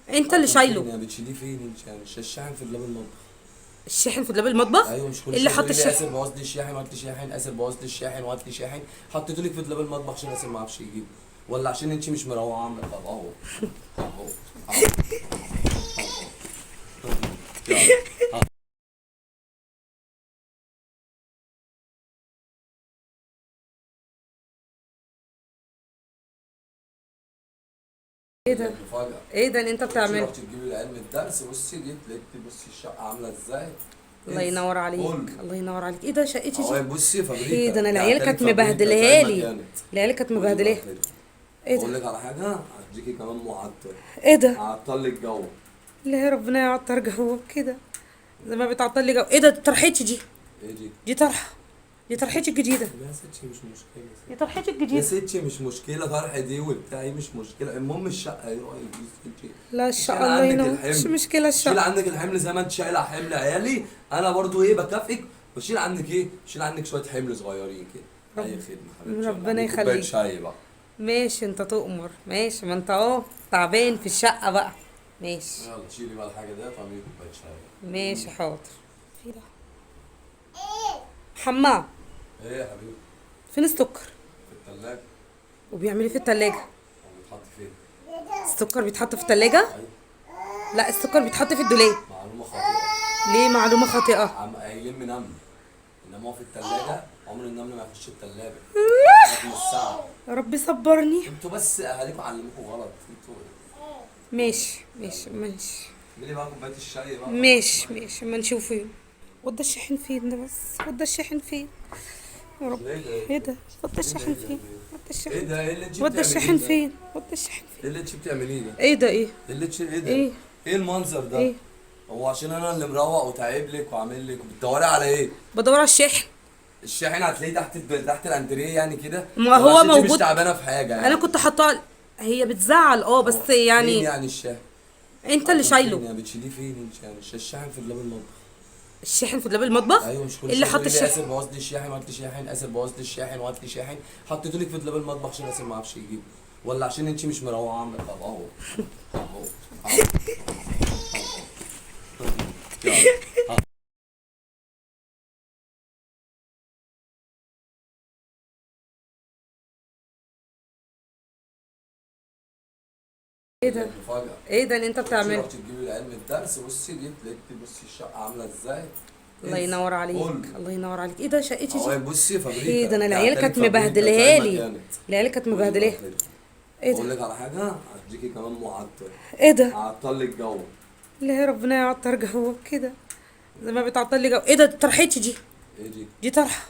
Speaker 1: انت اللي
Speaker 2: فين
Speaker 1: شايله.
Speaker 2: يعني بتشيليه فين انت يعني؟ الشاحن في دولاب المطبخ.
Speaker 1: الشاحن في دولاب المطبخ.
Speaker 2: ايوه مش كل
Speaker 1: اللي
Speaker 2: شويه
Speaker 1: حط
Speaker 2: تقولي لي
Speaker 1: الشاحن.
Speaker 2: اسف بوظ لي الشاحن وهات لي شاحن، اسف بوظ لي الشاحن وهات لي شاحن. حطيته لك في دولاب المطبخ عشان اسف ما اعرفش يجيبه، ولا عشان انت مش مروعه عامله؟ طب اهو اهو اهو يلا.
Speaker 1: ايه ده؟
Speaker 2: مفاجأة.
Speaker 1: ايه ده اللي انت بتعمله؟
Speaker 2: رحت تجيبي العلم الدرس، بصي جيت لقيت بصي الشقة عاملة ازاي.
Speaker 1: الله ينور عليك، الله ينور عليك. ايه ده شقتي
Speaker 2: اهو
Speaker 1: دي؟
Speaker 2: بصي
Speaker 1: ايه
Speaker 2: فابريكا
Speaker 1: ده، انا
Speaker 2: دي
Speaker 1: العيال
Speaker 2: عتالة
Speaker 1: كانت
Speaker 2: فابريكا زي
Speaker 1: مبهدلاها
Speaker 2: ما
Speaker 1: لي.
Speaker 2: كانت.
Speaker 1: العيال كانت
Speaker 2: خدي
Speaker 1: مبهدلاها.
Speaker 2: بقى كده.
Speaker 1: ايه
Speaker 2: اقول
Speaker 1: ده؟
Speaker 2: لك على حاجة هديكي كمان معطر.
Speaker 1: ايه ده؟
Speaker 2: هعطل لك جو.
Speaker 1: لا ربنا يعطر جوك كده زي ما بتعطل لي جو. ايه ده طرحتي دي؟
Speaker 2: ايه دي؟
Speaker 1: دي طرحه، دي طرحتي الجديده،
Speaker 2: يا ستي مش مشكلة يا ستي.
Speaker 1: دي طرحتي
Speaker 2: يا
Speaker 1: الجديده.
Speaker 2: ستي مش مشكلة طرح دي وبتاعي مش مشكلة، المهم الشقة ايه رأيك يا ستي؟
Speaker 1: لا
Speaker 2: شيل
Speaker 1: الشقه الله
Speaker 2: عندك
Speaker 1: ينور، مش
Speaker 2: الحمل.
Speaker 1: مشكله
Speaker 2: شيل
Speaker 1: الشقه.
Speaker 2: عندك الحمل زي ما انت شايلة حمل عيالي، انا برضو ايه بكافئك واشيل عنك ايه؟ شيل عنك شوية حمل صغيرين كده. اي خدمة حبيبتي.
Speaker 1: ربنا
Speaker 2: يلا، كوباية
Speaker 1: يخليك.
Speaker 2: شاي بقى.
Speaker 1: ماشي انت تؤمر، ماشي، ما انت اهو تعبان في الشقه بقى. ماشي
Speaker 2: يلا شيلي بقى الحاجة ديت واعملي كوباية شاي.
Speaker 1: ماشي حاضر. في ده حمام.
Speaker 2: ايه يا حبيبي؟
Speaker 1: فين السكر؟
Speaker 2: في التلاجة.
Speaker 1: وبيعمل ايه في التلاجة؟
Speaker 2: هو بيتحط فين؟
Speaker 1: السكر بيتحط في التلاجة؟
Speaker 2: ايوه.
Speaker 1: لا السكر بيتحط في الدولاب.
Speaker 2: معلومة خاطئة.
Speaker 1: ليه معلومة خاطئة؟
Speaker 2: قايلين من نمل، انما هو في التلاجة عمر النمل ما يخش التلاجة. رقم الساعة.
Speaker 1: يا رب صبرني.
Speaker 2: انتوا بس اهاليكم علموكوا غلط انتوا.
Speaker 1: ماشي ماشي ماشي
Speaker 2: اعملي بقى كوباية الشاي بقى.
Speaker 1: ماشي اما نشوفه. وده الشاحن فين ده بس؟ وده الشاحن فين؟ يا رب. ايه ده؟ وده الشاحن فين؟ وده
Speaker 2: ايه
Speaker 1: الشاحن.
Speaker 2: ده؟ ايه اللي انت
Speaker 1: وده
Speaker 2: بتعمليه
Speaker 1: الشاحن
Speaker 2: ده؟
Speaker 1: فين؟ وده الشاحن
Speaker 2: ايه
Speaker 1: فين؟
Speaker 2: اللي انت بتعمليه ده؟
Speaker 1: ايه ده ايه؟
Speaker 2: ايه اللي انت ايه ده؟
Speaker 1: ايه؟
Speaker 2: ايه المنظر ده؟
Speaker 1: ايه؟
Speaker 2: هو عشان انا اللي مروق وتعب لك وعامل لك وبتدوري على ايه؟
Speaker 1: بدور على الشاحن.
Speaker 2: الشاحن هتلاقيه تحت الانتريه يعني كده.
Speaker 1: ما
Speaker 2: ولا
Speaker 1: هو
Speaker 2: عشان انت مش
Speaker 1: موجود.
Speaker 2: تعبانه في حاجه يعني.
Speaker 1: انا كنت حاطاه. هي بتزعل بس
Speaker 2: مين
Speaker 1: يعني
Speaker 2: يعني الشاحن؟
Speaker 1: انت اللي
Speaker 2: فين
Speaker 1: شايله.
Speaker 2: يعني بتشيليه فين انت يعني؟ الشاحن في دولاب المطبخ.
Speaker 1: الشاحن في دولاب المطبخ.
Speaker 2: ايوه مش كل
Speaker 1: اللي
Speaker 2: شويه
Speaker 1: حط
Speaker 2: تقولي لي
Speaker 1: الشاحن.
Speaker 2: اسف بوظت لي الشاحن وهات لي شاحن، اسف بوظت لي الشاحن وهات لي شاحن. حطيته لك في دولاب المطبخ عشان اسف ما اعرفش يجيبه، ولا عشان انت مش مروعه عامله؟ طب اهو اهو اهو. يلا.
Speaker 1: ايه ده؟
Speaker 2: مفاجأة.
Speaker 1: ايه ده اللي انت بتعمله؟
Speaker 2: رحت تجيبي العلم الدرس، بصي جيت لقيت بصي الشقة عاملة ازاي.
Speaker 1: الله ينور عليك، الله ينور عليك. ايه ده شقتي دي؟
Speaker 2: اهو بصي فابريكا
Speaker 1: ايه ده، انا
Speaker 2: دي
Speaker 1: العيال
Speaker 2: عتالة
Speaker 1: كانت
Speaker 2: فابريكا
Speaker 1: مبهدلاها
Speaker 2: زي ما
Speaker 1: لي.
Speaker 2: كانت.
Speaker 1: العيال كانت
Speaker 2: خدي بقى
Speaker 1: مبهدلاها.
Speaker 2: كده.
Speaker 1: ايه
Speaker 2: اقول
Speaker 1: ده؟
Speaker 2: لك على حاجة هديكي كمان معطر.
Speaker 1: ايه ده؟
Speaker 2: هعطل لك جو.
Speaker 1: لا ربنا يعطر جوك كده زي ما بتعطل لي جو. ايه ده طرحتي دي؟
Speaker 2: ايه دي؟
Speaker 1: دي طرحه،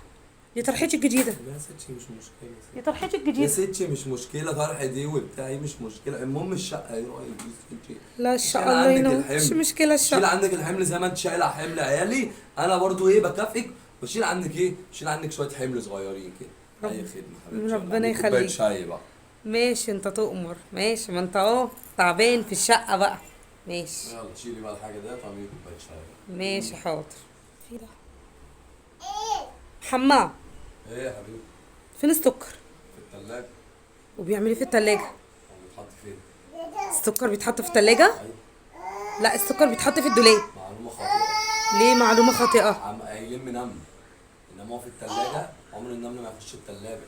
Speaker 1: دي طرحتي الجديده،
Speaker 2: يا ستي مش مشكلة
Speaker 1: دي طرحتي
Speaker 2: يا
Speaker 1: الجديده.
Speaker 2: ستي مش مشكلة طرح دي وبتاعي مش مشكلة، المهم الشقة ايه رأيك يا ستي؟
Speaker 1: لا
Speaker 2: شيل
Speaker 1: الشقه الله
Speaker 2: عندك
Speaker 1: ينور،
Speaker 2: الحمل.
Speaker 1: مش مشكله
Speaker 2: شيل
Speaker 1: الشقه.
Speaker 2: عندك الحمل زي ما انت شايلة حمل عيالي، انا برضو ايه بكافئك واشيل عنك ايه؟ شيل عنك شوية حمل صغيرين كده. اي خدمة حبيبتي. يلا،
Speaker 1: ربنا
Speaker 2: اعملي كوباية
Speaker 1: يخليك.
Speaker 2: شاي بقى.
Speaker 1: ماشي انت تؤمر، ماشي، ما انت اهو تعبان في الشقه بقى. ماشي
Speaker 2: يلا شيلي بقى الحاجة ديت واعملي كوباية شاي.
Speaker 1: ماشي حاضر. في ده حمام.
Speaker 2: ايه يا حبيبي؟
Speaker 1: فين السكر؟
Speaker 2: في التلاجة.
Speaker 1: وبيعمل ايه في التلاجة؟
Speaker 2: هو بيتحط فين؟
Speaker 1: السكر بيتحط في التلاجة؟
Speaker 2: ايوه.
Speaker 1: لا السكر بيتحط في الدولاب.
Speaker 2: معلومة خاطئة.
Speaker 1: ليه معلومة خاطئة؟
Speaker 2: قايلين من نمل، انما هو في التلاجة عمر النمل ما يخش التلاجة.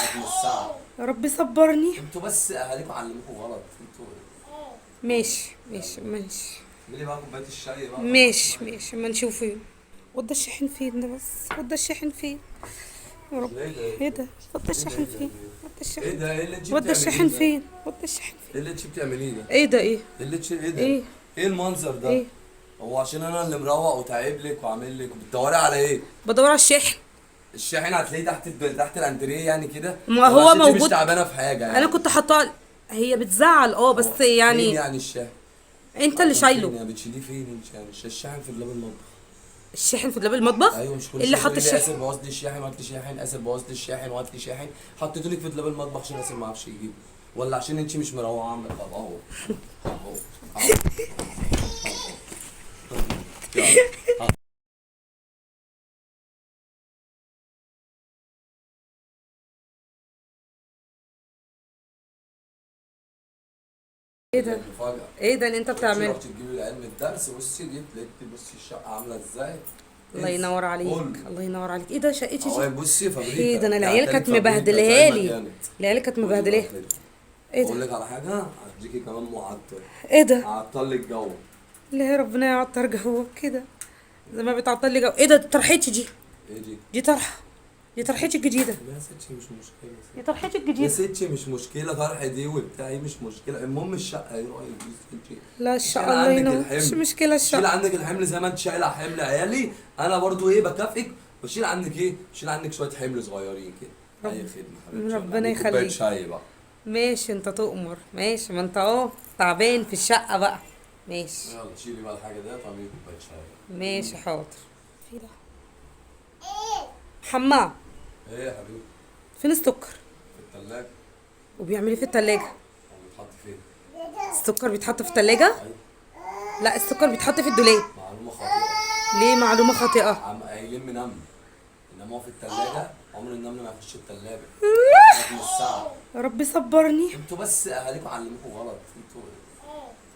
Speaker 2: رقم الساعة.
Speaker 1: يا رب صبرني.
Speaker 2: انتوا بس اهاليكم علموكوا غلط انتوا.
Speaker 1: ماشي
Speaker 2: اعملي بقى كوباية الشاي بقى.
Speaker 1: ماشي اما نشوفه. وده الشاحن فين ده بس؟ وده الشاحن فين؟ يا رب.
Speaker 2: ايه ده؟
Speaker 1: ايه ده؟ وده الشاحن
Speaker 2: ده؟
Speaker 1: فين؟ وده
Speaker 2: ايه
Speaker 1: الشاحن.
Speaker 2: ده؟ ايه اللي انت
Speaker 1: وده
Speaker 2: بتعمليه
Speaker 1: الشاحن
Speaker 2: ده؟
Speaker 1: فين؟ وده الشاحن فين؟
Speaker 2: ايه اللي انت بتعمليه ده؟
Speaker 1: ايه ده ايه؟
Speaker 2: ايه اللي انت ايه ده؟
Speaker 1: ايه؟
Speaker 2: ايه المنظر ده؟
Speaker 1: ايه؟
Speaker 2: هو عشان انا اللي مروق وتعب لك وعامل لك وبتدوري على ايه؟
Speaker 1: بدور على الشاحن.
Speaker 2: الشاحن هتلاقيه تحت الانتريه يعني كده.
Speaker 1: ما
Speaker 2: ولا
Speaker 1: هو
Speaker 2: عشان انت مش
Speaker 1: موجود.
Speaker 2: تعبانه في حاجه يعني.
Speaker 1: انا كنت حاطاه. هي بتزعل بس
Speaker 2: مين
Speaker 1: يعني
Speaker 2: يعني الشاحن؟
Speaker 1: انت اللي
Speaker 2: فين
Speaker 1: شايله.
Speaker 2: يعني بتشيليه فين انت يعني؟ الشاحن في دولاب المطبخ.
Speaker 1: الشاحن في دولاب المطبخ.
Speaker 2: ايوه مش كل
Speaker 1: اللي
Speaker 2: شويه
Speaker 1: حط
Speaker 2: تقولي لي
Speaker 1: الشاحن.
Speaker 2: اسف بوظت لي الشاحن وهات لي شاحن، اسف بوظت لي الشاحن وهات لي شاحن. حطيته لك في دولاب المطبخ عشان اسف ما اعرفش يجيبه، ولا عشان انت مش مروعه عامله؟ طب اهو اهو اهو. يلا.
Speaker 1: ايه ده؟
Speaker 2: مفاجأة.
Speaker 1: ايه ده اللي انت بتعمله؟
Speaker 2: رحت تجيبي العلم الدرس، بصي جيت لقيت بصي الشقة عاملة ازاي.
Speaker 1: الله ينور عليك، الله ينور عليك. ايه ده شقتي دي؟
Speaker 2: اهو بصي فابريكا
Speaker 1: ايه ده، انا
Speaker 2: دي
Speaker 1: العيال
Speaker 2: عتالة
Speaker 1: كانت
Speaker 2: فابريكا
Speaker 1: مبهدلاها
Speaker 2: زي ما
Speaker 1: لي.
Speaker 2: كانت.
Speaker 1: العيال كانت
Speaker 2: خدي بقى
Speaker 1: مبهدلاها.
Speaker 2: كده.
Speaker 1: ايه
Speaker 2: اقول
Speaker 1: ده؟
Speaker 2: لك على حاجة هديكي كمان معطر.
Speaker 1: ايه ده؟
Speaker 2: هعطل لك جو.
Speaker 1: لا ربنا يعطر جوك كده زي ما بتعطل لي جو. ايه ده طرحتي دي؟
Speaker 2: ايه دي؟
Speaker 1: دي طرحه، دي طرحتي الجديدة.
Speaker 2: يا ستي مش مشكلة.
Speaker 1: دي طرحتي
Speaker 2: يا
Speaker 1: الجديدة.
Speaker 2: ستي مش مشكلة، طرح دي وبتاعي مش مشكلة، المهم الشقة ايه رأيك يا ستي؟
Speaker 1: لا
Speaker 2: شيل
Speaker 1: الشقة الله
Speaker 2: عندك
Speaker 1: ينور، مش
Speaker 2: الحمل،
Speaker 1: مشكلة
Speaker 2: شيل
Speaker 1: الشقة.
Speaker 2: عندك الحمل زي ما انت شايلة حمل عيالي، انا برضو ايه بكافئك، بشيل عنك ايه؟ بشيل عنك شوية حمل صغيرين كده. اي خدمة حبيبتي.
Speaker 1: ربنا
Speaker 2: يلا، كوباية
Speaker 1: يخليك.
Speaker 2: شاي بقى.
Speaker 1: ماشي انت تؤمر، ماشي، ما انت اهو تعبان في الشقة بقى. ماشي.
Speaker 2: يلا شيلي بقى الحاجة ديت واعملي كوباية شاي.
Speaker 1: ماشي حاضر. في ده حمام.
Speaker 2: ايه يا حبيبي؟
Speaker 1: فين السكر؟
Speaker 2: في التلاجة.
Speaker 1: وبيعمل ايه في التلاجة؟
Speaker 2: هو بيتحط فين؟
Speaker 1: السكر بيتحط في التلاجة؟
Speaker 2: ايوه.
Speaker 1: لا السكر بيتحط في الدولاب.
Speaker 2: معلومة خاطئة.
Speaker 1: ليه معلومة خاطئة؟
Speaker 2: قايلين من نمل، انما هو في التلاجة عمر النمل ما يخش التلاجة. رقم الساعة.
Speaker 1: يا رب صبرني.
Speaker 2: انتوا بس اهاليكم علموكوا غلط انتوا.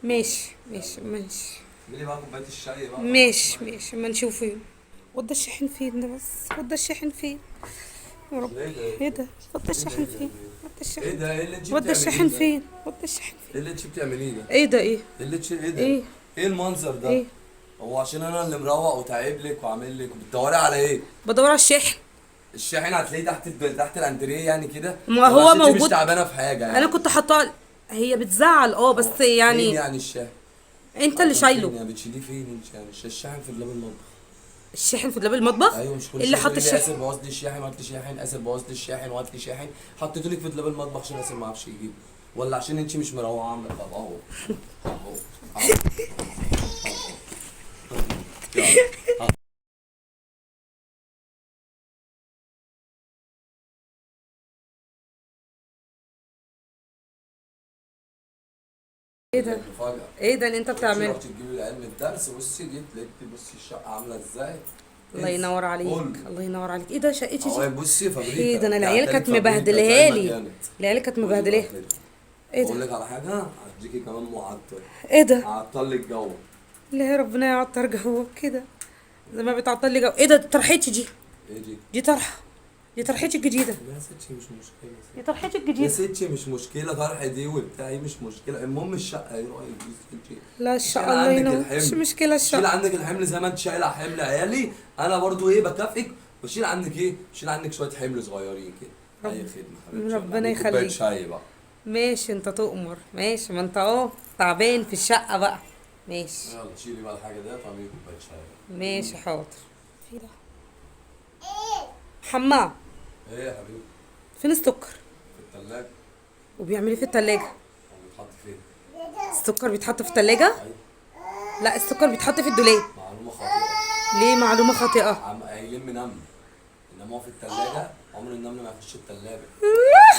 Speaker 1: ماشي ماشي ماشي.
Speaker 2: اعملي بقى كوباية الشاي بقى.
Speaker 1: ماشي ماشي ما نشوفه. وده الشاحن فين ده بس؟ وده الشاحن فين؟ يا رب.
Speaker 2: ايه ده؟
Speaker 1: ايه ده؟ وده الشاحن فين؟ وده
Speaker 2: ايه
Speaker 1: الشاحن.
Speaker 2: ده؟ ايه اللي انت
Speaker 1: وده
Speaker 2: بتعمليه
Speaker 1: الشاحن
Speaker 2: ده؟
Speaker 1: فين؟ وده الشاحن
Speaker 2: ايه
Speaker 1: فين؟
Speaker 2: اللي انت بتعمليه ده؟
Speaker 1: ايه ده ايه؟
Speaker 2: ايه اللي ايه ده؟
Speaker 1: ايه؟
Speaker 2: ايه المنظر ده؟
Speaker 1: ايه؟
Speaker 2: هو عشان انا اللي مروق وتعب لك وعامل لك وبتدوري على ايه؟
Speaker 1: بدور على الشاحن.
Speaker 2: الشاحن هتلاقيه تحت الاندريه يعني كده.
Speaker 1: ما
Speaker 2: ولا
Speaker 1: هو
Speaker 2: عشان انت مش
Speaker 1: موجود.
Speaker 2: تعبانه في حاجه يعني؟
Speaker 1: انا كنت حاطاه. هي بتزعل بس
Speaker 2: فين
Speaker 1: يعني.
Speaker 2: يعني الشاحن؟
Speaker 1: انت اللي
Speaker 2: فين
Speaker 1: شايله.
Speaker 2: يعني بتشيليه فين انت يعني؟ الشاحن في دولاب المطبخ.
Speaker 1: الشاحن في دولاب المطبخ.
Speaker 2: ايوه مش كل
Speaker 1: اللي
Speaker 2: شويه
Speaker 1: حط
Speaker 2: تقولي لي
Speaker 1: الشاحن.
Speaker 2: اسف بوظ لي الشاحن وهات لي شاحن، اسف بوظ لي الشاحن وهات لي شاحن، حطيته لك في دولاب المطبخ عشان اسف ما اعرفش يجيبه، ولا عشان انت مش مروقه عامله؟ طب اهو اهو اهو يلا.
Speaker 1: ايه ده؟
Speaker 2: مفاجأة.
Speaker 1: ايه ده اللي انت بتعمله؟
Speaker 2: رحت تجيبي العلم الدرس، بصي جيت لقيت بصي الشقة عاملة ازاي؟
Speaker 1: الله ينور عليك. الله ينور عليك. ايه ده شقتي
Speaker 2: اهو
Speaker 1: دي؟
Speaker 2: بصي فابريكا.
Speaker 1: ايه ده انا العيال كانت
Speaker 2: فابريكا
Speaker 1: مبهدلها
Speaker 2: زي ما
Speaker 1: لي.
Speaker 2: كانت.
Speaker 1: العيال كانت
Speaker 2: قولي بقى
Speaker 1: مبهدلاها.
Speaker 2: كده.
Speaker 1: ايه
Speaker 2: اقول
Speaker 1: ده؟
Speaker 2: لك على حاجة هديكي كمان معطر.
Speaker 1: ايه ده؟
Speaker 2: هعطل لك جو.
Speaker 1: لا يا ربنا يعطر جوك كده زي ما بتعطل لي جو. ايه ده؟ طرحتي دي.
Speaker 2: ايه دي؟
Speaker 1: دي طرحه. دي طرحتي الجديده.
Speaker 2: يا ستي مش مشكلة.
Speaker 1: دي طرحتي
Speaker 2: يا
Speaker 1: الجديده.
Speaker 2: ستي مش مشكلة، طرح دي وبتاعي مش مشكلة، المهم الشقة ايه رأيك يا ستي؟
Speaker 1: لا
Speaker 2: شيل
Speaker 1: الشقه الله
Speaker 2: عندك
Speaker 1: ينور،
Speaker 2: الحمل،
Speaker 1: مش مشكله
Speaker 2: شيل
Speaker 1: الشقه.
Speaker 2: عندك الحمل زي ما انت شايلة حمل عيالي، انا برضو ايه بكافئك، بشيل عنك ايه؟ بشيل عنك شوية حمل صغيرين كده. اي خدمة حبيبتي.
Speaker 1: ربنا
Speaker 2: يلا، كوباية
Speaker 1: يخليك.
Speaker 2: شاي بقى.
Speaker 1: ماشي انت تؤمر، ماشي، ما انت اهو تعبان في الشقه بقى. ماشي.
Speaker 2: يلا شيلي بقى الحاجة ديت واعملي كوباية شاي.
Speaker 1: ماشي حاضر. في ده حمام.
Speaker 2: ايه يا حبيبي؟
Speaker 1: فين السكر؟
Speaker 2: في التلاجة.
Speaker 1: وبيعمل ايه في التلاجة؟
Speaker 2: هو بيتحط فين؟
Speaker 1: السكر بيتحط في التلاجة؟
Speaker 2: ايوه.
Speaker 1: لا السكر بيتحط في الدولاب.
Speaker 2: معلومة خاطئة.
Speaker 1: ليه معلومة خاطئة؟
Speaker 2: قايلين من نمل، انما هو في التلاجة عمر النمل ما يخش التلاجة.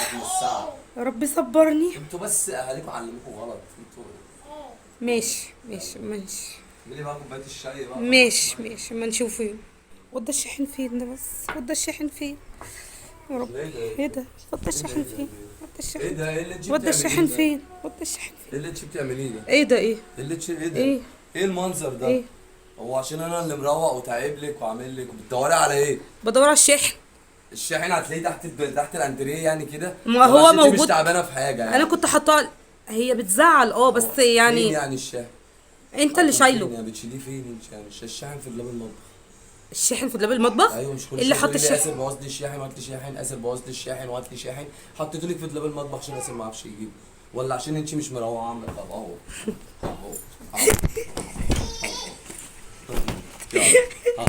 Speaker 2: رقم الساعة.
Speaker 1: يا رب صبرني.
Speaker 2: انتوا بس اهاليكم علموكوا غلط انتوا.
Speaker 1: ماشي ماشي ماشي.
Speaker 2: اعملي بقى كوباية الشاي بقى.
Speaker 1: ماشي ماشي ما نشوفه. وده الشاحن فين ده بس؟ وده الشاحن فين؟ يا رب.
Speaker 2: ايه ده؟
Speaker 1: ايه ده؟ وده الشاحن
Speaker 2: ده؟
Speaker 1: فين؟ وده
Speaker 2: ايه
Speaker 1: الشاحن.
Speaker 2: ده؟ ايه اللي انت
Speaker 1: وده
Speaker 2: بتعمليه
Speaker 1: الشاحن
Speaker 2: ده؟
Speaker 1: فين؟ وده الشاحن
Speaker 2: ايه
Speaker 1: فين؟
Speaker 2: اللي انت بتعمليه ده؟
Speaker 1: ايه ده ايه؟
Speaker 2: ايه اللي ايه ده؟
Speaker 1: ايه؟
Speaker 2: ايه المنظر ده؟
Speaker 1: ايه؟
Speaker 2: هو عشان انا اللي مروق وتعب لك وعامل لك وبتدوري على ايه؟
Speaker 1: بدور على الشاحن.
Speaker 2: الشاحن هتلاقيه تحت الاندريه يعني كده.
Speaker 1: ما
Speaker 2: ولا
Speaker 1: هو
Speaker 2: عشان انت مش
Speaker 1: موجود.
Speaker 2: تعبانه في حاجه يعني؟
Speaker 1: انا كنت حاطاه. هي بتزعل بس
Speaker 2: فين
Speaker 1: يعني.
Speaker 2: يعني الشاحن؟
Speaker 1: انت اللي
Speaker 2: فين
Speaker 1: شايله.
Speaker 2: يعني بتشيليه فين انت يعني؟ الشاحن في دولاب المطبخ.
Speaker 1: الشاحن في دولاب المطبخ.
Speaker 2: ايوه مش كل
Speaker 1: اللي
Speaker 2: شويه
Speaker 1: حط
Speaker 2: تقولي لي
Speaker 1: الشاحن.
Speaker 2: اسف بوظ لي الشاحن وهات لي شاحن، اسف بوظ لي الشاحن وهات لي شاحن، حطيته لك في دولاب المطبخ عشان اسف ما اعرفش يجيبه، ولا عشان انت مش مروقه عامله؟ طب اهو اهو اهو يلا.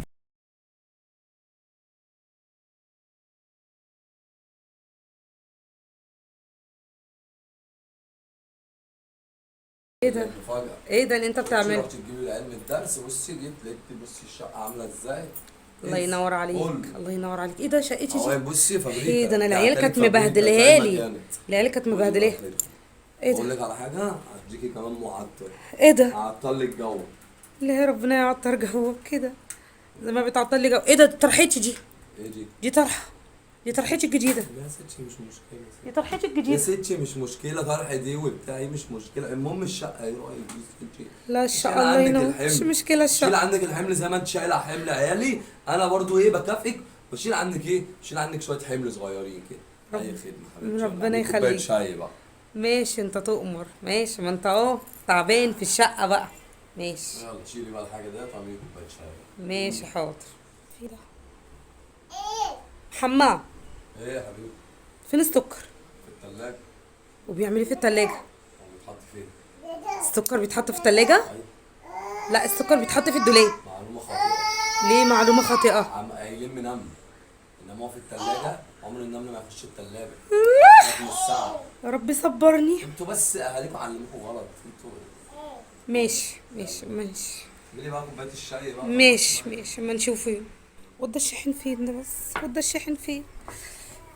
Speaker 1: ايه ده؟
Speaker 2: مفاجأة.
Speaker 1: ايه ده اللي انت بتعمله؟
Speaker 2: رحت تجيبي العلم الدرس، بصي جيت لقيت بصي الشقة عاملة ازاي؟
Speaker 1: الله ينور عليك. الله ينور عليك. ايه ده شقتي دي؟
Speaker 2: اهو بصي فابريكا.
Speaker 1: ايه ده انا العيال كانت
Speaker 2: فابريكا
Speaker 1: مبهدلها
Speaker 2: زي ما
Speaker 1: لي.
Speaker 2: كانت.
Speaker 1: العيال كانت
Speaker 2: قولي بقى
Speaker 1: مبهدلاها.
Speaker 2: كده.
Speaker 1: ايه
Speaker 2: اقول
Speaker 1: ده؟
Speaker 2: لك على حاجة هديكي كمان معطر.
Speaker 1: ايه ده؟
Speaker 2: هعطل لك جو.
Speaker 1: لا يا ربنا يعطر جوك كده زي ما بتعطل لي جو. ايه ده؟ طرحتي دي.
Speaker 2: ايه دي؟
Speaker 1: دي طرحه. دي طرحتي الجديده.
Speaker 2: يا ستي مش مشكلة.
Speaker 1: دي طرحتي
Speaker 2: يا
Speaker 1: الجديده.
Speaker 2: ستي مش مشكلة، طرح دي وبتاعي مش مشكلة، المهم الشقة ايه رأيك يا ستي؟
Speaker 1: لا
Speaker 2: شيل
Speaker 1: الشقه الله
Speaker 2: عندك
Speaker 1: ينور،
Speaker 2: الحمل،
Speaker 1: مش مشكله
Speaker 2: شيل
Speaker 1: الشقه.
Speaker 2: عندك الحمل زي ما انت شايلة حمل عيالي، انا برضو ايه بكافئك، بشيل عنك ايه؟ بشيل عنك شوية حمل صغيرين كده. اي خدمة حبيبتي.
Speaker 1: ربنا
Speaker 2: يلا، كوباية
Speaker 1: يخليك.
Speaker 2: شاي بقى.
Speaker 1: ماشي انت تؤمر، ماشي، ما انت اهو تعبان في الشقه بقى. ماشي.
Speaker 2: يلا شيلي بقى الحاجة ديت واعملي كوباية شاي.
Speaker 1: ماشي حاضر. في ده حمام.
Speaker 2: ايه يا حبيبي؟
Speaker 1: فين السكر؟
Speaker 2: في التلاجة.
Speaker 1: وبيعمل ايه في التلاجة؟
Speaker 2: هو بيتحط فين؟
Speaker 1: السكر بيتحط في التلاجة؟
Speaker 2: ايوه.
Speaker 1: لا، السكر بيتحط في الدولاب.
Speaker 2: معلومة خاطئة.
Speaker 1: ليه معلومة خاطئة؟
Speaker 2: قايلين من نمل، انما هو في التلاجة عمر النمل ما يخش التلاجة. من الساعة.
Speaker 1: يا رب صبرني.
Speaker 2: انتوا بس اهاليكم علموكوا غلط انتوا.
Speaker 1: ماشي ماشي ماشي
Speaker 2: اعملي بقى كوباية الشاي بقى.
Speaker 1: ماشي ماشي، اما نشوفه. وده الشاحن فين ده بس؟ وده الشاحن فين؟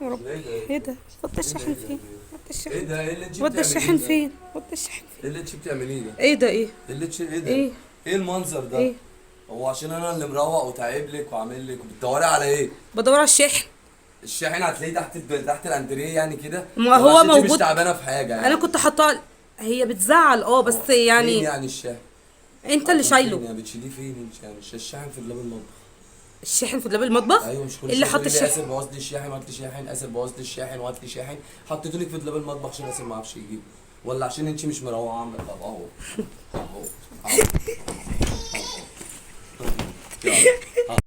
Speaker 1: يا رب.
Speaker 2: ايه ده؟
Speaker 1: ايه ده؟ وده الشاحن
Speaker 2: ده؟
Speaker 1: فين؟ وده
Speaker 2: ايه
Speaker 1: الشاحن.
Speaker 2: ده؟ ايه اللي انت
Speaker 1: وده الشاحن
Speaker 2: بتعمليه ده؟
Speaker 1: فين؟ وده الشاحن
Speaker 2: ايه
Speaker 1: فين؟
Speaker 2: اللي انت بتعمليه ده؟
Speaker 1: ايه ده؟ ايه؟
Speaker 2: ايه اللي ايه ده؟
Speaker 1: ايه؟
Speaker 2: ايه المنظر ده؟
Speaker 1: ايه؟
Speaker 2: هو عشان انا اللي مروق وتعب لك وعامل لك وبتدوري على ايه؟
Speaker 1: بدور على الشاحن.
Speaker 2: الشاحن هتلاقيه تحت الانتريه يعني كده.
Speaker 1: ما
Speaker 2: ولا
Speaker 1: هو
Speaker 2: عشان انت مش
Speaker 1: موجود.
Speaker 2: تعبانه في حاجه يعني؟
Speaker 1: انا كنت حاطاه. هي بتزعل بس
Speaker 2: فين
Speaker 1: يعني.
Speaker 2: يعني الشاحن؟
Speaker 1: انت اللي
Speaker 2: فين
Speaker 1: شايله.
Speaker 2: يعني بتشيليه فين انت يعني؟ الشاحن في دولاب المطبخ.
Speaker 1: الشاحن في دولاب المطبخ.
Speaker 2: ايوه مش كل
Speaker 1: اللي
Speaker 2: شويه
Speaker 1: حط
Speaker 2: تقولي لي
Speaker 1: الشاحن.
Speaker 2: اسف بوظت لي الشاحن وهات لي شاحن، اسف بوظت لي الشاحن وهات لي شاحن. حطيته لك في دولاب المطبخ عشان اسف ما اعرفش يجيبه، ولا عشان انت مش مروقه عامله؟ طب اهو اهو اهو. يلا.